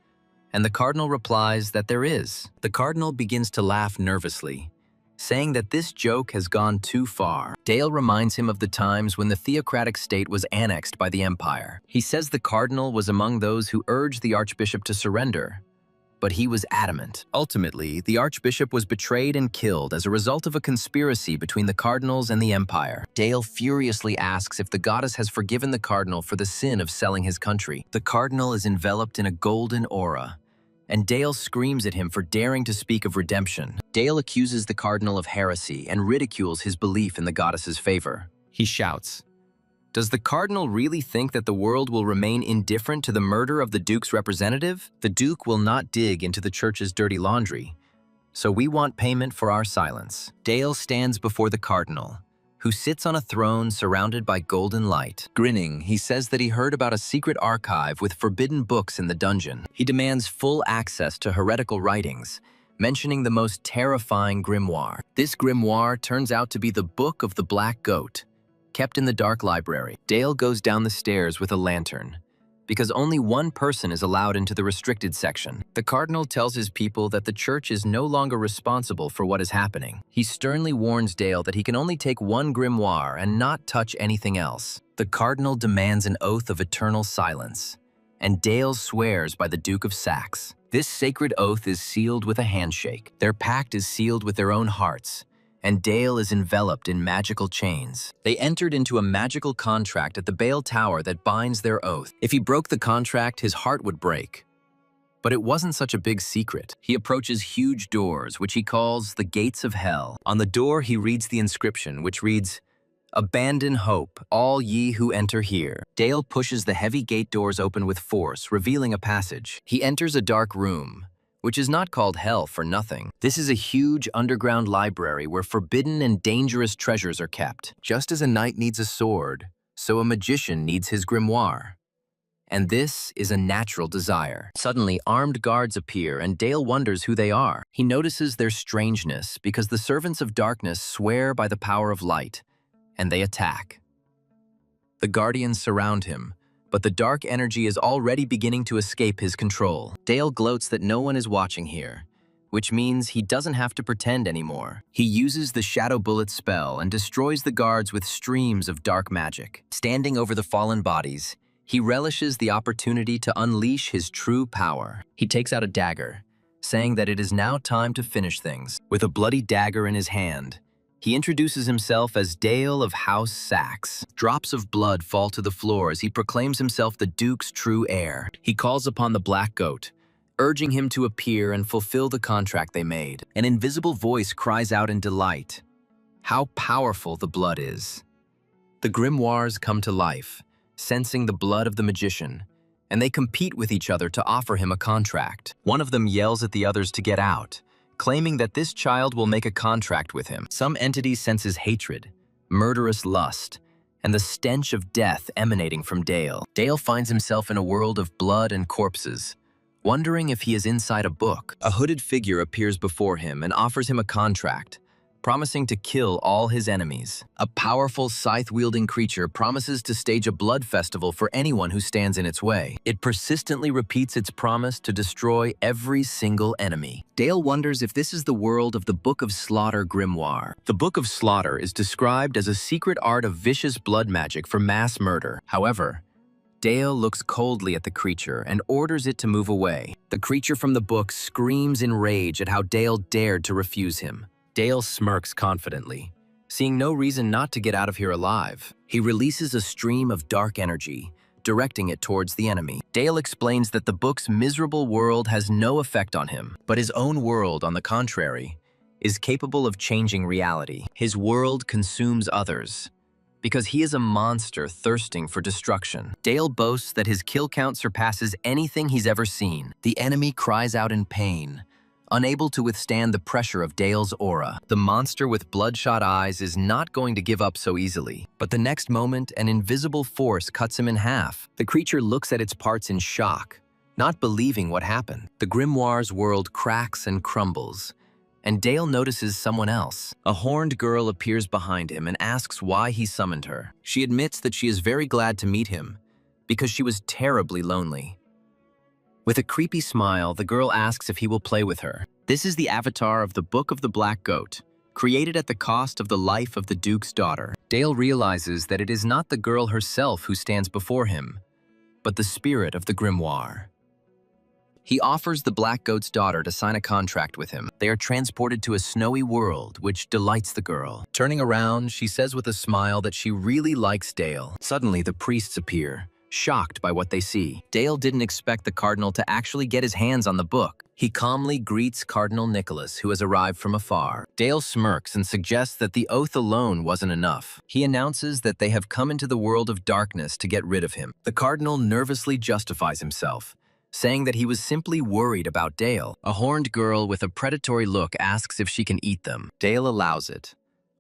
and the cardinal replies that there is. The cardinal begins to laugh nervously, saying that this joke has gone too far. Dale reminds him of the times when the theocratic state was annexed by the empire. He says the cardinal was among those who urged the archbishop to surrender, but he was adamant. Ultimately, the archbishop was betrayed and killed as a result of a conspiracy between the cardinals and the empire. Dale furiously asks if the goddess has forgiven the cardinal for the sin of selling his country. The cardinal is enveloped in a golden aura, and Dale screams at him for daring to speak of redemption. Dale accuses the cardinal of heresy and ridicules his belief in the goddess's favor. He shouts, "Does the cardinal really think that the world will remain indifferent to the murder of the duke's representative? The duke will not dig into the church's dirty laundry, so we want payment for our silence." Dale stands before the cardinal, who sits on a throne surrounded by golden light. Grinning, he says that he heard about a secret archive with forbidden books in the dungeon. He demands full access to heretical writings, mentioning the most terrifying grimoire. This grimoire turns out to be the Book of the Black Goat, kept in the dark library. Dale goes down the stairs with a lantern, because only one person is allowed into the restricted section. The cardinal tells his people that the church is no longer responsible for what is happening. He sternly warns Dale that he can only take one grimoire and not touch anything else. The cardinal demands an oath of eternal silence, and Dale swears by the Duke of Saxe. This sacred oath is sealed with a handshake. Their pact is sealed with their own hearts, and Dale is enveloped in magical chains. They entered into a magical contract at the Bale Tower that binds their oath. If he broke the contract, his heart would break. But it wasn't such a big secret. He approaches huge doors, which he calls the Gates of Hell. On the door, he reads the inscription, which reads, "Abandon hope, all ye who enter here." Dale pushes the heavy gate doors open with force, revealing a passage. He enters a dark room, which is not called Hell for nothing. This is a huge underground library where forbidden and dangerous treasures are kept. Just as a knight needs a sword, so a magician needs his grimoire. And this is a natural desire. Suddenly, armed guards appear, and Dale wonders who they are. He notices their strangeness because the servants of darkness swear by the power of light, and they attack. The guardians surround him, but the dark energy is already beginning to escape his control. Dale gloats that no one is watching here, which means he doesn't have to pretend anymore. He uses the Shadow Bullet spell and destroys the guards with streams of dark magic. Standing over the fallen bodies, he relishes the opportunity to unleash his true power. He takes out a dagger, saying that it is now time to finish things. With a bloody dagger in his hand, he introduces himself as Dale of House Saxe. Drops of blood fall to the floor as he proclaims himself the Duke's true heir. He calls upon the Black Goat, urging him to appear and fulfill the contract they made. An invisible voice cries out in delight. How powerful the blood is. The grimoires come to life, sensing the blood of the magician, and they compete with each other to offer him a contract. One of them yells at the others to get out, claiming that this child will make a contract with him. Some entity senses hatred, murderous lust, and the stench of death emanating from Dale. Dale finds himself in a world of blood and corpses, wondering if he is inside a book. A hooded figure appears before him and offers him a contract, promising to kill all his enemies. A powerful scythe-wielding creature promises to stage a blood festival for anyone who stands in its way. It persistently repeats its promise to destroy every single enemy. Dale wonders if this is the world of the Book of Slaughter grimoire. The Book of Slaughter is described as a secret art of vicious blood magic for mass murder. However, Dale looks coldly at the creature and orders it to move away. The creature from the book screams in rage at how Dale dared to refuse him. Dale smirks confidently, seeing no reason not to get out of here alive. He releases a stream of dark energy, directing it towards the enemy. Dale explains that the book's miserable world has no effect on him, but his own world, on the contrary, is capable of changing reality. His world consumes others, because he is a monster thirsting for destruction. Dale boasts that his kill count surpasses anything he's ever seen. The enemy cries out in pain, unable to withstand the pressure of Dale's aura. The monster with bloodshot eyes is not going to give up so easily. But the next moment, an invisible force cuts him in half. The creature looks at its parts in shock, not believing what happened. The grimoire's world cracks and crumbles, and Dale notices someone else. A horned girl appears behind him and asks why he summoned her. She admits that she is very glad to meet him, because she was terribly lonely. With a creepy smile, the girl asks if he will play with her. This is the avatar of the Book of the Black Goat, created at the cost of the life of the Duke's daughter. Dale realizes that it is not the girl herself who stands before him, but the spirit of the grimoire. He offers the Black Goat's daughter to sign a contract with him. They are transported to a snowy world, which delights the girl. Turning around, she says with a smile that she really likes Dale. Suddenly, the priests appear, shocked by what they see. Dale didn't expect the cardinal to actually get his hands on the book. He calmly greets Cardinal Nicholas, who has arrived from afar. Dale smirks and suggests that the oath alone wasn't enough. He announces that they have come into the world of darkness to get rid of him. The cardinal nervously justifies himself, saying that he was simply worried about Dale. A horned girl with a predatory look asks if she can eat them. Dale allows it,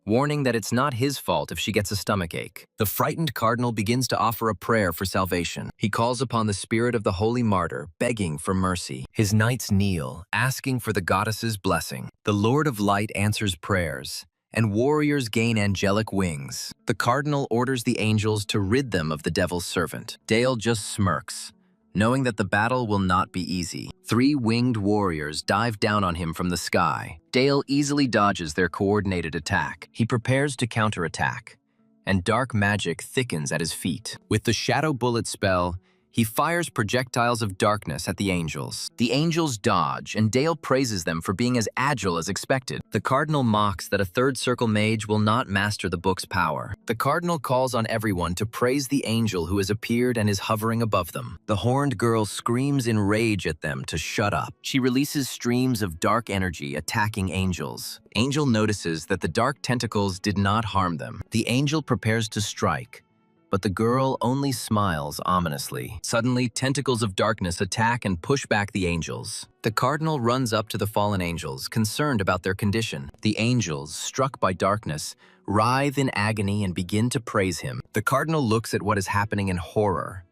warning that it's not his fault if she gets a stomachache. The frightened cardinal begins to offer a prayer for salvation. He calls upon the spirit of the holy martyr, begging for mercy. His knights kneel, asking for the goddess's blessing. The Lord of Light answers prayers, and warriors gain angelic wings. The cardinal orders the angels to rid them of the devil's servant. Dale just smirks, knowing that the battle will not be easy. 3 winged warriors dive down on him from the sky. Dale easily dodges their coordinated attack. He prepares to counterattack, and dark magic thickens at his feet. With the shadow bullet spell, he fires projectiles of darkness at the angels. The angels dodge, and Dale praises them for being as agile as expected. The cardinal mocks that a third circle mage will not master the book's power. The cardinal calls on everyone to praise the angel who has appeared and is hovering above them. The horned girl screams in rage at them to shut up. She releases streams of dark energy attacking angels. Angel notices that the dark tentacles did not harm them. The angel prepares to strike, but the girl only smiles ominously. Suddenly, tentacles of darkness attack and push back the angels. The cardinal runs up to the fallen angels, concerned about their condition. The angels, struck by darkness, writhe in agony and begin to praise him. The cardinal looks at what is happening in horror,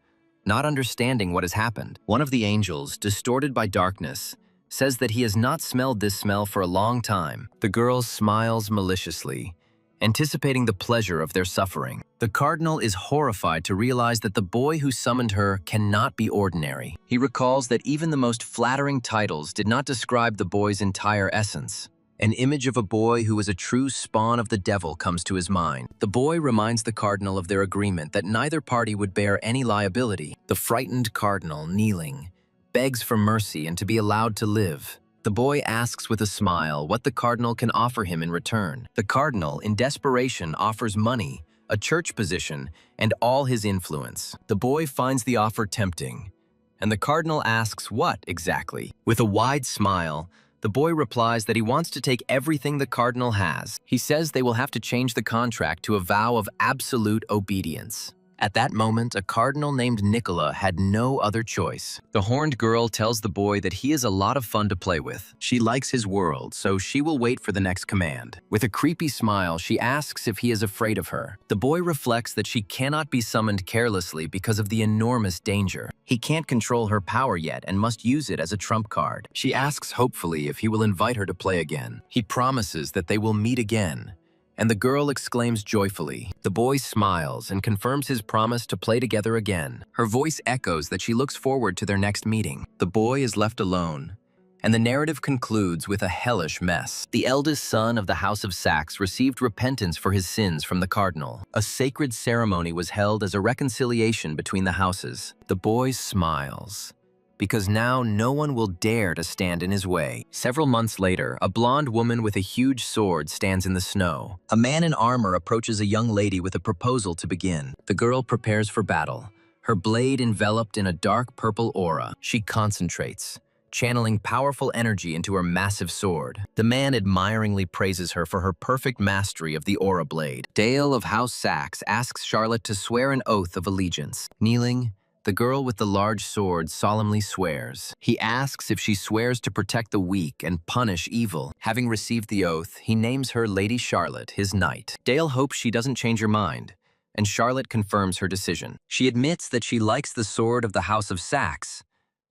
not understanding what has happened. One of the angels, distorted by darkness, says that he has not smelled this smell for a long time. The girl smiles maliciously, anticipating the pleasure of their suffering. The cardinal is horrified to realize that the boy who summoned her cannot be ordinary. He recalls that even the most flattering titles did not describe the boy's entire essence. An image of a boy who is a true spawn of the devil comes to his mind. The boy reminds the cardinal of their agreement that neither party would bear any liability. The frightened cardinal, kneeling, begs for mercy and to be allowed to live. The boy asks with a smile what the cardinal can offer him in return. The cardinal, in desperation, offers money, a church position, and all his influence. The boy finds the offer tempting, and the cardinal asks what exactly. With a wide smile, the boy replies that he wants to take everything the cardinal has. He says they will have to change the contract to a vow of absolute obedience. At that moment, a cardinal named Nicola had no other choice. The horned girl tells the boy that he is a lot of fun to play with. She likes his world, so she will wait for the next command. With a creepy smile, she asks if he is afraid of her. The boy reflects that she cannot be summoned carelessly because of the enormous danger. He can't control her power yet and must use it as a trump card. She asks hopefully if he will invite her to play again. He promises that they will meet again, and the girl exclaims joyfully. The boy smiles and confirms his promise to play together again. Her voice echoes that she looks forward to their next meeting. The boy is left alone, and the narrative concludes with a hellish mess. The eldest son of the House of Saxe received repentance for his sins from the cardinal. A sacred ceremony was held as a reconciliation between the houses. The boy smiles, because now no one will dare to stand in his way. Several months later, a blonde woman with a huge sword stands in the snow. A man in armor approaches a young lady with a proposal to begin. The girl prepares for battle, her blade enveloped in a dark purple aura. She concentrates, channeling powerful energy into her massive sword. The man admiringly praises her for her perfect mastery of the aura blade. Dale of House Saxe asks Charlotte to swear an oath of allegiance. Kneeling, the girl with the large sword solemnly swears. He asks if she swears to protect the weak and punish evil. Having received the oath, he names her Lady Charlotte, his knight. Dale hopes she doesn't change her mind, and Charlotte confirms her decision. She admits that she likes the sword of the House of Saxe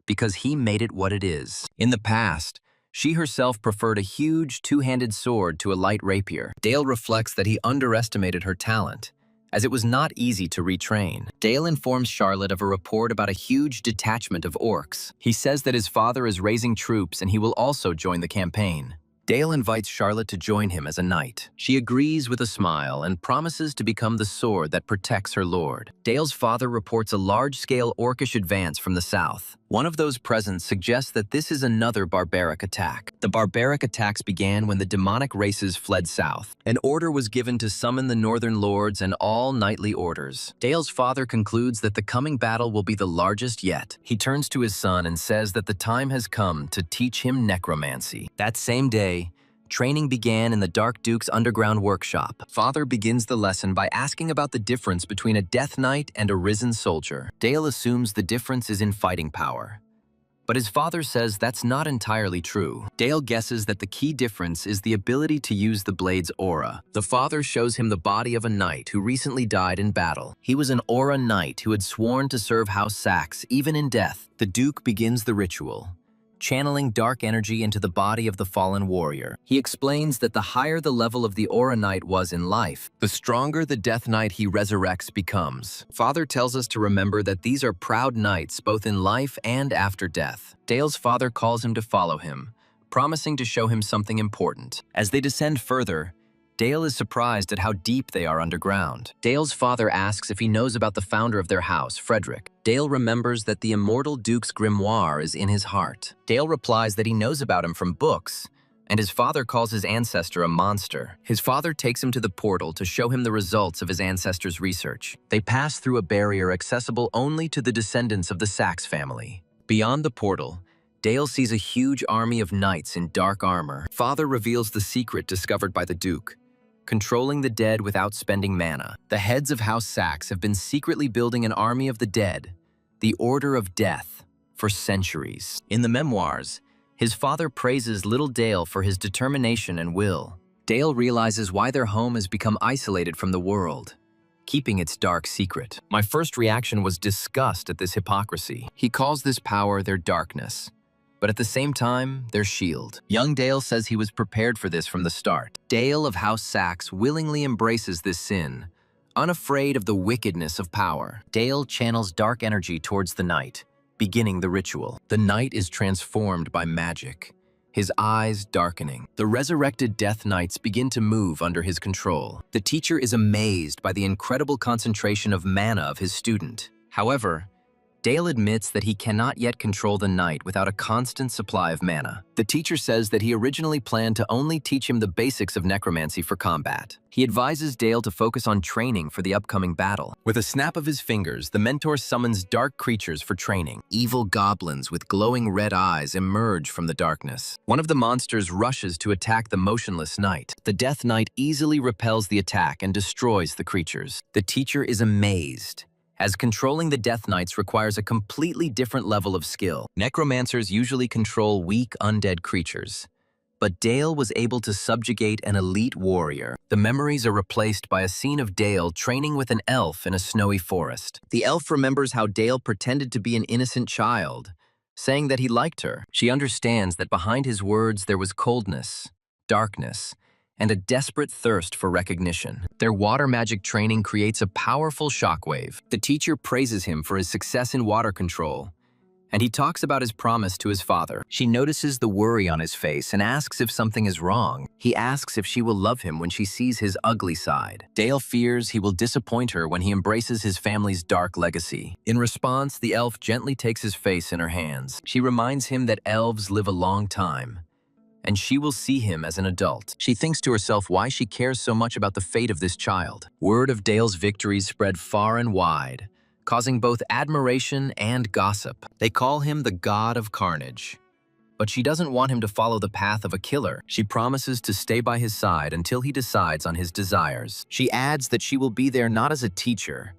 because he made it what it is. In the past, she herself preferred a huge two-handed sword to a light rapier. Dale reflects that he underestimated her talent, as it was not easy to retrain. Dale informs Charlotte of a report about a huge detachment of orcs. He says that his father is raising troops and he will also join the campaign. Dale invites Charlotte to join him as a knight. She agrees with a smile and promises to become the sword that protects her lord. Dale's father reports a large-scale orcish advance from the south. One of those present suggests that this is another barbaric attack. The barbaric attacks began when the demonic races fled south. An order was given to summon the northern lords and all knightly orders. Dale's father concludes that the coming battle will be the largest yet. He turns to his son and says that the time has come to teach him necromancy. That same day, training began in the Dark Duke's underground workshop. Father begins the lesson by asking about the difference between a death knight and a risen soldier. Dale assumes the difference is in fighting power, but his father says that's not entirely true. Dale guesses that the key difference is the ability to use the blade's aura. The father shows him the body of a knight who recently died in battle. He was an aura knight who had sworn to serve House Saxe even in death. The Duke begins the ritual, channeling dark energy into the body of the fallen warrior. He explains that the higher the level of the Aura Knight was in life, the stronger the Death Knight he resurrects becomes. Father tells us to remember that these are proud knights both in life and after death. Dale's father calls him to follow him, promising to show him something important. As they descend further, Dale is surprised at how deep they are underground. Dale's father asks if he knows about the founder of their house, Frederick. Dale remembers that the immortal Duke's grimoire is in his heart. Dale replies that he knows about him from books, and his father calls his ancestor a monster. His father takes him to the portal to show him the results of his ancestor's research. They pass through a barrier accessible only to the descendants of the Saxe family. Beyond the portal, Dale sees a huge army of knights in dark armor. Father reveals the secret discovered by the Duke: controlling the dead without spending mana. The heads of House Saxe have been secretly building an army of the dead, the Order of Death, for centuries. In the memoirs, his father praises little Dale for his determination and will. Dale realizes why their home has become isolated from the world, keeping its dark secret. My first reaction was disgust at this hypocrisy. He calls this power their darkness, but at the same time, their shield. Young Dale says he was prepared for this from the start. Dale of House Saxe willingly embraces this sin, unafraid of the wickedness of power. Dale channels dark energy towards the knight, beginning the ritual. The knight is transformed by magic, his eyes darkening. The resurrected Death Knights begin to move under his control. The teacher is amazed by the incredible concentration of mana of his student. However, Dale admits that he cannot yet control the knight without a constant supply of mana. The teacher says that he originally planned to only teach him the basics of necromancy for combat. He advises Dale to focus on training for the upcoming battle. With a snap of his fingers, the mentor summons dark creatures for training. Evil goblins with glowing red eyes emerge from the darkness. One of the monsters rushes to attack the motionless knight. The Death Knight easily repels the attack and destroys the creatures. The teacher is amazed, as controlling the Death Knights requires a completely different level of skill. Necromancers usually control weak, undead creatures, but Dale was able to subjugate an elite warrior. The memories are replaced by a scene of Dale training with an elf in a snowy forest. The elf remembers how Dale pretended to be an innocent child, saying that he liked her. She understands that behind his words there was coldness, darkness, and a desperate thirst for recognition. Their water magic training creates a powerful shockwave. The teacher praises him for his success in water control, and he talks about his promise to his father. She notices the worry on his face and asks if something is wrong. He asks if she will love him when she sees his ugly side. Dale fears he will disappoint her when he embraces his family's dark legacy. In response, the elf gently takes his face in her hands. She reminds him that elves live a long time, and she will see him as an adult. She thinks to herself why she cares so much about the fate of this child. Word of Dale's victories spread far and wide, causing both admiration and gossip. They call him the God of Carnage. But she doesn't want him to follow the path of a killer. She promises to stay by his side until he decides on his desires. She adds that she will be there not as a teacher,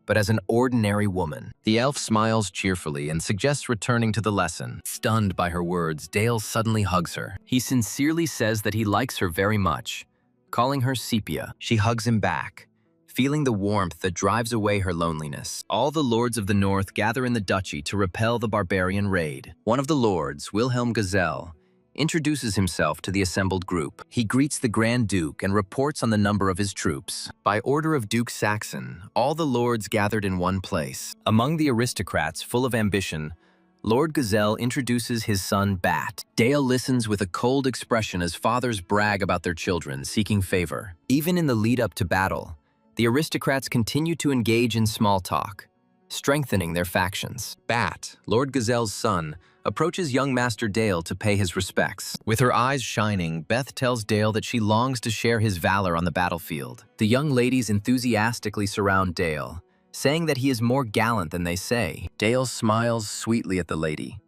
but as an ordinary woman. The elf smiles cheerfully and suggests returning to the lesson. Stunned by her words, Dale suddenly hugs her. He sincerely says that he likes her very much, calling her Sepia. She hugs him back, feeling the warmth that drives away her loneliness. All the lords of the north gather in the duchy to repel the barbarian raid. One of the lords, Wilhelm Gazelle, introduces himself to the assembled group. He greets the Grand Duke and reports on the number of his troops. By order of Duke Saxon, all the lords gathered in one place. Among the aristocrats full of ambition, Lord Gazelle introduces his son Bat. Dale listens with a cold expression as fathers brag about their children, seeking favor. Even in the lead-up to battle, the aristocrats continue to engage in small talk, strengthening their factions. Bat, Lord Gazelle's son, approaches young Master Dale to pay his respects. With her eyes shining, Beth tells Dale that she longs to share his valor on the battlefield. The young ladies enthusiastically surround Dale, saying that he is more gallant than they say. Dale smiles sweetly at the lady,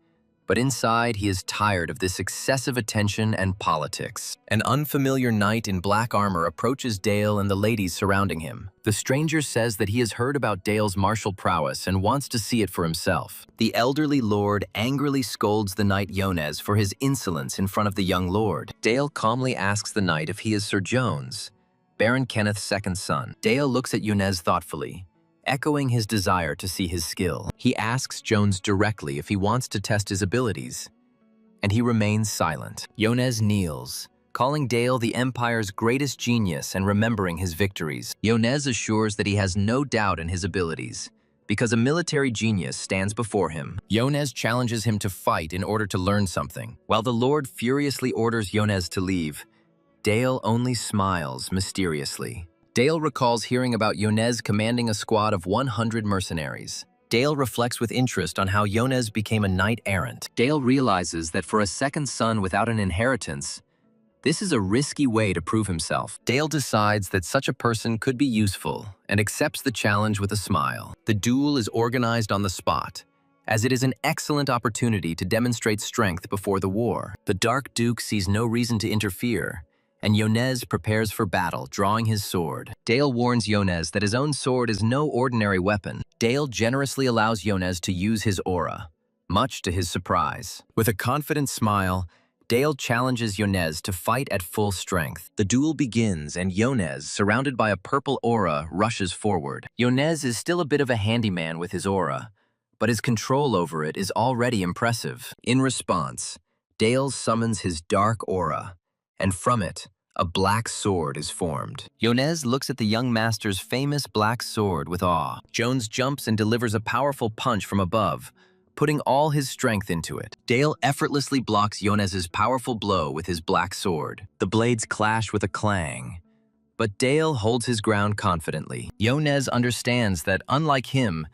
but inside he is tired of this excessive attention and politics. An unfamiliar knight in black armor approaches Dale and the ladies surrounding him. The stranger says that he has heard about Dale's martial prowess and wants to see it for himself. The elderly lord angrily scolds the knight Yonez for his insolence in front of the young lord. Dale calmly asks the knight if he is Sir Jones, Baron Kenneth's second son. Dale looks at Yonez thoughtfully, echoing his desire to see his skill. He asks Jones directly if he wants to test his abilities, and he remains silent. Yonez kneels, calling Dale the Empire's greatest genius and remembering his victories. Yonez assures that he has no doubt in his abilities, because a military genius stands before him. Yonez challenges him to fight in order to learn something. While the Lord furiously orders Yonez to leave, Dale only smiles mysteriously. Dale recalls hearing about Yonez commanding a squad of 100 mercenaries. Dale reflects with interest on how Yonez became a knight-errant. Dale realizes that for a second son without an inheritance, this is a risky way to prove himself. Dale decides that such a person could be useful and accepts the challenge with a smile. The duel is organized on the spot, as it is an excellent opportunity to demonstrate strength before the war. The Dark Duke sees no reason to interfere, and Yonez prepares for battle, drawing his sword. Dale warns Yonez that his own sword is no ordinary weapon. Dale generously allows Yonez to use his aura, much to his surprise. With a confident smile, Dale challenges Yonez to fight at full strength. The duel begins, and Yonez, surrounded by a purple aura, rushes forward. Yonez is still a bit of a handyman with his aura, but his control over it is already impressive. In response, Dale summons his dark aura, and from it, a black sword is formed. Yonez looks at the young master's famous black sword with awe. Jones jumps and delivers a powerful punch from above, putting all his strength into it. Dale effortlessly blocks Yonez's powerful blow with his black sword. The blades clash with a clang, but Dale holds his ground confidently. Yonez understands that, unlike him,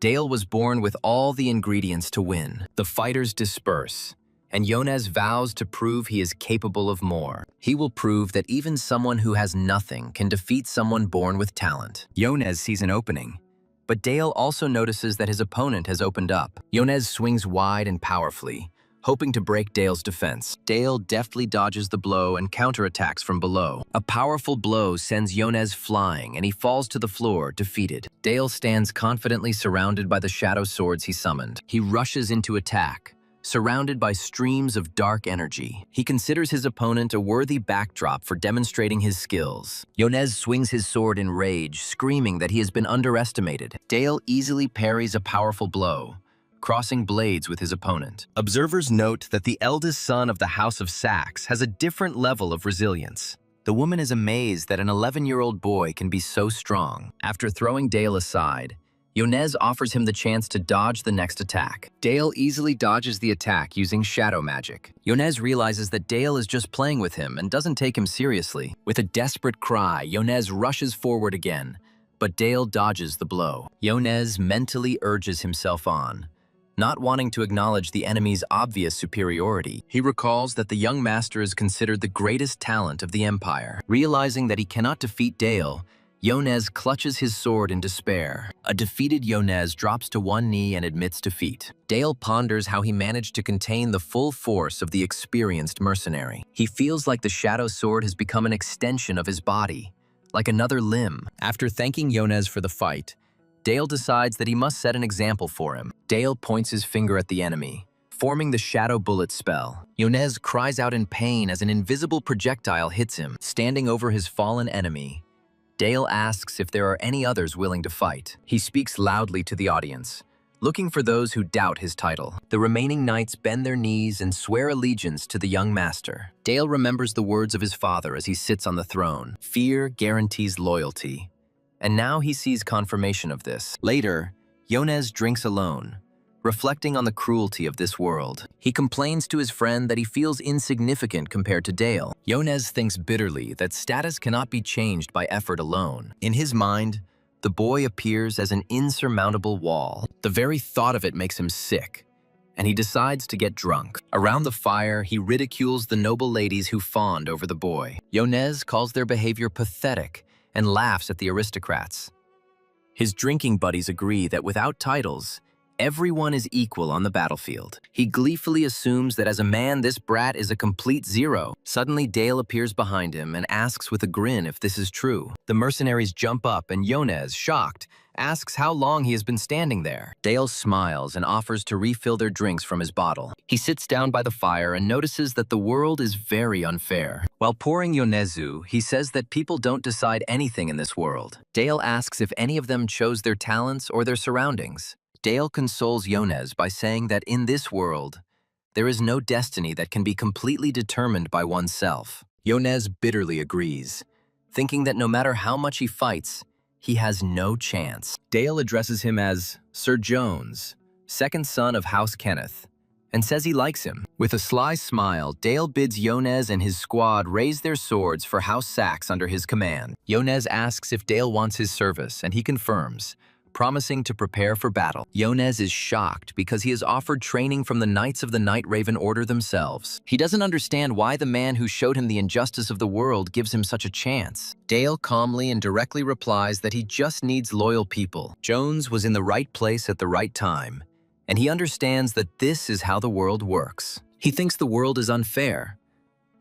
Dale was born with all the ingredients to win. The fighters disperse, and Yonez vows to prove he is capable of more. He will prove that even someone who has nothing can defeat someone born with talent. Yonez sees an opening, but Dale also notices that his opponent has opened up. Yonez swings wide and powerfully, hoping to break Dale's defense. Dale deftly dodges the blow and counterattacks from below. A powerful blow sends Yonez flying, and he falls to the floor, defeated. Dale stands confidently surrounded by the shadow swords he summoned. He rushes into attack, surrounded by streams of dark energy. He considers his opponent a worthy backdrop for demonstrating his skills. Yonez swings his sword in rage, screaming that he has been underestimated. Dale easily parries a powerful blow, crossing blades with his opponent. Observers note that the eldest son of the House of Saxe has a different level of resilience. The woman is amazed that an 11-year-old boy can be so strong. After throwing Dale aside, Yonez offers him the chance to dodge the next attack. Dale easily dodges the attack using shadow magic. Yonez realizes that Dale is just playing with him and doesn't take him seriously. With a desperate cry, Yonez rushes forward again, but Dale dodges the blow. Yonez mentally urges himself on, not wanting to acknowledge the enemy's obvious superiority. He recalls that the young master is considered the greatest talent of the Empire. Realizing that he cannot defeat Dale, Yonez clutches his sword in despair. A defeated Yonez drops to one knee and admits defeat. Dale ponders how he managed to contain the full force of the experienced mercenary. He feels like the shadow sword has become an extension of his body, like another limb. After thanking Yonez for the fight, Dale decides that he must set an example for him. Dale points his finger at the enemy, forming the shadow bullet spell. Yonez cries out in pain as an invisible projectile hits him. Standing over his fallen enemy, Dale asks if there are any others willing to fight. He speaks loudly to the audience, looking for those who doubt his title. The remaining knights bend their knees and swear allegiance to the young master. Dale remembers the words of his father as he sits on the throne. Fear guarantees loyalty. And now he sees confirmation of this. Later, Yonez drinks alone, reflecting on the cruelty of this world. He complains to his friend that he feels insignificant compared to Dale. Yonez thinks bitterly that status cannot be changed by effort alone. In his mind, the boy appears as an insurmountable wall. The very thought of it makes him sick, and he decides to get drunk. Around the fire, he ridicules the noble ladies who fawned over the boy. Yonez calls their behavior pathetic and laughs at the aristocrats. His drinking buddies agree that without titles, everyone is equal on the battlefield. He gleefully assumes that as a man, this brat is a complete zero. Suddenly, Dale appears behind him and asks with a grin if this is true. The mercenaries jump up, and Yonez, shocked, asks how long he has been standing there. Dale smiles and offers to refill their drinks from his bottle. He sits down by the fire and notices that the world is very unfair. While pouring Yonezu, he says that people don't decide anything in this world. Dale asks if any of them chose their talents or their surroundings. Dale consoles Yonez by saying that in this world, there is no destiny that can be completely determined by oneself. Yonez bitterly agrees, thinking that no matter how much he fights, he has no chance. Dale addresses him as Sir Jones, second son of House Kenneth, and says he likes him. With a sly smile, Dale bids Yonez and his squad raise their swords for House Saxe under his command. Yonez asks if Dale wants his service, and he confirms, promising to prepare for battle. Yonez is shocked because he is offered training from the Knights of the Night Raven Order themselves. He doesn't understand why the man who showed him the injustice of the world gives him such a chance. Dale calmly and directly replies that he just needs loyal people. Jones was in the right place at the right time, and he understands that this is how the world works. He thinks the world is unfair,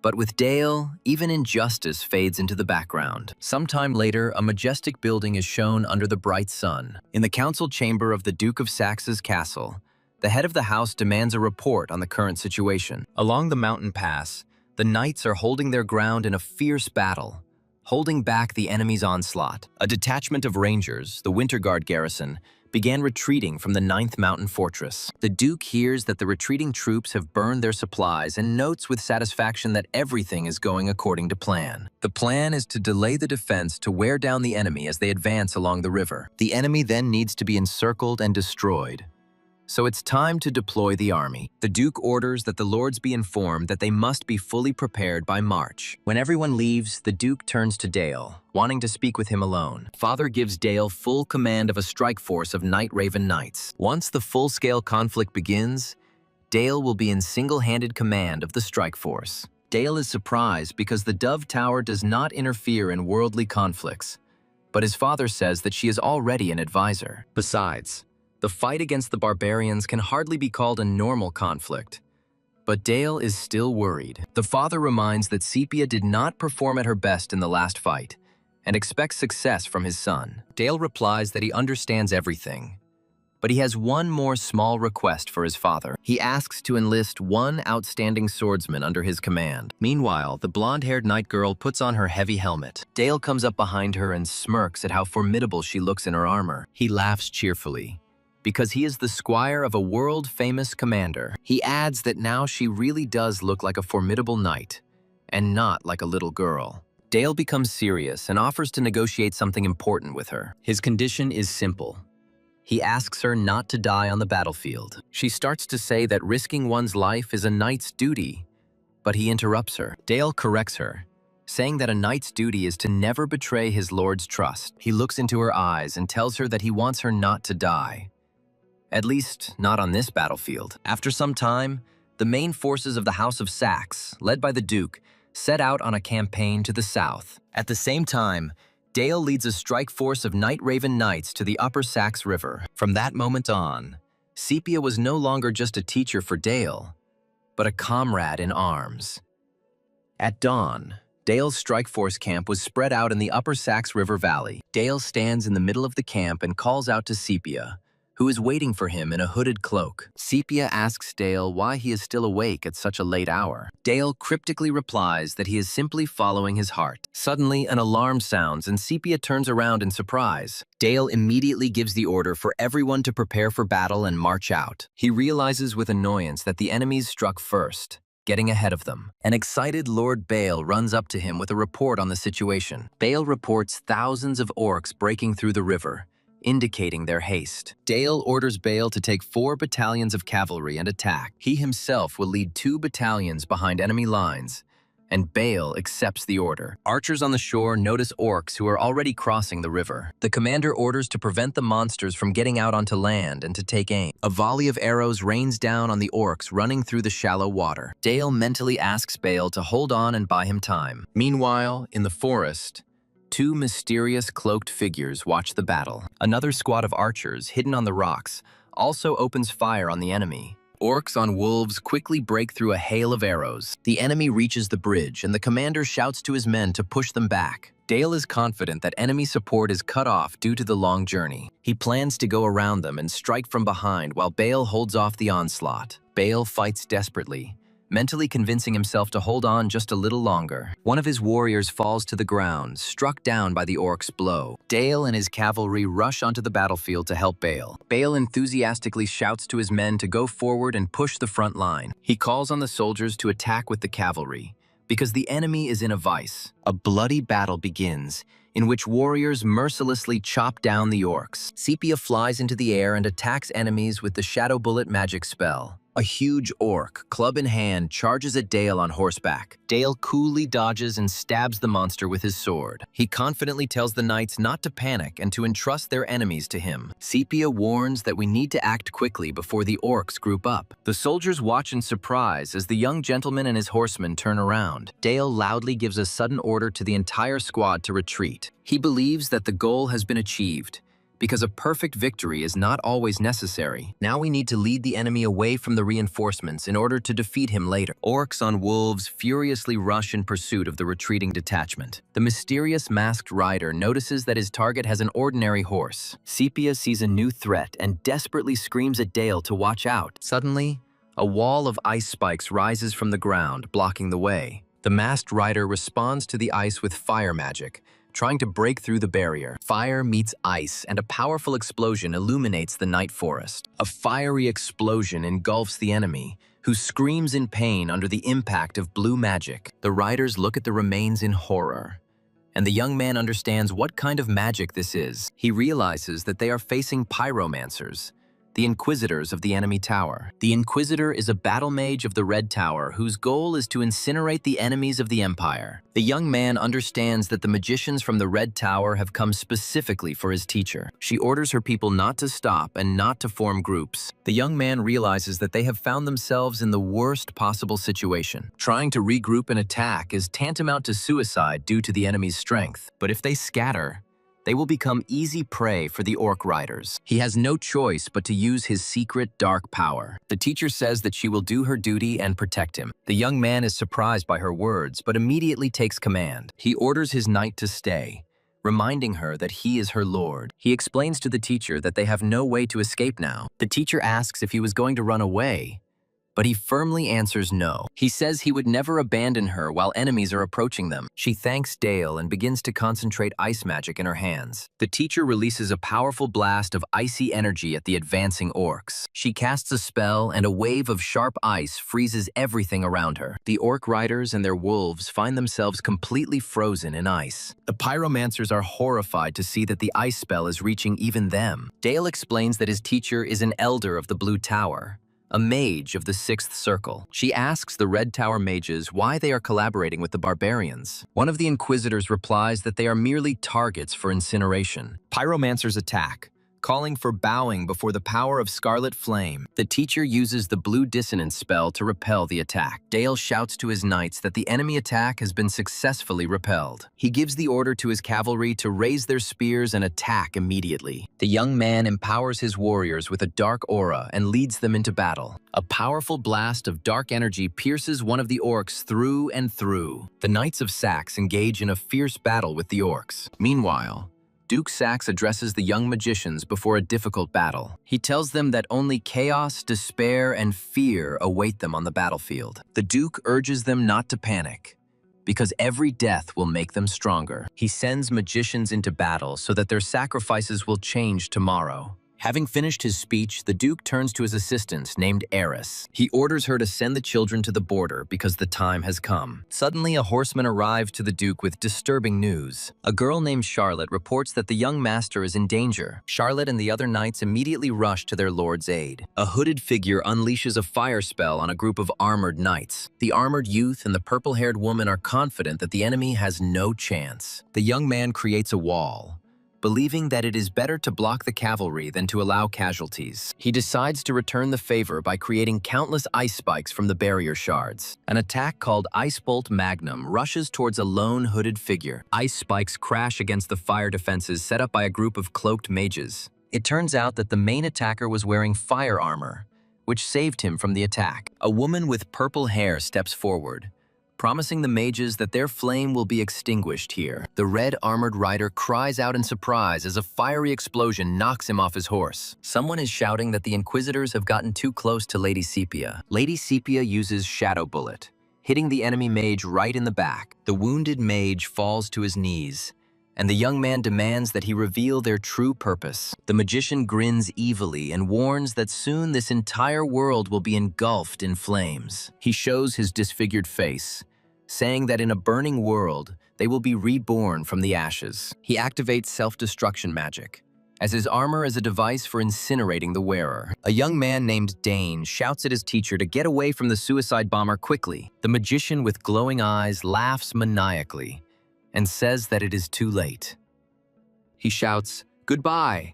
but with Dale, even injustice fades into the background. Sometime later, a majestic building is shown under the bright sun. In the council chamber of the Duke of Saxe's castle, the head of the house demands a report on the current situation. Along the mountain pass, the knights are holding their ground in a fierce battle, holding back the enemy's onslaught. A detachment of rangers, the Winter Guard garrison, began retreating from the 9th Mountain Fortress. The Duke hears that the retreating troops have burned their supplies and notes with satisfaction that everything is going according to plan. The plan is to delay the defense to wear down the enemy as they advance along the river. The enemy then needs to be encircled and destroyed. So it's time to deploy the army. The Duke orders that the lords be informed that they must be fully prepared by March. When everyone leaves, the Duke turns to Dale, wanting to speak with him alone. Father gives Dale full command of a strike force of Night Raven Knights. Once the full-scale conflict begins, Dale will be in single-handed command of the strike force. Dale is surprised because the Dove Tower does not interfere in worldly conflicts, but his father says that she is already an advisor. Besides, the fight against the barbarians can hardly be called a normal conflict. But Dale is still worried. The father reminds that Sepia did not perform at her best in the last fight and expects success from his son. Dale replies that he understands everything, but he has one more small request for his father. He asks to enlist one outstanding swordsman under his command. Meanwhile, the blonde-haired knight girl puts on her heavy helmet. Dale comes up behind her and smirks at how formidable she looks in her armor. He laughs cheerfully, because he is the squire of a world-famous commander. He adds that now she really does look like a formidable knight, and not like a little girl. Dale becomes serious and offers to negotiate something important with her. His condition is simple. He asks her not to die on the battlefield. She starts to say that risking one's life is a knight's duty, but he interrupts her. Dale corrects her, saying that a knight's duty is to never betray his lord's trust. He looks into her eyes and tells her that he wants her not to die. At least, not on this battlefield. After some time, the main forces of the House of Saxe, led by the Duke, set out on a campaign to the south. At the same time, Dale leads a strike force of Night Raven Knights to the upper Saxe River. From that moment on, Sepia was no longer just a teacher for Dale, but a comrade in arms. At dawn, Dale's strike force camp was spread out in the upper Saxe River Valley. Dale stands in the middle of the camp and calls out to Sepia, who is waiting for him in a hooded cloak. Sepia asks Dale why he is still awake at such a late hour. Dale cryptically replies that he is simply following his heart. Suddenly, an alarm sounds and Sepia turns around in surprise. Dale immediately gives the order for everyone to prepare for battle and march out. He realizes with annoyance that the enemies struck first, getting ahead of them. An excited Lord Bale runs up to him with a report on the situation. Bale reports thousands of orcs breaking through the river, indicating their haste. Dale orders Bale to take 4 battalions of cavalry and attack. He himself will lead 2 battalions behind enemy lines, and Bale accepts the order. Archers on the shore notice orcs who are already crossing the river. The commander orders to prevent the monsters from getting out onto land and to take aim. A volley of arrows rains down on the orcs running through the shallow water. Dale mentally asks Bale to hold on and buy him time. Meanwhile, in the forest, 2 mysterious cloaked figures watch the battle. Another squad of archers, hidden on the rocks, also opens fire on the enemy. Orcs on wolves quickly break through a hail of arrows. The enemy reaches the bridge, and the commander shouts to his men to push them back. Dale is confident that enemy support is cut off due to the long journey. He plans to go around them and strike from behind while Bale holds off the onslaught. Bale fights desperately, mentally convincing himself to hold on just a little longer. One of his warriors falls to the ground, struck down by the orc's blow. Dale and his cavalry rush onto the battlefield to help Bale. Bale enthusiastically shouts to his men to go forward and push the front line. He calls on the soldiers to attack with the cavalry, because the enemy is in a vice. A bloody battle begins, in which warriors mercilessly chop down the orcs. Sepia flies into the air and attacks enemies with the Shadow Bullet magic spell. A huge orc, club in hand, charges at Dale on horseback. Dale coolly dodges and stabs the monster with his sword. He confidently tells the knights not to panic and to entrust their enemies to him. Sepia warns that we need to act quickly before the orcs group up. The soldiers watch in surprise as the young gentleman and his horsemen turn around. Dale loudly gives a sudden order to the entire squad to retreat. He believes that the goal has been achieved, because a perfect victory is not always necessary. Now we need to lead the enemy away from the reinforcements in order to defeat him later. Orcs on wolves furiously rush in pursuit of the retreating detachment. The mysterious masked rider notices that his target has an ordinary horse. Sepia sees a new threat and desperately screams at Dale to watch out. Suddenly, a wall of ice spikes rises from the ground, blocking the way. The masked rider responds to the ice with fire magic, trying to break through the barrier. Fire meets ice, and a powerful explosion illuminates the night forest. A fiery explosion engulfs the enemy, who screams in pain under the impact of blue magic. The riders look at the remains in horror, and the young man understands what kind of magic this is. He realizes that they are facing pyromancers, the Inquisitors of the enemy tower. The Inquisitor is a battle mage of the Red Tower whose goal is to incinerate the enemies of the Empire. The young man understands that the magicians from the Red Tower have come specifically for his teacher. She orders her people not to stop and not to form groups. The young man realizes that they have found themselves in the worst possible situation. Trying to regroup and attack is tantamount to suicide due to the enemy's strength. But if they scatter, they will become easy prey for the orc riders. He has no choice but to use his secret dark power. The teacher says that she will do her duty and protect him. The young man is surprised by her words, but immediately takes command. He orders his knight to stay, reminding her that he is her lord. He explains to the teacher that they have no way to escape now. The teacher asks if he was going to run away, but he firmly answers no. He says he would never abandon her while enemies are approaching them. She thanks Dale and begins to concentrate ice magic in her hands. The teacher releases a powerful blast of icy energy at the advancing orcs. She casts a spell and a wave of sharp ice freezes everything around her. The orc riders and their wolves find themselves completely frozen in ice. The pyromancers are horrified to see that the ice spell is reaching even them. Dale explains that his teacher is an elder of the Blue Tower, a mage of the Sixth Circle. She asks the Red Tower mages why they are collaborating with the barbarians. One of the Inquisitors replies that they are merely targets for incineration. Pyromancers attack, calling for bowing before the power of Scarlet Flame. The teacher uses the Blue Dissonance spell to repel the attack. Dale shouts to his knights that the enemy attack has been successfully repelled. He gives the order to his cavalry to raise their spears and attack immediately. The young man empowers his warriors with a dark aura and leads them into battle. A powerful blast of dark energy pierces one of the orcs through and through. The Knights of Sax engage in a fierce battle with the orcs. Meanwhile, Duke Sax addresses the young magicians before a difficult battle. He tells them that only chaos, despair, and fear await them on the battlefield. The Duke urges them not to panic, because every death will make them stronger. He sends magicians into battle so that their sacrifices will change tomorrow. Having finished his speech, the Duke turns to his assistant named Eris. He orders her to send the children to the border because the time has come. Suddenly, a horseman arrives to the Duke with disturbing news. A girl named Charlotte reports that the young master is in danger. Charlotte and the other knights immediately rush to their lord's aid. A hooded figure unleashes a fire spell on a group of armored knights. The armored youth and the purple-haired woman are confident that the enemy has no chance. The young man creates a wall, believing that it is better to block the cavalry than to allow casualties. He decides to return the favor by creating countless ice spikes from the barrier shards. An attack called Ice Bolt Magnum rushes towards a lone hooded figure. Ice spikes crash against the fire defenses set up by a group of cloaked mages. It turns out that the main attacker was wearing fire armor, which saved him from the attack. A woman with purple hair steps forward, promising the mages that their flame will be extinguished here. The red armored rider cries out in surprise as a fiery explosion knocks him off his horse. Someone is shouting that the Inquisitors have gotten too close to Lady Sepia. Lady Sepia uses Shadow Bullet, hitting the enemy mage right in the back. The wounded mage falls to his knees, and the young man demands that he reveal their true purpose. The magician grins evilly and warns that soon this entire world will be engulfed in flames. He shows his disfigured face, saying that in a burning world, they will be reborn from the ashes. He activates self-destruction magic, as his armor is a device for incinerating the wearer. A young man named Dane shouts at his teacher to get away from the suicide bomber quickly. The magician with glowing eyes laughs maniacally and says that it is too late. He shouts, "Goodbye,"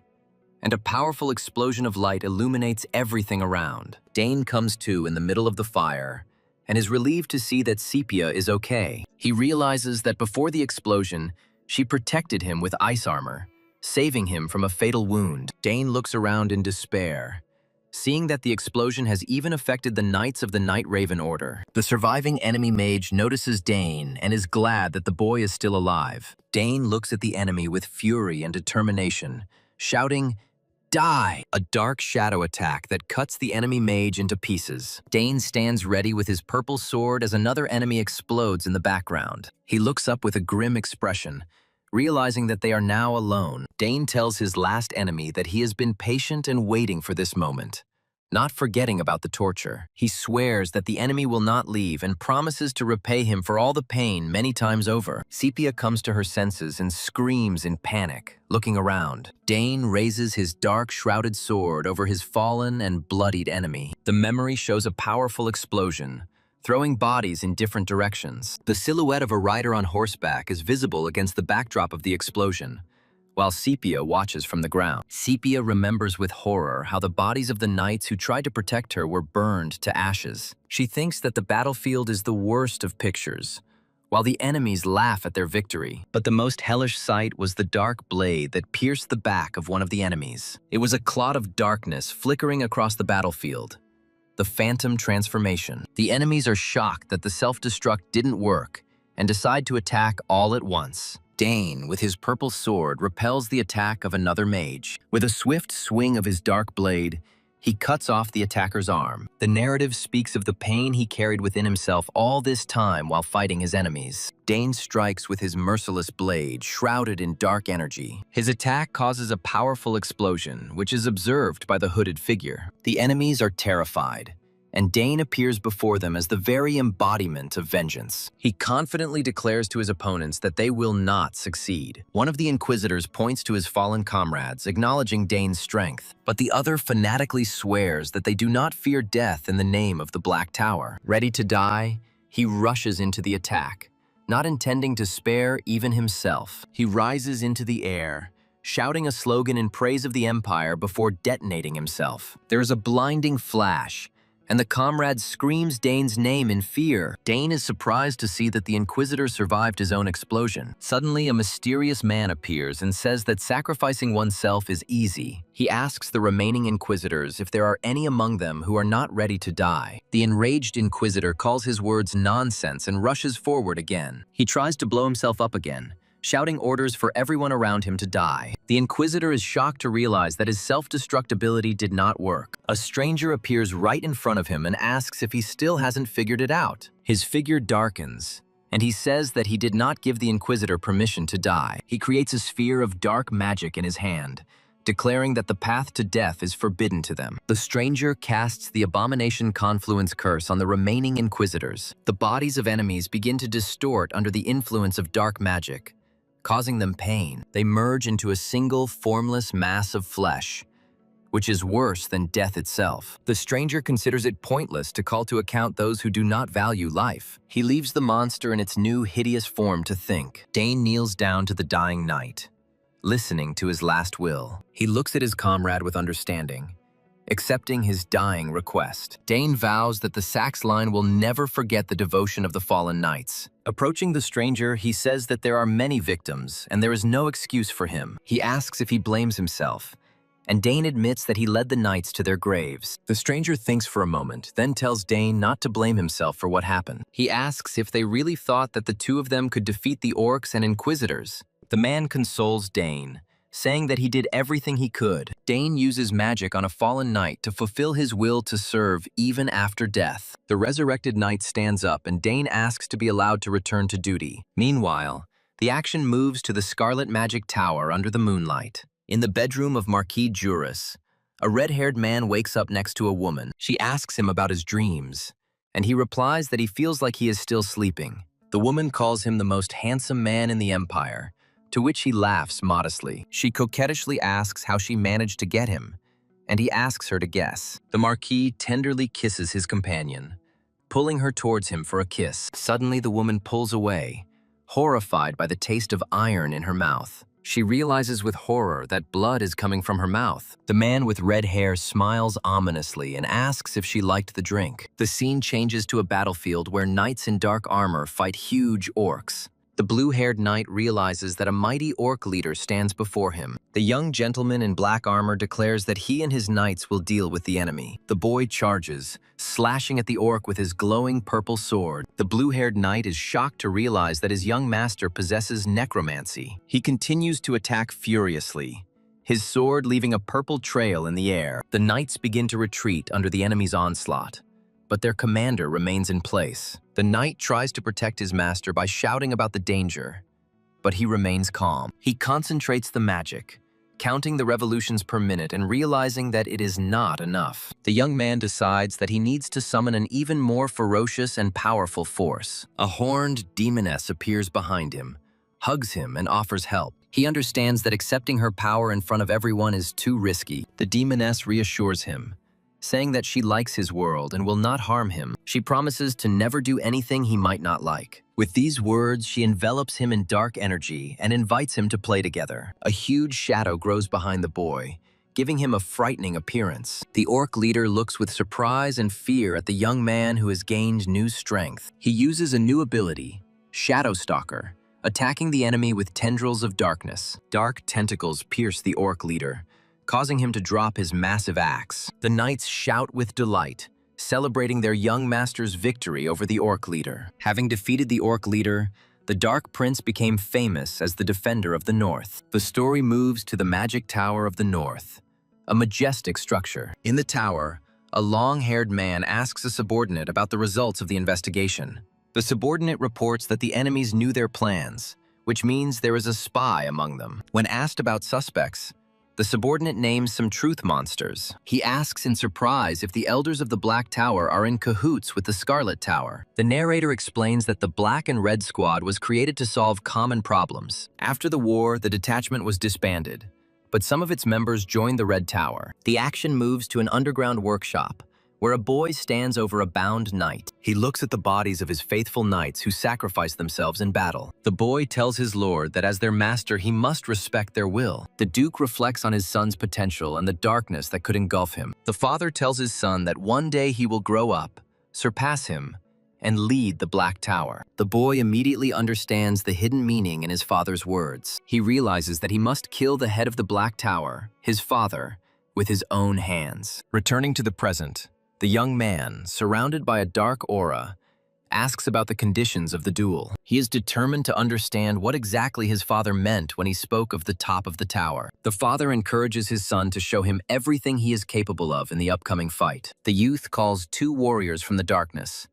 and a powerful explosion of light illuminates everything around. Dane comes to in the middle of the fire and is relieved to see that Sepia is okay. He realizes that before the explosion, she protected him with ice armor, saving him from a fatal wound. Dane looks around in despair, seeing that the explosion has even affected the Knights of the Night Raven Order. The surviving enemy mage notices Dane and is glad that the boy is still alive. Dane looks at the enemy with fury and determination, shouting, "Die!" A dark shadow attack that cuts the enemy mage into pieces. Dane stands ready with his purple sword as another enemy explodes in the background. He looks up with a grim expression, realizing that they are now alone. Dane tells his last enemy that he has been patient and waiting for this moment. not forgetting about the torture. He swears that the enemy will not leave and promises to repay him for all the pain many times over. Sepia comes to her senses and screams in panic, looking around. Dane raises his dark, shrouded sword over his fallen and bloodied enemy. The memory shows a powerful explosion, throwing bodies in different directions. The silhouette of a rider on horseback is visible against the backdrop of the explosion, while Sepia watches from the ground. Sepia remembers with horror how the bodies of the knights who tried to protect her were burned to ashes. She thinks that the battlefield is the worst of pictures, while the enemies laugh at their victory. But the most hellish sight was the dark blade that pierced the back of one of the enemies. It was a clot of darkness flickering across the battlefield. The phantom transformation. The enemies are shocked that the self-destruct didn't work and decide to attack all at once. Dane, with his purple sword, repels the attack of another mage. With a swift swing of his dark blade, he cuts off the attacker's arm. The narrative speaks of the pain he carried within himself all this time while fighting his enemies. Dane strikes with his merciless blade, shrouded in dark energy. His attack causes a powerful explosion, which is observed by the hooded figure. The enemies are terrified, and Dane appears before them as the very embodiment of vengeance. He confidently declares to his opponents that they will not succeed. One of the Inquisitors points to his fallen comrades, acknowledging Dane's strength, but the other fanatically swears that they do not fear death in the name of the Black Tower. Ready to die, he rushes into the attack, not intending to spare even himself. He rises into the air, shouting a slogan in praise of the Empire before detonating himself. There is a blinding flash, and the comrade screams Dane's name in fear. Dane is surprised to see that the Inquisitor survived his own explosion. Suddenly, a mysterious man appears and says that sacrificing oneself is easy. He asks the remaining Inquisitors if there are any among them who are not ready to die. The enraged Inquisitor calls his words nonsense and rushes forward again. He tries to blow himself up again, shouting orders for everyone around him to die. The Inquisitor is shocked to realize that his self-destructibility did not work. A stranger appears right in front of him and asks if he still hasn't figured it out. His figure darkens, and he says that he did not give the Inquisitor permission to die. He creates a sphere of dark magic in his hand, declaring that the path to death is forbidden to them. The stranger casts the Abomination Confluence curse on the remaining Inquisitors. The bodies of enemies begin to distort under the influence of dark magic, causing them pain. They merge into a single formless mass of flesh, which is worse than death itself. The stranger considers it pointless to call to account those who do not value life. He leaves the monster in its new hideous form to think. Dane kneels down to the dying knight, listening to his last will. He looks at his comrade with understanding, accepting his dying request. Dane vows that the Sax line will never forget the devotion of the fallen knights. Approaching the stranger, he says that there are many victims, and there is no excuse for him. He asks if he blames himself, and Dane admits that he led the knights to their graves. The stranger thinks for a moment, then tells Dane not to blame himself for what happened. He asks if they really thought that the two of them could defeat the orcs and Inquisitors. The man consoles Dane, saying that he did everything he could. Dane uses magic on a fallen knight to fulfill his will to serve even after death. The resurrected knight stands up and Dane asks to be allowed to return to duty. Meanwhile, the action moves to the Scarlet Magic Tower under the moonlight. In the bedroom of Marquis Juris, a red-haired man wakes up next to a woman. She asks him about his dreams, and he replies that he feels like he is still sleeping. The woman calls him the most handsome man in the Empire, to which he laughs modestly. She coquettishly asks how she managed to get him, and he asks her to guess. The Marquis tenderly kisses his companion, pulling her towards him for a kiss. Suddenly, the woman pulls away, horrified by the taste of iron in her mouth. She realizes with horror that blood is coming from her mouth. The man with red hair smiles ominously and asks if she liked the drink. The scene changes to a battlefield where knights in dark armor fight huge orcs. The blue-haired knight realizes that a mighty orc leader stands before him. The young gentleman in black armor declares that he and his knights will deal with the enemy. The boy charges, slashing at the orc with his glowing purple sword. The blue-haired knight is shocked to realize that his young master possesses necromancy. He continues to attack furiously, his sword leaving a purple trail in the air. The knights begin to retreat under the enemy's onslaught, but their commander remains in place. The knight tries to protect his master by shouting about the danger, but he remains calm. He concentrates the magic, counting the revolutions per minute and realizing that it is not enough. The young man decides that he needs to summon an even more ferocious and powerful force. A horned demoness appears behind him, hugs him, and offers help. He understands that accepting her power in front of everyone is too risky. The demoness reassures him, saying that she likes his world and will not harm him. She promises to never do anything he might not like. With these words, she envelops him in dark energy and invites him to play together. A huge shadow grows behind the boy, giving him a frightening appearance. The orc leader looks with surprise and fear at the young man who has gained new strength. He uses a new ability, Shadow Stalker, attacking the enemy with tendrils of darkness. Dark tentacles pierce the orc leader, causing him to drop his massive axe. The knights shout with delight, celebrating their young master's victory over the orc leader. Having defeated the orc leader, the Dark Prince became famous as the defender of the North. The story moves to the Magic Tower of the North, a majestic structure. In the tower, a long-haired man asks a subordinate about the results of the investigation. The subordinate reports that the enemies knew their plans, which means there is a spy among them. When asked about suspects, the subordinate names some truth monsters. He asks in surprise if the Elders of the Black Tower are in cahoots with the Scarlet Tower. The narrator explains that the Black and Red Squad was created to solve common problems. After the war, the detachment was disbanded, but some of its members joined the Red Tower. The action moves to an underground workshop, where a boy stands over a bound knight. He looks at the bodies of his faithful knights who sacrificed themselves in battle. The boy tells his lord that as their master he must respect their will. The duke reflects on his son's potential and the darkness that could engulf him. The father tells his son that one day he will grow up, surpass him, and lead the Black Tower. The boy immediately understands the hidden meaning in his father's words. He realizes that he must kill the head of the Black Tower, his father, with his own hands. Returning to the present, the young man, surrounded by a dark aura, asks about the conditions of the duel. He is determined to understand what exactly his father meant when he spoke of the top of the tower. The father encourages his son to show him everything he is capable of in the upcoming fight. The youth calls two warriors from the darkness,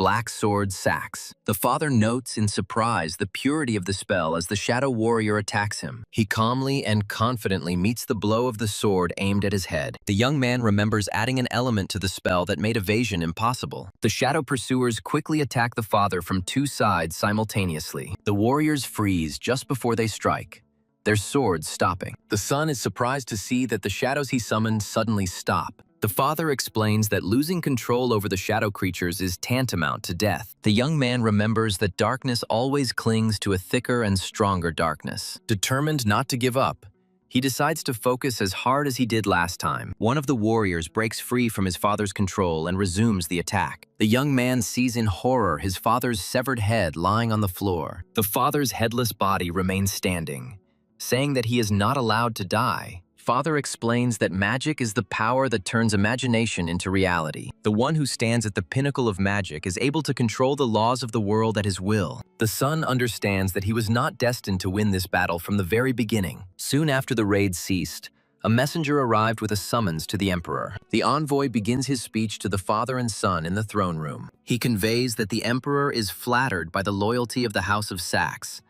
Black Sword Sax. The father notes in surprise the purity of the spell as the shadow warrior attacks him. He calmly and confidently meets the blow of the sword aimed at his head. The young man remembers adding an element to the spell that made evasion impossible. The shadow pursuers quickly attack the father from two sides simultaneously. The warriors freeze just before they strike, their swords stopping. The son is surprised to see that the shadows he summoned suddenly stop. The father explains that losing control over the shadow creatures is tantamount to death. The young man remembers that darkness always clings to a thicker and stronger darkness. Determined not to give up, he decides to focus as hard as he did last time. One of the warriors breaks free from his father's control and resumes the attack. The young man sees in horror his father's severed head lying on the floor. The father's headless body remains standing, saying that he is not allowed to die. Father explains that magic is the power that turns imagination into reality. The one who stands at the pinnacle of magic is able to control the laws of the world at his will. The son understands that he was not destined to win this battle from the very beginning. Soon after the raid ceased, a messenger arrived with a summons to the emperor. The envoy begins his speech to the father and son in the throne room. He conveys that the emperor is flattered by the loyalty of the House of Saxe,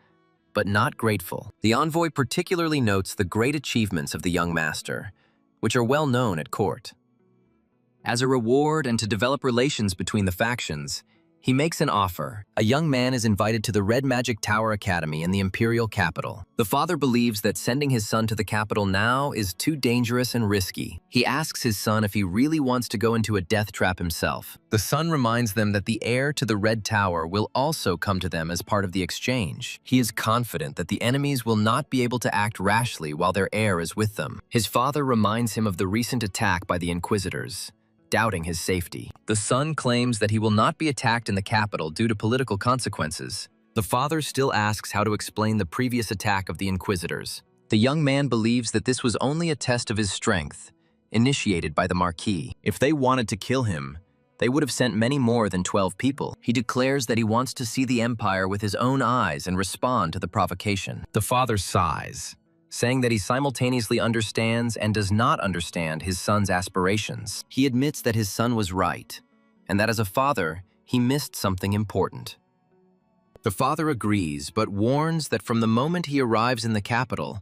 but not grateful. The envoy particularly notes the great achievements of the young master, which are well known at court. As a reward and to develop relations between the factions, he makes an offer. A young man is invited to the Red Magic Tower Academy in the imperial capital. The father believes that sending his son to the capital now is too dangerous and risky. He asks his son if he really wants to go into a death trap himself. The son reminds them that the heir to the Red Tower will also come to them as part of the exchange. He is confident that the enemies will not be able to act rashly while their heir is with them. His father reminds him of the recent attack by the Inquisitors, doubting his safety. The son claims that he will not be attacked in the capital due to political consequences. The father still asks how to explain the previous attack of the Inquisitors. The young man believes that this was only a test of his strength, initiated by the Marquis. If they wanted to kill him, they would have sent many more than 12 people. He declares that he wants to see the Empire with his own eyes and respond to the provocation. The father sighs, saying that he simultaneously understands and does not understand his son's aspirations. He admits that his son was right, and that as a father, he missed something important. The father agrees, but warns that from the moment he arrives in the capital,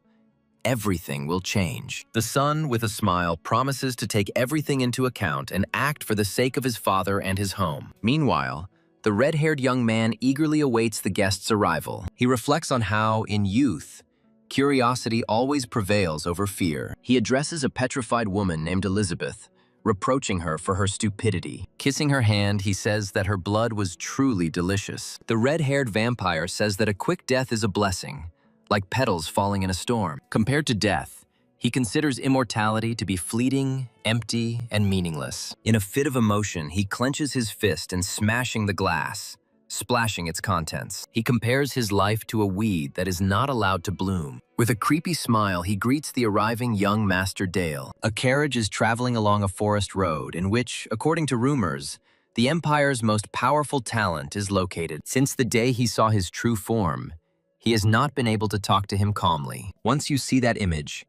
everything will change. The son, with a smile, promises to take everything into account and act for the sake of his father and his home. Meanwhile, the red-haired young man eagerly awaits the guest's arrival. He reflects on how, in youth, curiosity always prevails over fear. He addresses a petrified woman named Elizabeth, reproaching her for her stupidity. Kissing her hand, he says that her blood was truly delicious. The red-haired vampire says that a quick death is a blessing, like petals falling in a storm. Compared to death, he considers immortality to be fleeting, empty, and meaningless. In a fit of emotion, he clenches his fist and smashing the glass, splashing its contents. He compares his life to a weed that is not allowed to bloom. With a creepy smile, he greets the arriving young Master Dale. A carriage is traveling along a forest road in which, according to rumors, the Empire's most powerful talent is located. Since the day he saw his true form, he has not been able to talk to him calmly. Once you see that image,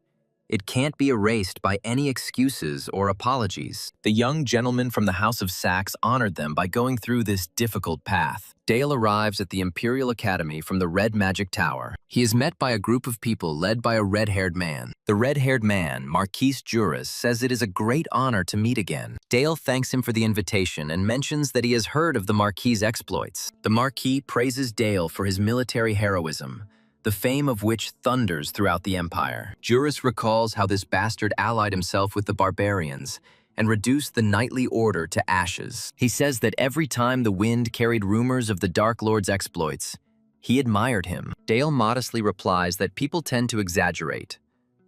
it can't be erased by any excuses or apologies. The young gentleman from the House of Saxe honored them by going through this difficult path. Dale arrives at the Imperial Academy from the Red Magic Tower. He is met by a group of people led by a red-haired man. The red-haired man, Marquis Juris, says it is a great honor to meet again. Dale thanks him for the invitation and mentions that he has heard of the Marquis' exploits. The Marquis praises Dale for his military heroism, the fame of which thunders throughout the Empire. Juris recalls how this bastard allied himself with the barbarians and reduced the knightly order to ashes. He says that every time the wind carried rumors of the Dark Lord's exploits, he admired him. Dale modestly replies that people tend to exaggerate,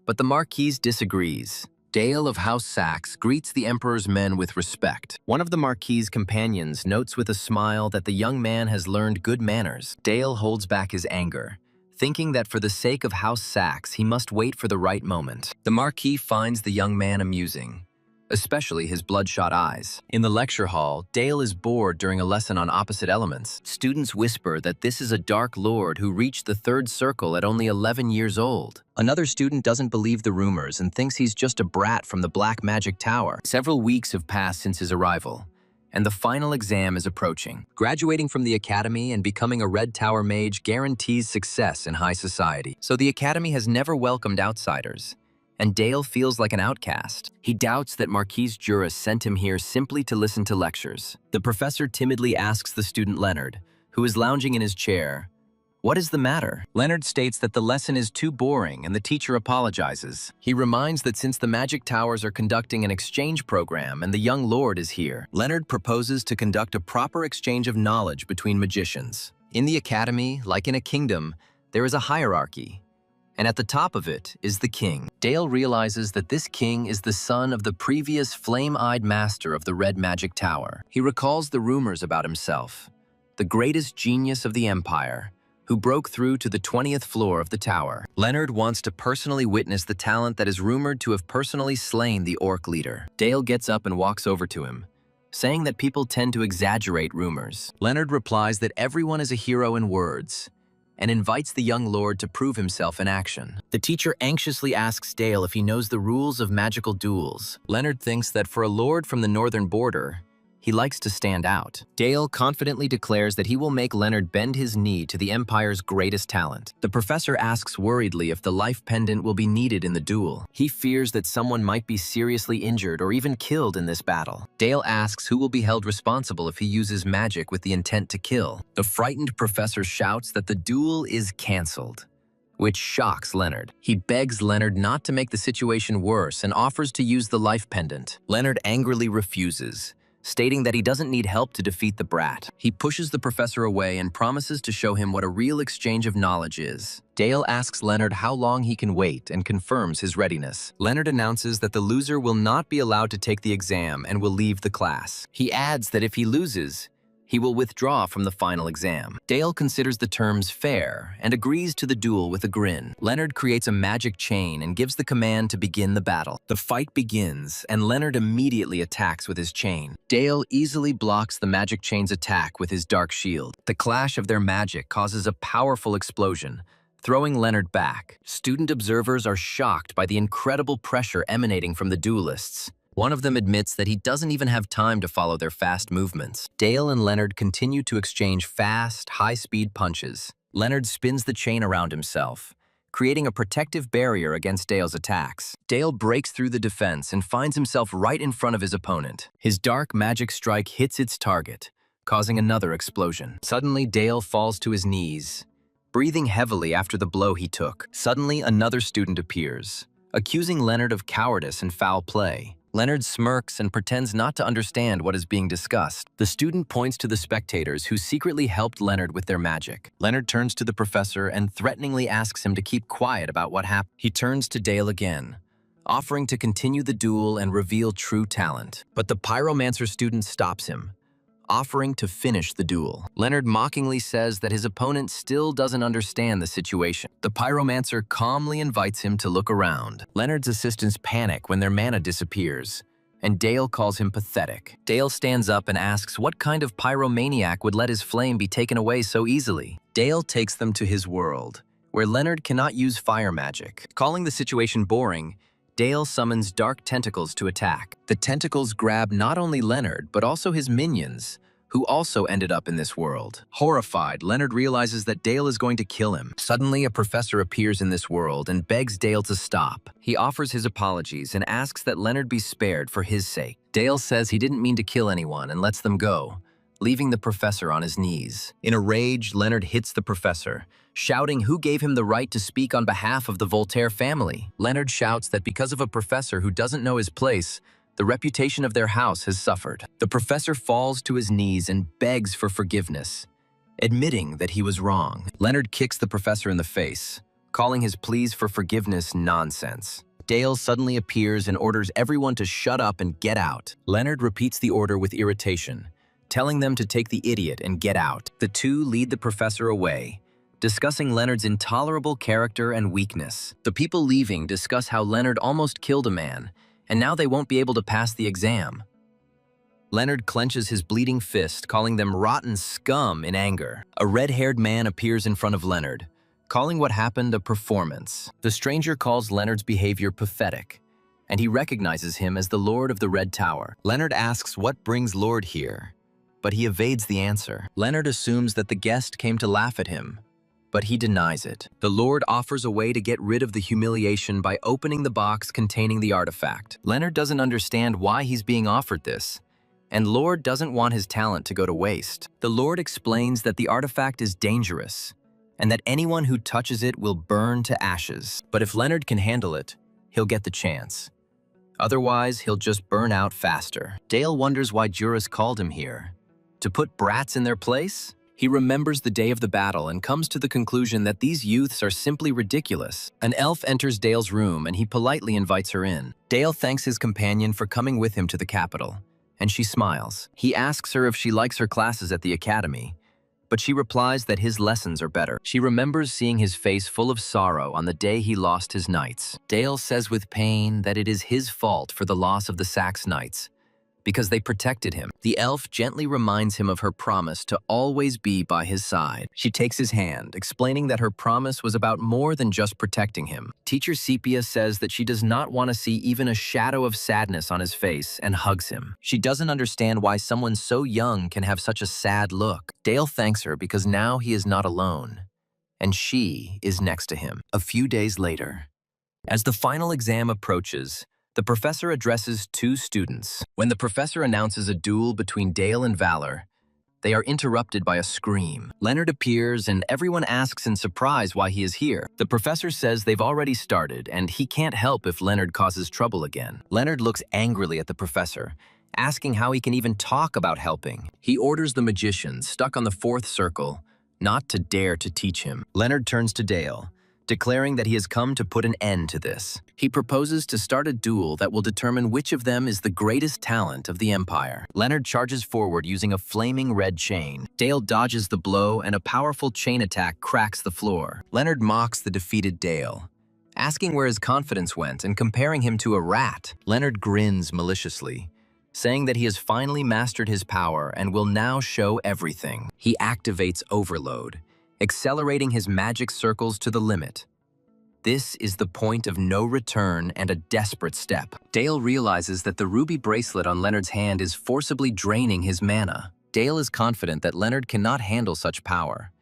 but the Marquis disagrees. Dale of House Saxe greets the Emperor's men with respect. One of the Marquis' companions notes with a smile that the young man has learned good manners. Dale holds back his anger, thinking that for the sake of House Saxe, he must wait for the right moment. The Marquis finds the young man amusing, especially his bloodshot eyes. In the lecture hall, Dale is bored during a lesson on opposite elements. Students whisper that this is a Dark Lord who reached the third circle at only 11 years old. Another student doesn't believe the rumors and thinks he's just a brat from the Black Magic Tower. Several weeks have passed since his arrival, and the final exam is approaching. Graduating from the academy and becoming a Red Tower mage guarantees success in high society. So the academy has never welcomed outsiders, and Dale feels like an outcast. He doubts that Marquis Juris sent him here simply to listen to lectures. The professor timidly asks the student Leonard, who is lounging in his chair, "What is the matter?" Leonard states that the lesson is too boring and the teacher apologizes. He reminds that since the Magic Towers are conducting an exchange program and the young lord is here, Leonard proposes to conduct a proper exchange of knowledge between magicians. In the academy, like in a kingdom, there is a hierarchy, and at the top of it is the king. Dale realizes that this king is the son of the previous flame-eyed master of the Red Magic Tower. He recalls the rumors about himself, the greatest genius of the Empire, who broke through to the 20th floor of the tower. Leonard wants to personally witness the talent that is rumored to have personally slain the orc leader. Dale gets up and walks over to him, saying that people tend to exaggerate rumors. Leonard replies that everyone is a hero in words, and invites the young lord to prove himself in action. The teacher anxiously asks Dale if he knows the rules of magical duels. Leonard thinks that for a lord from the northern border, he likes to stand out. Dale confidently declares that he will make Leonard bend his knee to the Empire's greatest talent. The professor asks worriedly if the life pendant will be needed in the duel. He fears that someone might be seriously injured or even killed in this battle. Dale asks who will be held responsible if he uses magic with the intent to kill. The frightened professor shouts that the duel is cancelled, which shocks Leonard. He begs Leonard not to make the situation worse and offers to use the life pendant. Leonard angrily refuses, stating that he doesn't need help to defeat the brat. He pushes the professor away and promises to show him what a real exchange of knowledge is. Dale asks Leonard how long he can wait and confirms his readiness. Leonard announces that the loser will not be allowed to take the exam and will leave the class. He adds that if he loses, he will withdraw from the final exam. Dale considers the terms fair and agrees to the duel with a grin. Leonard creates a magic chain and gives the command to begin the battle. The fight begins, and Leonard immediately attacks with his chain. Dale easily blocks the magic chain's attack with his dark shield. The clash of their magic causes a powerful explosion, throwing Leonard back. Student observers are shocked by the incredible pressure emanating from the duelists. One of them admits that he doesn't even have time to follow their fast movements. Dale and Leonard continue to exchange fast, high-speed punches. Leonard spins the chain around himself, creating a protective barrier against Dale's attacks. Dale breaks through the defense and finds himself right in front of his opponent. His dark magic strike hits its target, causing another explosion. Suddenly, Dale falls to his knees, breathing heavily after the blow he took. Suddenly, another student appears, accusing Leonard of cowardice and foul play. Leonard smirks and pretends not to understand what is being discussed. The student points to the spectators who secretly helped Leonard with their magic. Leonard turns to the professor and threateningly asks him to keep quiet about what happened. He turns to Dale again, offering to continue the duel and reveal true talent. But the pyromancer student stops him, offering to finish the duel. Leonard mockingly says that his opponent still doesn't understand the situation. The pyromancer calmly invites him to look around. Leonard's assistants panic when their mana disappears, and Dale calls him pathetic. Dale stands up and asks what kind of pyromaniac would let his flame be taken away so easily. Dale takes them to his world, where Leonard cannot use fire magic. Calling the situation boring, Dale summons dark tentacles to attack. The tentacles grab not only Leonard, but also his minions, who also ended up in this world. Horrified, Leonard realizes that Dale is going to kill him. Suddenly, a professor appears in this world and begs Dale to stop. He offers his apologies and asks that Leonard be spared for his sake. Dale says he didn't mean to kill anyone and lets them go, leaving the professor on his knees. In a rage, Leonard hits the professor, shouting who gave him the right to speak on behalf of the Voltaire family. Leonard shouts that because of a professor who doesn't know his place, the reputation of their house has suffered. The professor falls to his knees and begs for forgiveness, admitting that he was wrong. Leonard kicks the professor in the face, calling his pleas for forgiveness nonsense. Dale suddenly appears and orders everyone to shut up and get out. Leonard repeats the order with irritation, telling them to take the idiot and get out. The two lead the professor away, discussing Leonard's intolerable character and weakness. The people leaving discuss how Leonard almost killed a man, and now they won't be able to pass the exam. Leonard clenches his bleeding fist, calling them rotten scum in anger. A red-haired man appears in front of Leonard, calling what happened a performance. The stranger calls Leonard's behavior pathetic, and he recognizes him as the Lord of the Red Tower. Leonard asks what brings Lord here, but he evades the answer. Leonard assumes that the guest came to laugh at him, but he denies it. The Lord offers a way to get rid of the humiliation by opening the box containing the artifact. Leonard doesn't understand why he's being offered this, and Lord doesn't want his talent to go to waste. The Lord explains that the artifact is dangerous, and that anyone who touches it will burn to ashes. But if Leonard can handle it, he'll get the chance. Otherwise, he'll just burn out faster. Dale wonders why Juris called him here. To put brats in their place? He remembers the day of the battle and comes to the conclusion that these youths are simply ridiculous. An elf enters Dale's room and he politely invites her in. Dale thanks his companion for coming with him to the capital, and she smiles. He asks her if she likes her classes at the academy, but she replies that his lessons are better. She remembers seeing his face full of sorrow on the day he lost his knights. Dale says with pain that it is his fault for the loss of the Saxe knights, because they protected him. The elf gently reminds him of her promise to always be by his side. She takes his hand, explaining that her promise was about more than just protecting him. Teacher Sepia says that she does not want to see even a shadow of sadness on his face and hugs him. She doesn't understand why someone so young can have such a sad look. Dale thanks her because now he is not alone, and she is next to him. A few days later, as the final exam approaches, the professor addresses two students. When the professor announces a duel between Dale and Valor, they are interrupted by a scream. Leonard appears and everyone asks in surprise why he is here. The professor says they've already started and he can't help if Leonard causes trouble again. Leonard looks angrily at the professor, asking how he can even talk about helping. He orders the magician stuck on the fourth circle not to dare to teach him. Leonard turns to Dale, declaring that he has come to put an end to this. He proposes to start a duel that will determine which of them is the greatest talent of the Empire. Leonard charges forward using a flaming red chain. Dale dodges the blow and a powerful chain attack cracks the floor. Leonard mocks the defeated Dale, asking where his confidence went and comparing him to a rat. Leonard grins maliciously, saying that he has finally mastered his power and will now show everything. He activates Overload, accelerating his magic circles to the limit. This is the point of no return and a desperate step. Dale realizes that the ruby bracelet on Leonard's hand is forcibly draining his mana. Dale is confident that Leonard cannot handle such power,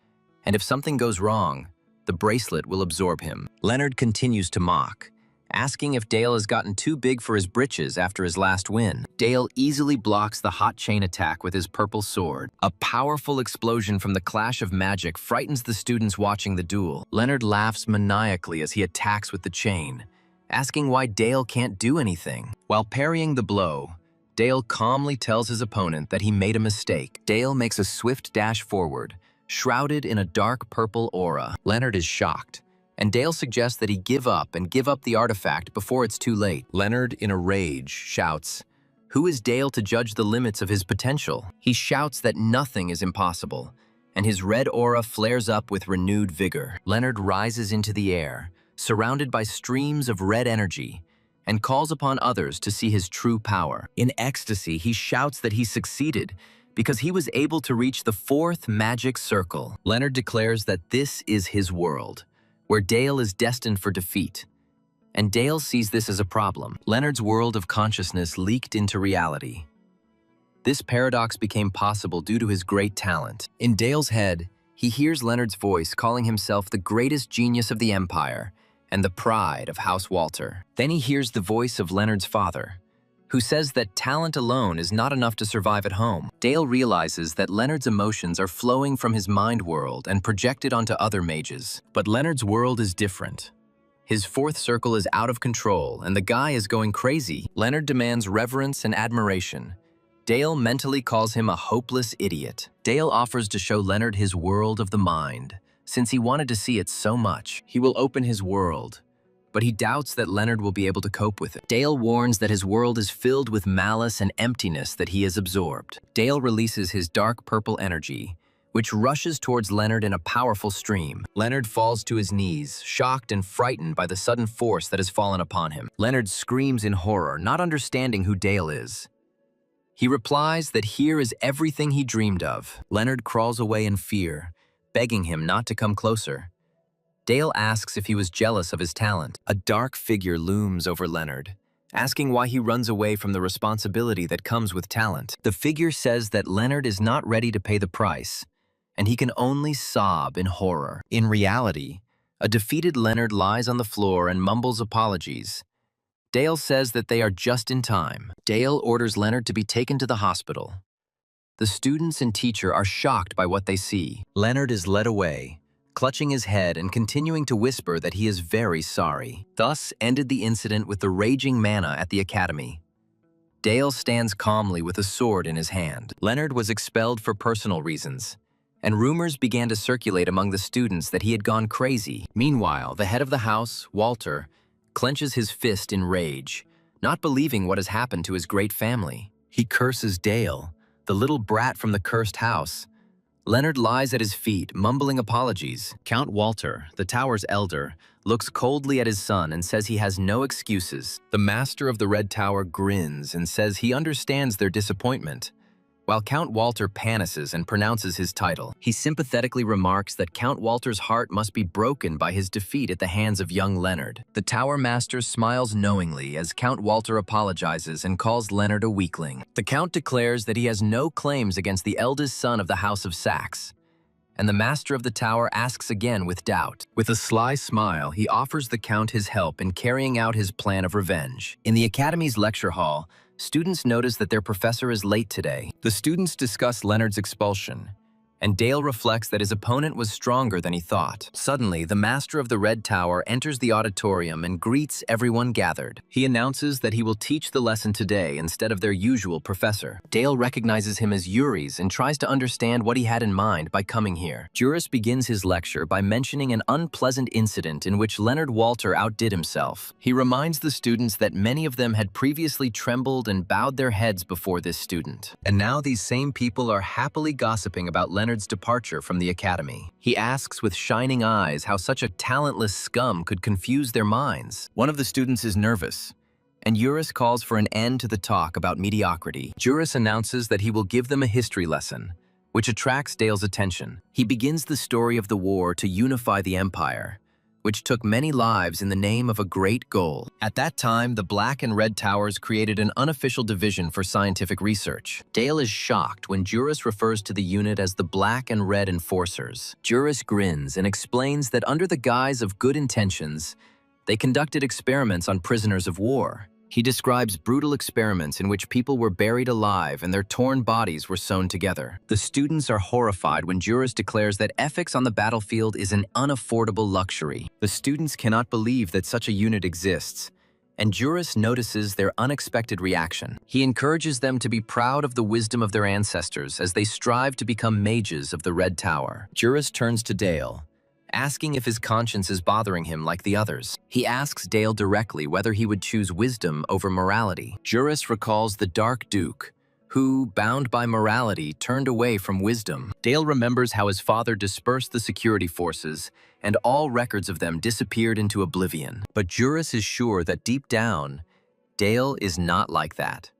and if something goes wrong, the the bracelet will absorb him. Leonard continues to mock, asking if Dale has gotten too big for his britches after his last win. Dale easily blocks the hot chain attack with his purple sword. A powerful explosion from the clash of magic frightens the students watching the duel. Leonard laughs maniacally as he attacks with the chain, asking why Dale can't do anything. While parrying the blow, Dale calmly tells his opponent that he made a mistake. Dale makes a swift dash forward, shrouded in a dark purple aura. Leonard is shocked, and Dale suggests that he give up the artifact before it's too late. Leonard, in a rage, shouts, "Who is Dale to judge the limits of his potential?" He shouts that nothing is impossible, and his red aura flares up with renewed vigor. Leonard rises into the air, surrounded by streams of red energy, and calls upon others to see his true power. In ecstasy, he shouts that he succeeded because he was able to reach the fourth magic circle. Leonard declares that this is his world, where Dale is destined for defeat. And Dale sees this as a problem. Leonard's world of consciousness leaked into reality. This paradox became possible due to his great talent. In Dale's head, he hears Leonard's voice calling himself the greatest genius of the Empire and the pride of House Walter. Then he hears the voice of Leonard's father, who says that talent alone is not enough to survive at home. Dale realizes that Leonard's emotions are flowing from his mind world and projected onto other mages. But Leonard's world is different. His fourth circle is out of control, and the guy is going crazy. Leonard demands reverence and admiration. Dale mentally calls him a hopeless idiot. Dale offers to show Leonard his world of the mind, since he wanted to see it so much. He will open his world, but he doubts that Leonard will be able to cope with it. Dale warns that his world is filled with malice and emptiness that he has absorbed. Dale releases his dark purple energy, which rushes towards Leonard in a powerful stream. Leonard falls to his knees, shocked and frightened by the sudden force that has fallen upon him. Leonard screams in horror, not understanding who Dale is. He replies that here is everything he dreamed of. Leonard crawls away in fear, begging him not to come closer. Dale asks if he was jealous of his talent. A dark figure looms over Leonard, asking why he runs away from the responsibility that comes with talent. The figure says that Leonard is not ready to pay the price, and he can only sob in horror. In reality, a defeated Leonard lies on the floor and mumbles apologies. Dale says that they are just in time. Dale orders Leonard to be taken to the hospital. The students and teacher are shocked by what they see. Leonard is led away, clutching his head and continuing to whisper that he is very sorry. Thus ended the incident with the raging mana at the academy. Dale stands calmly with a sword in his hand. Leonard was expelled for personal reasons, and rumors began to circulate among the students that he had gone crazy. Meanwhile, the head of the house, Walter, clenches his fist in rage, not believing what has happened to his great family. He curses Dale, the little brat from the cursed house. Leonard lies at his feet, mumbling apologies. Count Walter, the tower's elder, looks coldly at his son and says he has no excuses. The master of the Red Tower grins and says he understands their disappointment, while Count Walter panises and pronounces his title. He sympathetically remarks that Count Walter's heart must be broken by his defeat at the hands of young Leonard. The Tower Master smiles knowingly as Count Walter apologizes and calls Leonard a weakling. The Count declares that he has no claims against the eldest son of the House of Saxe, and the Master of the Tower asks again with doubt. With a sly smile, he offers the Count his help in carrying out his plan of revenge. In the Academy's lecture hall, students notice that their professor is late today. The students discuss Leonard's expulsion, and Dale reflects that his opponent was stronger than he thought. Suddenly, the Master of the Red Tower enters the auditorium and greets everyone gathered. He announces that he will teach the lesson today instead of their usual professor. Dale recognizes him as Yuri's and tries to understand what he had in mind by coming here. Juris begins his lecture by mentioning an unpleasant incident in which Leonard Walter outdid himself. He reminds the students that many of them had previously trembled and bowed their heads before this student. And now these same people are happily gossiping about Leonard's departure from the academy. He asks with shining eyes how such a talentless scum could confuse their minds. One of the students is nervous, and Juris calls for an end to the talk about mediocrity. Juris announces that he will give them a history lesson, which attracts Dale's attention. He begins the story of the war to unify the empire, which took many lives in the name of a great goal. At that time, the Black and Red Towers created an unofficial division for scientific research. Dale is shocked when Juris refers to the unit as the Black and Red Enforcers. Juris grins and explains that under the guise of good intentions, they conducted experiments on prisoners of war. He describes brutal experiments in which people were buried alive and their torn bodies were sewn together. The students are horrified when Juris declares that ethics on the battlefield is an unaffordable luxury. The students cannot believe that such a unit exists, and Juris notices their unexpected reaction. He encourages them to be proud of the wisdom of their ancestors as they strive to become mages of the Red Tower. Juris turns to Dale, asking if his conscience is bothering him like the others. He asks Dale directly whether he would choose wisdom over morality. Juris recalls the Dark Duke, who, bound by morality, turned away from wisdom. Dale remembers how his father dispersed the security forces, and all records of them disappeared into oblivion. But Juris is sure that deep down, Dale is not like that,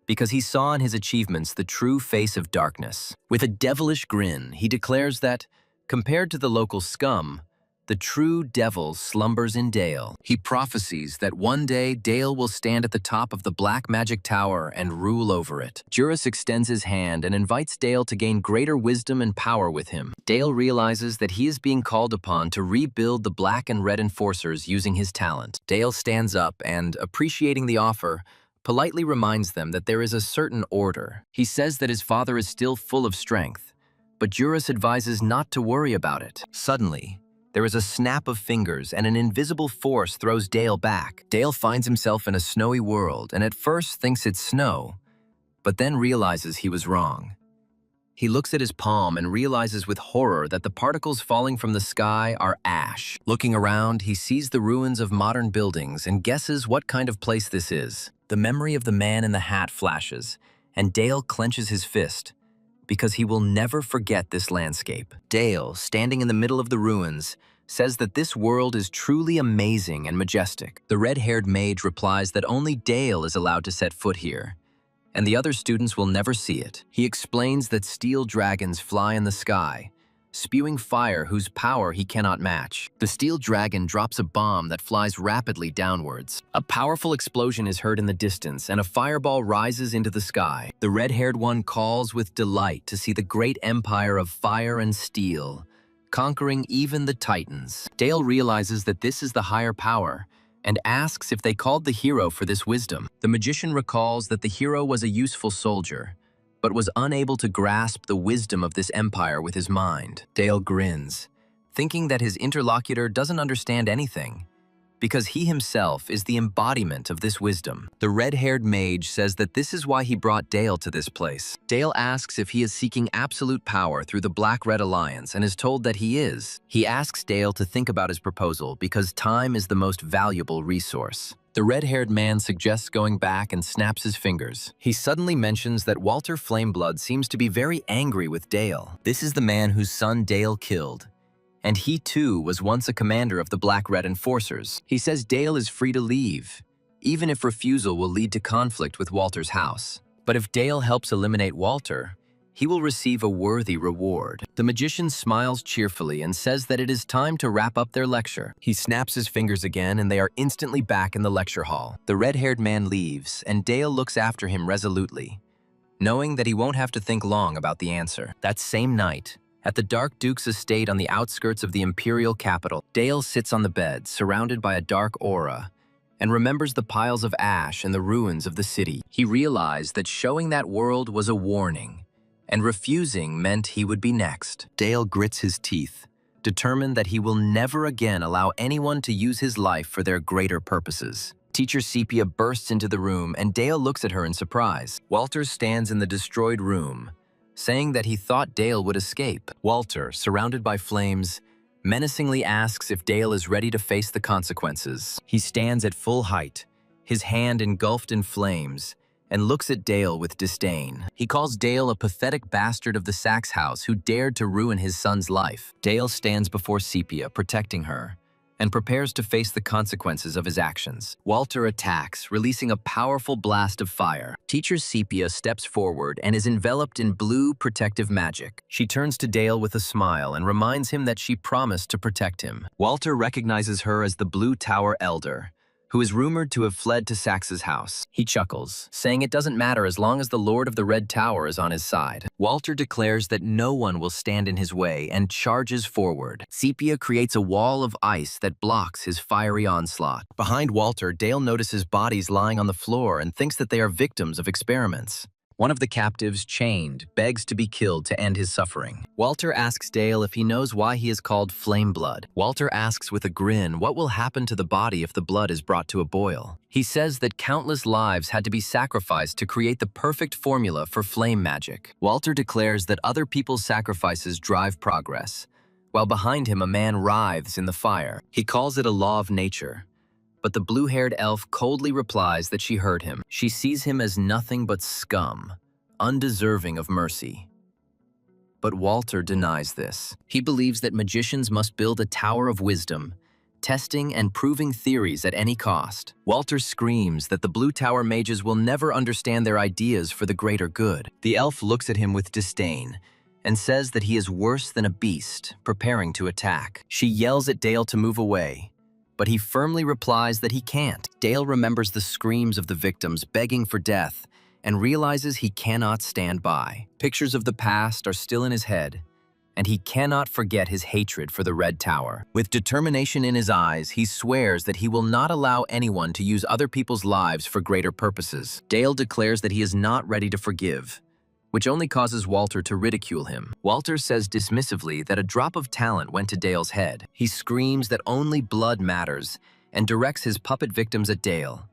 because he saw in his achievements the true face of darkness. With a devilish grin, he declares that, compared to the local scum, the true devil slumbers in Dale. He prophesies that one day Dale will stand at the top of the Black Magic Tower and rule over it. Juris extends his hand and invites Dale to gain greater wisdom and power with him. Dale realizes that he is being called upon to rebuild the Black and Red Enforcers using his talent. Dale stands up and, appreciating the offer, politely reminds them that there is a certain order. He says that his father is still full of strength, but Juris advises not to worry about it. Suddenly, there is a snap of fingers and an invisible force throws Dale back. Dale finds himself in a snowy world and at first thinks it's snow, but then realizes he was wrong. He looks at his palm and realizes with horror that the particles falling from the sky are ash. Looking around, he sees the ruins of modern buildings and guesses what kind of place this is. The memory of the man in the hat flashes, and Dale clenches his fist, because he will never forget this landscape. Dale, standing in the middle of the ruins, says that this world is truly amazing and majestic. The red-haired mage replies that only Dale is allowed to set foot here, and the other students will never see it. He explains that steel dragons fly in the sky, spewing fire whose power he cannot match. The steel dragon drops a bomb that flies rapidly downwards. A powerful explosion is heard in the distance, and a fireball rises into the sky. The red-haired one calls with delight to see the great empire of fire and steel, conquering even the titans. Dale realizes that this is the higher power, and asks if they called the hero for this wisdom. The magician recalls that the hero was a useful soldier, but was unable to grasp the wisdom of this empire with his mind. Dale grins, thinking that his interlocutor doesn't understand anything, because he himself is the embodiment of this wisdom. The red-haired mage says that this is why he brought Dale to this place. Dale asks if he is seeking absolute power through the Black-Red Alliance and is told that he is. He asks Dale to think about his proposal because time is the most valuable resource. The red-haired man suggests going back and snaps his fingers. He suddenly mentions that Walter Flameblood seems to be very angry with Dale. This is the man whose son Dale killed, and he too was once a commander of the Black-Red Enforcers. He says Dale is free to leave, even if refusal will lead to conflict with Walter's house. But if Dale helps eliminate Walter, he will receive a worthy reward. The magician smiles cheerfully and says that it is time to wrap up their lecture. He snaps his fingers again and they are instantly back in the lecture hall. The red-haired man leaves and Dale looks after him resolutely, knowing that he won't have to think long about the answer. That same night, at the Dark Duke's estate on the outskirts of the imperial capital, Dale sits on the bed, surrounded by a dark aura, and remembers the piles of ash and the ruins of the city. He realized that showing that world was a warning, and refusing meant he would be next. Dale grits his teeth, determined that he will never again allow anyone to use his life for their greater purposes. Teacher Sepia bursts into the room and Dale looks at her in surprise. Walter stands in the destroyed room, saying that he thought Dale would escape. Walter, surrounded by flames, menacingly asks if Dale is ready to face the consequences. He stands at full height, his hand engulfed in flames, and looks at Dale with disdain. He calls Dale a pathetic bastard of the Sachs house who dared to ruin his son's life. Dale stands before Sepia, protecting her, and prepares to face the consequences of his actions. Walter attacks, releasing a powerful blast of fire. Teacher Sepia steps forward and is enveloped in blue protective magic. She turns to Dale with a smile and reminds him that she promised to protect him. Walter recognizes her as the Blue Tower Elder, who is rumored to have fled to Sax's house. He chuckles, saying it doesn't matter as long as the Lord of the Red Tower is on his side. Walter declares that no one will stand in his way and charges forward. Sepia creates a wall of ice that blocks his fiery onslaught. Behind Walter, Dale notices bodies lying on the floor and thinks that they are victims of experiments. One of the captives, chained, begs to be killed to end his suffering. Walter asks Dale if he knows why he is called Flame Blood. Walter asks with a grin what will happen to the body if the blood is brought to a boil. He says that countless lives had to be sacrificed to create the perfect formula for flame magic. Walter declares that other people's sacrifices drive progress, while behind him a man writhes in the fire. He calls it a law of nature. But the blue-haired elf coldly replies that she heard him. She sees him as nothing but scum, undeserving of mercy. But Walter denies this. He believes that magicians must build a tower of wisdom, testing and proving theories at any cost. Walter screams that the Blue Tower mages will never understand their ideas for the greater good. The elf looks at him with disdain and says that he is worse than a beast, preparing to attack. She yells at Dale to move away, but he firmly replies that he can't. Dale remembers the screams of the victims begging for death and realizes he cannot stand by. Pictures of the past are still in his head, and he cannot forget his hatred for the Red Tower. With determination in his eyes, he swears that he will not allow anyone to use other people's lives for greater purposes. Dale declares that he is not ready to forgive, which only causes Walter to ridicule him. Walter says dismissively that a drop of talent went to Dale's head. He screams that only blood matters and directs his puppet victims at Dale.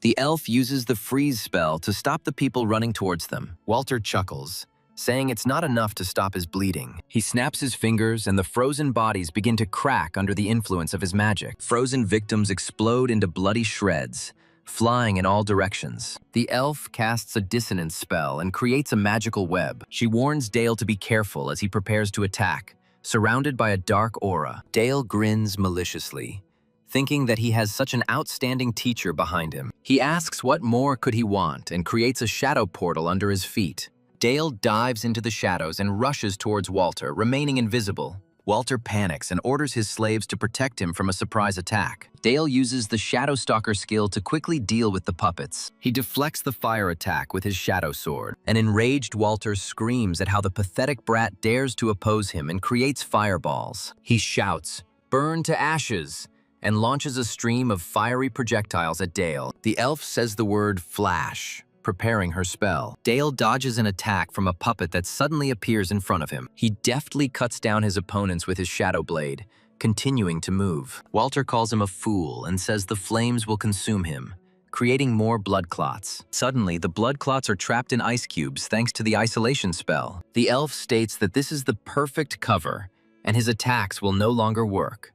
The elf uses the freeze spell to stop the people running towards them. Walter chuckles, saying it's not enough to stop his bleeding. He snaps his fingers and the frozen bodies begin to crack under the influence of his magic. Frozen victims explode into bloody shreds, flying in all directions. The elf casts a dissonance spell and creates a magical web. She warns Dale to be careful as he prepares to attack, surrounded by a dark aura. Dale grins maliciously, thinking that he has such an outstanding teacher behind him. He asks what more could he want and creates a shadow portal under his feet. Dale dives into the shadows and rushes towards Walter, remaining invisible. Walter panics and orders his slaves to protect him from a surprise attack. Dale uses the Shadow Stalker skill to quickly deal with the puppets. He deflects the fire attack with his shadow sword. An enraged Walter screams at how the pathetic brat dares to oppose him and creates fireballs. He shouts, "Burn to ashes!" and launches a stream of fiery projectiles at Dale. The elf says the word flash, preparing her spell. Dale dodges an attack from a puppet that suddenly appears in front of him. He deftly cuts down his opponents with his shadow blade, continuing to move. Walter calls him a fool and says the flames will consume him, creating more blood clots. Suddenly, the blood clots are trapped in ice cubes thanks to the isolation spell. The elf states that this is the perfect cover, and his attacks will no longer work.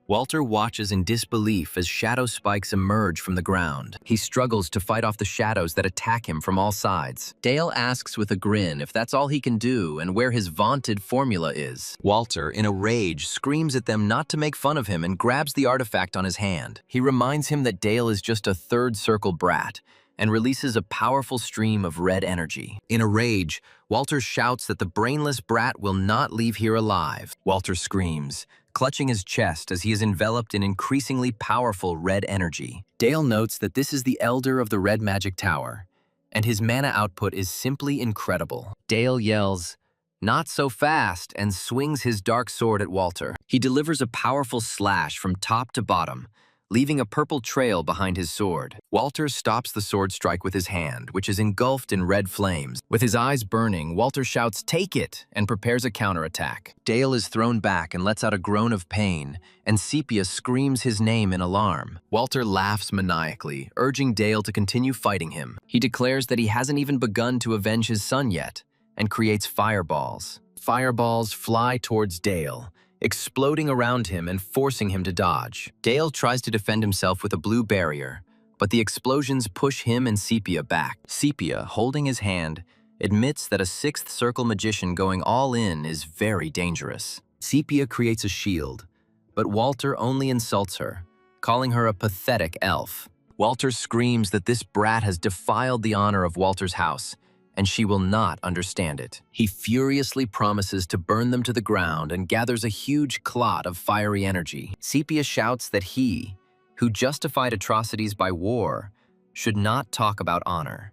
Walter watches in disbelief as shadow spikes emerge from the ground. He struggles to fight off the shadows that attack him from all sides. Dale asks with a grin if that's all he can do and where his vaunted formula is. Walter, in a rage, screams at them not to make fun of him and grabs the artifact on his hand. He reminds him that Dale is just a third circle brat and releases a powerful stream of red energy. In a rage, Walter shouts that the brainless brat will not leave here alive. Walter screams, clutching his chest as he is enveloped in increasingly powerful red energy. Dale notes that this is the Elder of the Red Magic Tower, and his mana output is simply incredible. Dale yells, "Not so fast," and swings his dark sword at Walter. He delivers a powerful slash from top to bottom, leaving a purple trail behind his sword. Walter stops the sword strike with his hand, which is engulfed in red flames. With his eyes burning, Walter shouts, "Take it!" and prepares a counterattack. Dale is thrown back and lets out a groan of pain, and Sepia screams his name in alarm. Walter laughs maniacally, urging Dale to continue fighting him. He declares that he hasn't even begun to avenge his son yet, and creates fireballs. Fireballs fly towards Dale, exploding around him and forcing him to dodge. Dale tries to defend himself with a blue barrier, but the explosions push him and Sepia back. Sepia, holding his hand, admits that a sixth circle magician going all in is very dangerous. Sepia creates a shield, but Walter only insults her, calling her a pathetic elf. Walter screams that this brat has defiled the honor of Walter's house, and she will not understand it. He furiously promises to burn them to the ground and gathers a huge clot of fiery energy. Sepia shouts that he, who justified atrocities by war, should not talk about honor.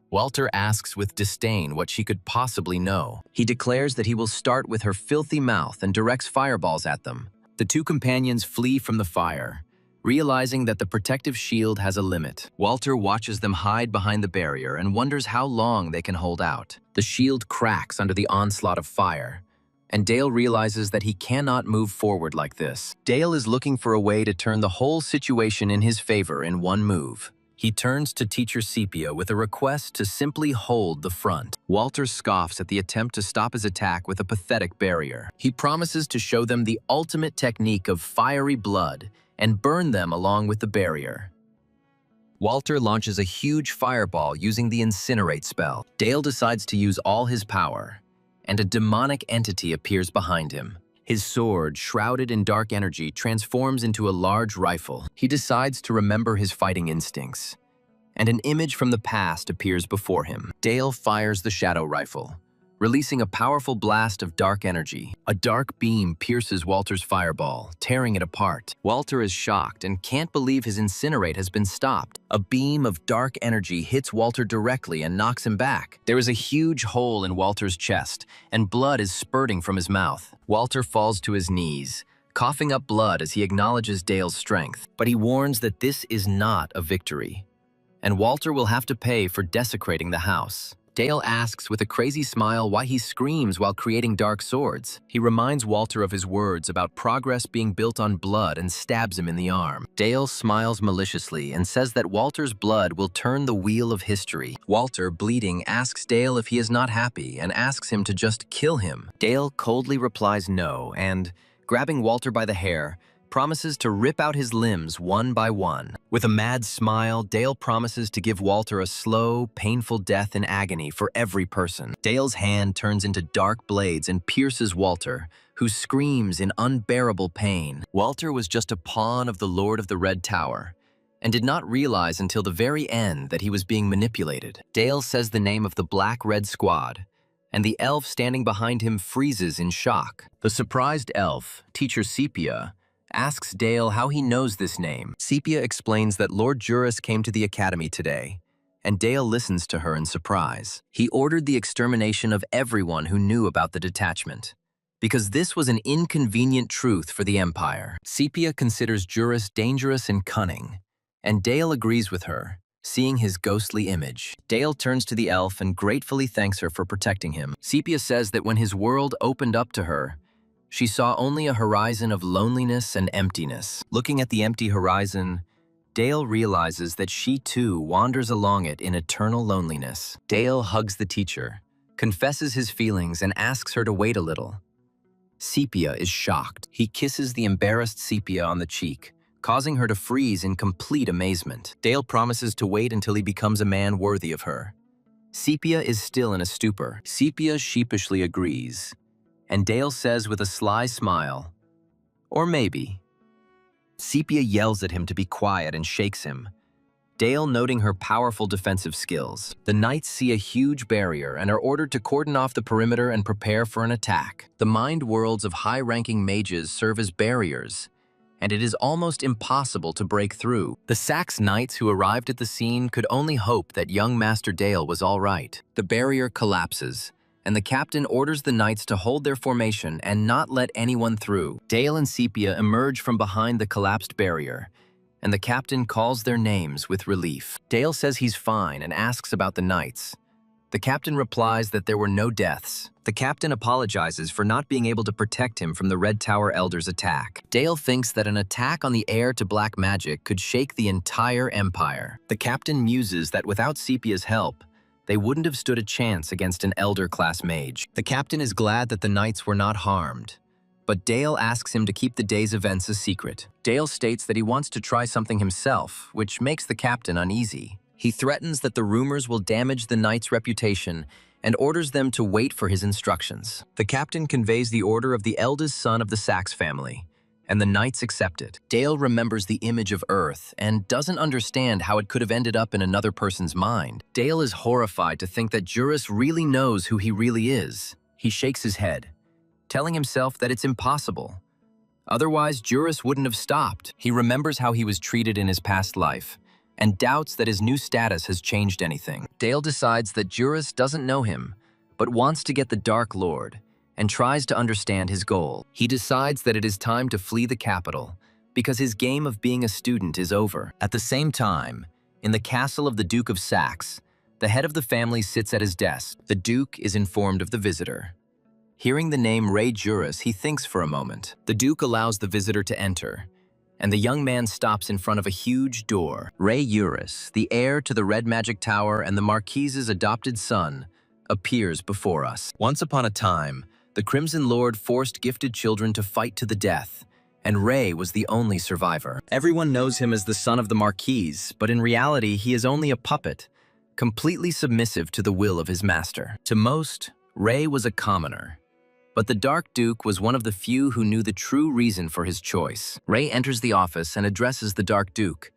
Walter asks with disdain what she could possibly know. He declares that he will start with her filthy mouth and directs fireballs at them. The two companions flee from the fire, realizing that the protective shield has a limit. Walter watches them hide behind the barrier and wonders how long they can hold out. The shield cracks under the onslaught of fire, and Dale realizes that he cannot move forward like this. Dale is looking for a way to turn the whole situation in his favor in one move. He turns to teacher Sepia with a request to simply hold the front. Walter scoffs at the attempt to stop his attack with a pathetic barrier. He promises to show them the ultimate technique of fiery blood and burn them along with the barrier. Walter launches a huge fireball using the incinerate spell. Dale decides to use all his power, and a demonic entity appears behind him. His sword, shrouded in dark energy, transforms into a large rifle. He decides to remember his fighting instincts, and an image from the past appears before him. Dale fires the shadow rifle, releasing a powerful blast of dark energy. A dark beam pierces Walter's fireball, tearing it apart. Walter is shocked and can't believe his incinerate has been stopped. A beam of dark energy hits Walter directly and knocks him back. There is a huge hole in Walter's chest, and blood is spurting from his mouth. Walter falls to his knees, coughing up blood as he acknowledges Dale's strength. But he warns that this is not a victory, and Walter will have to pay for desecrating the house. Dale asks with a crazy smile why he screams while creating dark swords. He reminds Walter of his words about progress being built on blood and stabs him in the arm. Dale smiles maliciously and says that Walter's blood will turn the wheel of history. Walter, bleeding, asks Dale if he is not happy and asks him to just kill him. Dale coldly replies no and, grabbing Walter by the hair, promises to rip out his limbs one by one. With a mad smile, Dale promises to give Walter a slow, painful death in agony for every person. Dale's hand turns into dark blades and pierces Walter, who screams in unbearable pain. Walter was just a pawn of the Lord of the Red Tower, and did not realize until the very end that he was being manipulated. Dale says the name of the Black-Red Squad, and the elf standing behind him freezes in shock. The surprised elf, teacher Sepia, asks Dale how he knows this name. Sepia explains that Lord Juris came to the academy today, and Dale listens to her in surprise. He ordered the extermination of everyone who knew about the detachment, because this was an inconvenient truth for the Empire. Sepia considers Juris dangerous and cunning, and Dale agrees with her, seeing his ghostly image. Dale turns to the elf and gratefully thanks her for protecting him. Sepia says that when his world opened up to her, she saw only a horizon of loneliness and emptiness. Looking at the empty horizon, Dale realizes that she too wanders along it in eternal loneliness. Dale hugs the teacher, confesses his feelings, and asks her to wait a little. Sepia is shocked. He kisses the embarrassed Sepia on the cheek, causing her to freeze in complete amazement. Dale promises to wait until he becomes a man worthy of her. Sepia is still in a stupor. Sepia sheepishly agrees, and Dale says with a sly smile, "Or maybe." Sepia yells at him to be quiet and shakes him, Dale noting her powerful defensive skills. The knights see a huge barrier and are ordered to cordon off the perimeter and prepare for an attack. The mind worlds of high-ranking mages serve as barriers, and it is almost impossible to break through. The Sax knights who arrived at the scene could only hope that young Master Dale was all right. The barrier collapses, and the captain orders the knights to hold their formation and not let anyone through. Dale and Sepia emerge from behind the collapsed barrier, and the captain calls their names with relief. Dale says he's fine and asks about the knights. The captain replies that there were no deaths. The captain apologizes for not being able to protect him from the Red Tower Elder's attack. Dale thinks that an attack on the heir to black magic could shake the entire empire. The captain muses that without Sepia's help, they wouldn't have stood a chance against an Elder-class mage. The captain is glad that the knights were not harmed, but Dale asks him to keep the day's events a secret. Dale states that he wants to try something himself, which makes the captain uneasy. He threatens that the rumors will damage the knights' reputation and orders them to wait for his instructions. The captain conveys the order of the eldest son of the Sax family, and the knights accept it. Dale remembers the image of Earth and doesn't understand how it could have ended up in another person's mind. Dale is horrified to think that Juris really knows who he really is. He shakes his head, telling himself that it's impossible. Otherwise, Juris wouldn't have stopped. He remembers how he was treated in his past life and doubts that his new status has changed anything. Dale decides that Juris doesn't know him, but wants to get the Dark Lord and tries to understand his goal. He decides that it is time to flee the capital because his game of being a student is over. At the same time, in the castle of the Duke of Saxe, the head of the family sits at his desk. The Duke is informed of the visitor. Hearing the name Ray Juris, he thinks for a moment. The Duke allows the visitor to enter, and the young man stops in front of a huge door. Ray Juris, the heir to the Red Magic Tower and the Marquise's adopted son, appears before us. Once upon a time, the Crimson Lord forced gifted children to fight to the death, and Ray was the only survivor. Everyone knows him as the son of the Marquise, but in reality, he is only a puppet, completely submissive to the will of his master. To most, Ray was a commoner. But the Dark Duke was one of the few who knew the true reason for his choice. Ray enters the office and addresses the Dark Duke,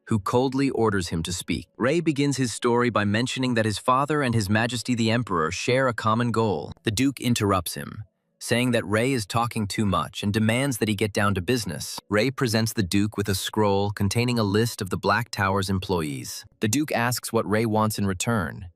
who coldly orders him to speak. Ray begins his story by mentioning that his father and His Majesty the Emperor share a common goal. The Duke interrupts him, saying that Ray is talking too much and demands that he get down to business. Ray presents the Duke with a scroll containing a list of the Black Tower's employees. The Duke asks what Ray wants in return,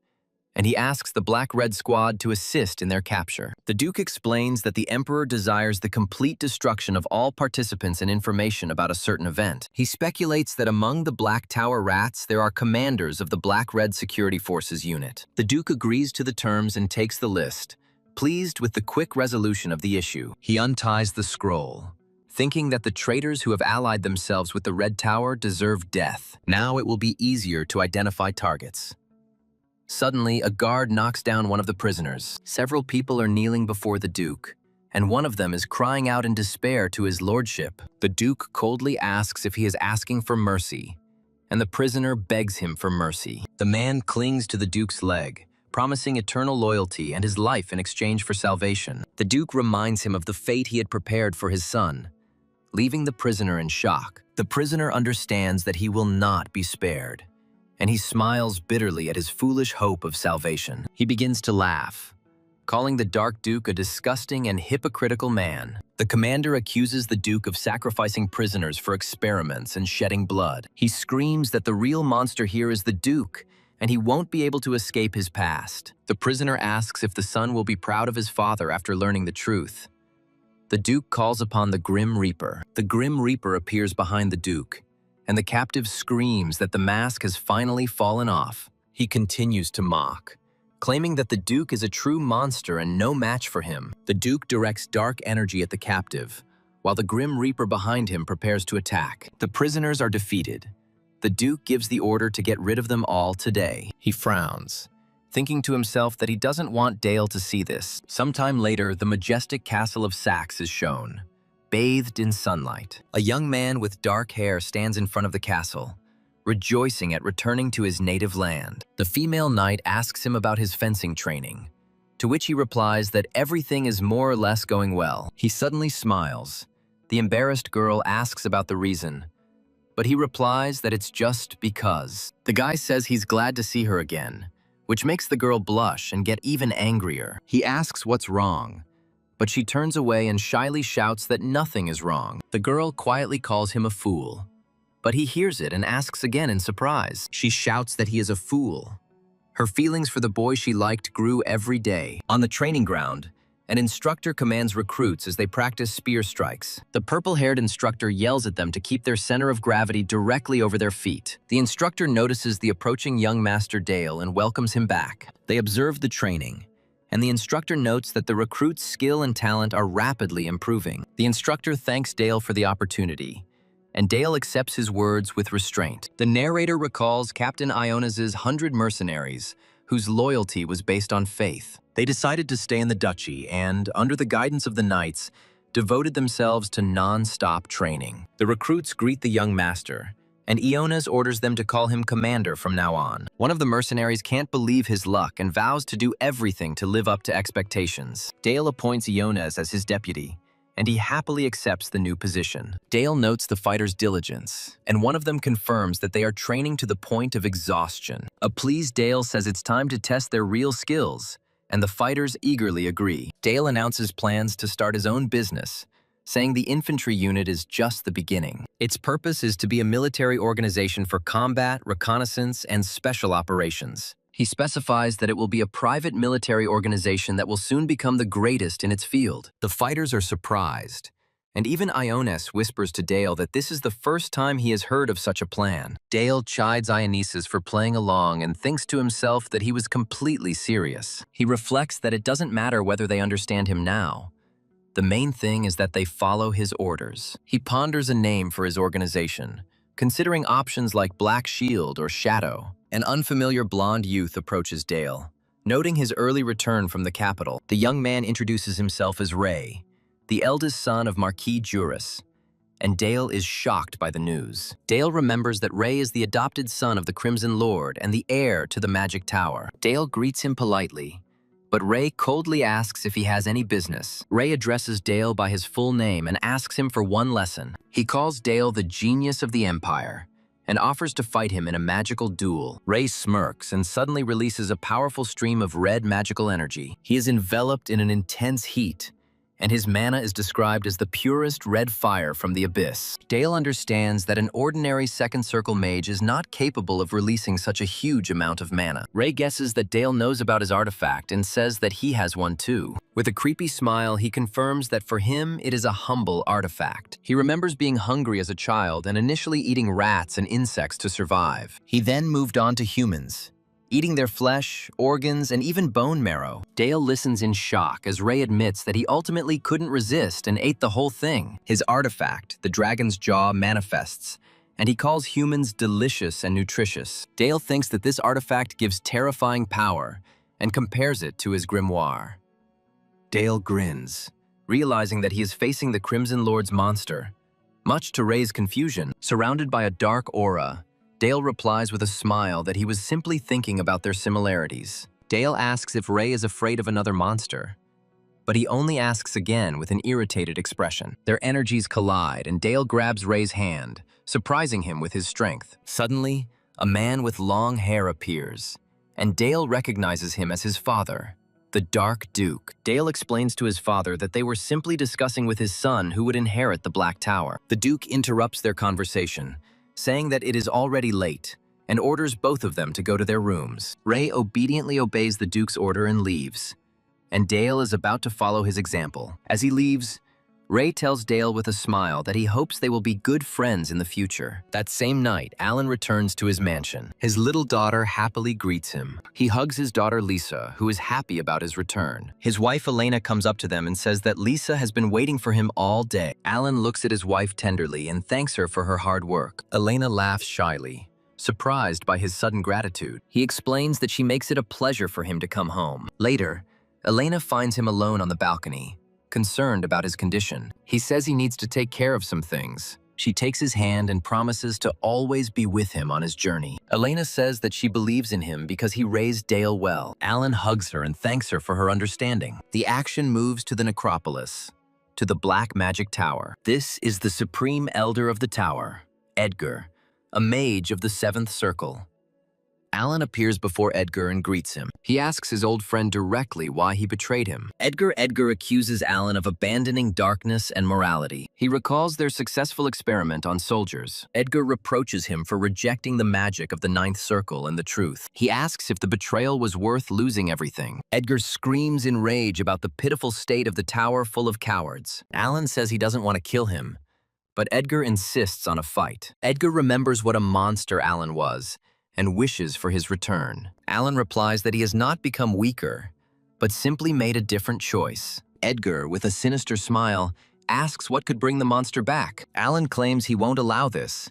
and he asks the Black-Red Squad to assist in their capture. The Duke explains that the Emperor desires the complete destruction of all participants and information about a certain event. He speculates that among the Black Tower rats, there are commanders of the Black-Red Security Forces unit. The Duke agrees to the terms and takes the list, pleased with the quick resolution of the issue. He unties the scroll, thinking that the traitors who have allied themselves with the Red Tower deserve death. Now it will be easier to identify targets. Suddenly, a guard knocks down one of the prisoners. Several people are kneeling before the Duke, and one of them is crying out in despair to his lordship. The Duke coldly asks if he is asking for mercy, and the prisoner begs him for mercy. The man clings to the Duke's leg, promising eternal loyalty and his life in exchange for salvation. The Duke reminds him of the fate he had prepared for his son, leaving the prisoner in shock. The prisoner understands that he will not be spared, and he smiles bitterly at his foolish hope of salvation. He begins to laugh, calling the Dark Duke a disgusting and hypocritical man. The commander accuses the Duke of sacrificing prisoners for experiments and shedding blood. He screams that the real monster here is the Duke, and he won't be able to escape his past. The prisoner asks if the son will be proud of his father after learning the truth. The Duke calls upon the Grim Reaper. The Grim Reaper appears behind the Duke, and the captive screams that the mask has finally fallen off. He continues to mock, claiming that the Duke is a true monster and no match for him. The Duke directs dark energy at the captive, while the Grim Reaper behind him prepares to attack. The prisoners are defeated. The Duke gives the order to get rid of them all today. He frowns, thinking to himself that he doesn't want Dale to see this. Sometime later, the majestic castle of Saxe is shown, bathed in sunlight. A young man with dark hair stands in front of the castle, rejoicing at returning to his native land. The female knight asks him about his fencing training, to which he replies that everything is more or less going well. He suddenly smiles. The embarrassed girl asks about the reason, but he replies that it's just because. The guy says he's glad to see her again, which makes the girl blush and get even angrier. He asks what's wrong, but she turns away and shyly shouts that nothing is wrong. The girl quietly calls him a fool, but he hears it and asks again in surprise. She shouts that he is a fool. Her feelings for the boy she liked grew every day. On the training ground, an instructor commands recruits as they practice spear strikes. The purple-haired instructor yells at them to keep their center of gravity directly over their feet. The instructor notices the approaching young Master Dale and welcomes him back. They observe the training, and the instructor notes that the recruit's skill and talent are rapidly improving. The instructor thanks Dale for the opportunity, and Dale accepts his words with restraint. The narrator recalls Captain Iones's 100 mercenaries, whose loyalty was based on faith. They decided to stay in the duchy and, under the guidance of the knights, devoted themselves to non-stop training. The recruits greet the young master, and Iones orders them to call him commander from now on. One of the mercenaries can't believe his luck and vows to do everything to live up to expectations. Dale appoints Iones as his deputy, and he happily accepts the new position. Dale notes the fighters' diligence, and one of them confirms that they are training to the point of exhaustion. A pleased Dale says it's time to test their real skills, and the fighters eagerly agree. Dale announces plans to start his own business, saying the infantry unit is just the beginning. Its purpose is to be a military organization for combat, reconnaissance, and special operations. He specifies that it will be a private military organization that will soon become the greatest in its field. The fighters are surprised, and even Iones whispers to Dale that this is the first time he has heard of such a plan. Dale chides Ionesis for playing along and thinks to himself that he was completely serious. He reflects that it doesn't matter whether they understand him now. The main thing is that they follow his orders. He ponders a name for his organization, considering options like Black Shield or Shadow. An unfamiliar blonde youth approaches Dale. Noting his early return from the capital, the young man introduces himself as Ray, the eldest son of Marquis Juris, and Dale is shocked by the news. Dale remembers that Ray is the adopted son of the Crimson Lord and the heir to the Magic Tower. Dale greets him politely, but Ray coldly asks if he has any business. Ray addresses Dale by his full name and asks him for one lesson. He calls Dale the genius of the Empire and offers to fight him in a magical duel. Ray smirks and suddenly releases a powerful stream of red magical energy. He is enveloped in an intense heat, and his mana is described as the purest red fire from the abyss. Dale understands that an ordinary second circle mage is not capable of releasing such a huge amount of mana. Ray guesses that Dale knows about his artifact and says that he has one too. With a creepy smile, he confirms that for him it is a humble artifact. He remembers being hungry as a child and initially eating rats and insects to survive. He then moved on to humans, eating their flesh, organs, and even bone marrow. Dale listens in shock as Ray admits that he ultimately couldn't resist and ate the whole thing. His artifact, the dragon's jaw, manifests, and he calls humans delicious and nutritious. Dale thinks that this artifact gives terrifying power and compares it to his grimoire. Dale grins, realizing that he is facing the Crimson Lord's monster. Much to Ray's confusion, surrounded by a dark aura, Dale replies with a smile that he was simply thinking about their similarities. Dale asks if Ray is afraid of another monster, but he only asks again with an irritated expression. Their energies collide, and Dale grabs Ray's hand, surprising him with his strength. Suddenly, a man with long hair appears, and Dale recognizes him as his father, the Dark Duke. Dale explains to his father that they were simply discussing with his son who would inherit the Black Tower. The Duke interrupts their conversation, saying that it is already late, and orders both of them to go to their rooms. Ray obediently obeys the Duke's order and leaves, and Dale is about to follow his example. As he leaves, Ray tells Dale with a smile that he hopes they will be good friends in the future. That same night, Alan returns to his mansion. His little daughter happily greets him. He hugs his daughter Lisa, who is happy about his return. His wife Elena comes up to them and says that Lisa has been waiting for him all day. Alan looks at his wife tenderly and thanks her for her hard work. Elena laughs shyly, surprised by his sudden gratitude. He explains that she makes it a pleasure for him to come home. Later, Elena finds him alone on the balcony, concerned about his condition. He says he needs to take care of some things. She takes his hand and promises to always be with him on his journey. Elena says that she believes in him because he raised Dale well. Alan hugs her and thanks her for her understanding. The action moves to the necropolis, to the Black Magic Tower. This is the supreme elder of the tower, Edgar, a mage of the Seventh Circle. Alan appears before Edgar and greets him. He asks his old friend directly why he betrayed him. Edgar accuses Alan of abandoning darkness and morality. He recalls their successful experiment on soldiers. Edgar reproaches him for rejecting the magic of the Ninth Circle and the truth. He asks if the betrayal was worth losing everything. Edgar screams in rage about the pitiful state of the tower full of cowards. Alan says he doesn't want to kill him, but Edgar insists on a fight. Edgar remembers what a monster Alan was and wishes for his return. Alan replies that he has not become weaker, but simply made a different choice. Edgar, with a sinister smile, asks what could bring the monster back. Alan claims he won't allow this,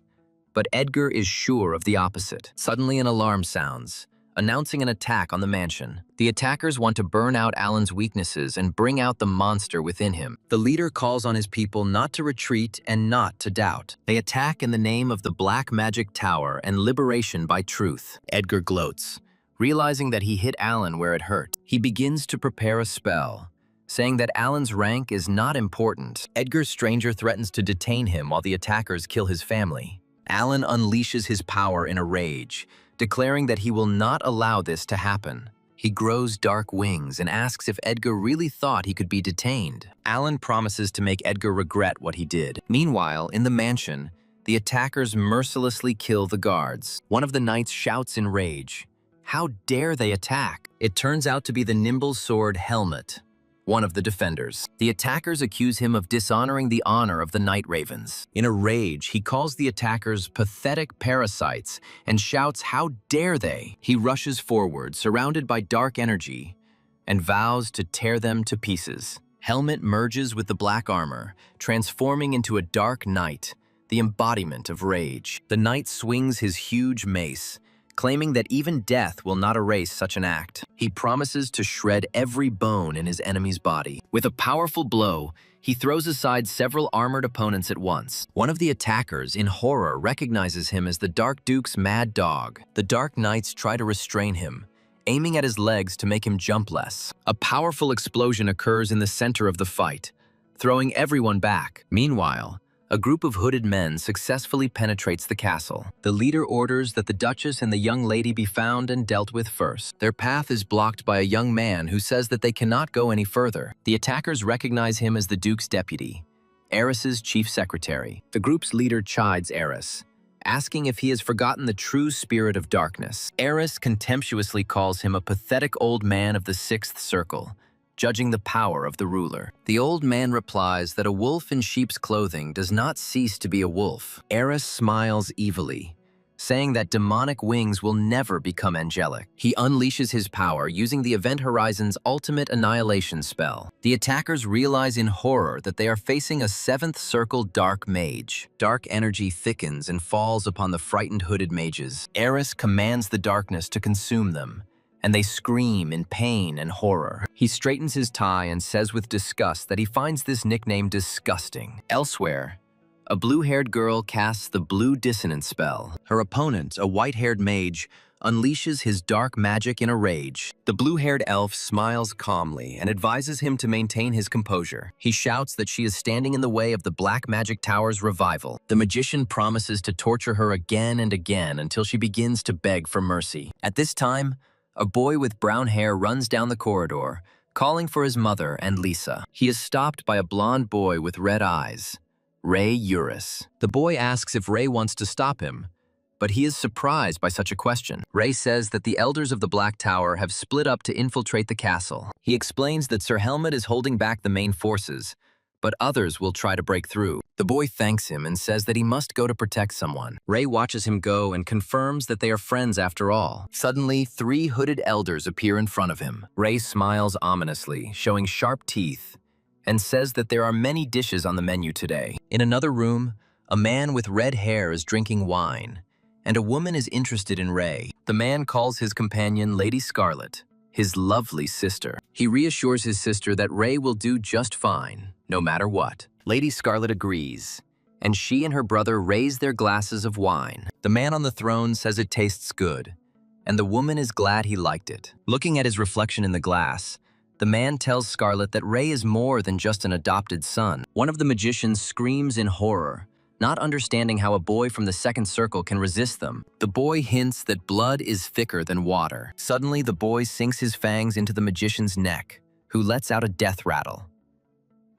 but Edgar is sure of the opposite. Suddenly an alarm sounds, announcing an attack on the mansion. The attackers want to burn out Alan's weaknesses and bring out the monster within him. The leader calls on his people not to retreat and not to doubt. They attack in the name of the Black Magic Tower and liberation by truth. Edgar gloats, realizing that he hit Alan where it hurt. He begins to prepare a spell, saying that Alan's rank is not important. Edgar's stranger threatens to detain him while the attackers kill his family. Alan unleashes his power in a rage, declaring that he will not allow this to happen. He grows dark wings and asks if Edgar really thought he could be detained. Alan promises to make Edgar regret what he did. Meanwhile, in the mansion, the attackers mercilessly kill the guards. One of the knights shouts in rage, "How dare they attack?" It turns out to be the nimble sword Helmet, one of the defenders. The attackers accuse him of dishonoring the honor of the Night Ravens. In a rage, he calls the attackers pathetic parasites and shouts, "How dare they?" He rushes forward, surrounded by dark energy, and vows to tear them to pieces. Helmet merges with the black armor, transforming into a dark knight, the embodiment of rage. The knight swings his huge mace, claiming that even death will not erase such an act. He promises to shred every bone in his enemy's body. With a powerful blow, he throws aside several armored opponents at once. One of the attackers, in horror, recognizes him as the Dark Duke's mad dog. The Dark Knights try to restrain him, aiming at his legs to make him jump less. A powerful explosion occurs in the center of the fight, throwing everyone back. Meanwhile, a group of hooded men successfully penetrates the castle. The leader orders that the Duchess and the young lady be found and dealt with first. Their path is blocked by a young man who says that they cannot go any further. The attackers recognize him as the Duke's deputy, Eris's chief secretary. The group's leader chides Eris, asking if he has forgotten the true spirit of darkness. Eris contemptuously calls him a pathetic old man of the Sixth Circle, judging the power of the ruler. The old man replies that a wolf in sheep's clothing does not cease to be a wolf. Eris smiles evilly, saying that demonic wings will never become angelic. He unleashes his power using the Event Horizon's ultimate annihilation spell. The attackers realize in horror that they are facing a Seventh Circle Dark Mage. Dark energy thickens and falls upon the frightened hooded mages. Eris commands the darkness to consume them, and they scream in pain and horror. He straightens his tie and says with disgust that he finds this nickname disgusting. Elsewhere, a blue-haired girl casts the Blue Dissonance spell. Her opponent, a white-haired mage, unleashes his dark magic in a rage. The blue-haired elf smiles calmly and advises him to maintain his composure. He shouts that she is standing in the way of the Black Magic Tower's revival. The magician promises to torture her again and again until she begins to beg for mercy. At this time, a boy with brown hair runs down the corridor, calling for his mother and Lisa. He is stopped by a blonde boy with red eyes, Ray Uris. The boy asks if Ray wants to stop him, but he is surprised by such a question. Ray says that the elders of the Black Tower have split up to infiltrate the castle. He explains that Sir Helmet is holding back the main forces, but others will try to break through. The boy thanks him and says that he must go to protect someone. Ray watches him go and confirms that they are friends after all. Suddenly, 3 hooded elders appear in front of him. Ray smiles ominously, showing sharp teeth, and says that there are many dishes on the menu today. In another room, a man with red hair is drinking wine, and a woman is interested in Ray. The man calls his companion Lady Scarlet, his lovely sister. He reassures his sister that Ray will do just fine, no matter what. Lady Scarlet agrees, and she and her brother raise their glasses of wine. The man on the throne says it tastes good, and the woman is glad he liked it. Looking at his reflection in the glass, the man tells Scarlet that Ray is more than just an adopted son. One of the magicians screams in horror, not understanding how a boy from the Second Circle can resist them. The boy hints that blood is thicker than water. Suddenly, the boy sinks his fangs into the magician's neck, who lets out a death rattle.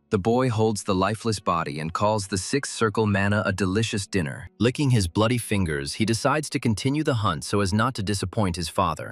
The boy holds the lifeless body and calls the Sixth Circle mana a delicious dinner. Licking his bloody fingers, he decides to continue the hunt so as not to disappoint his father.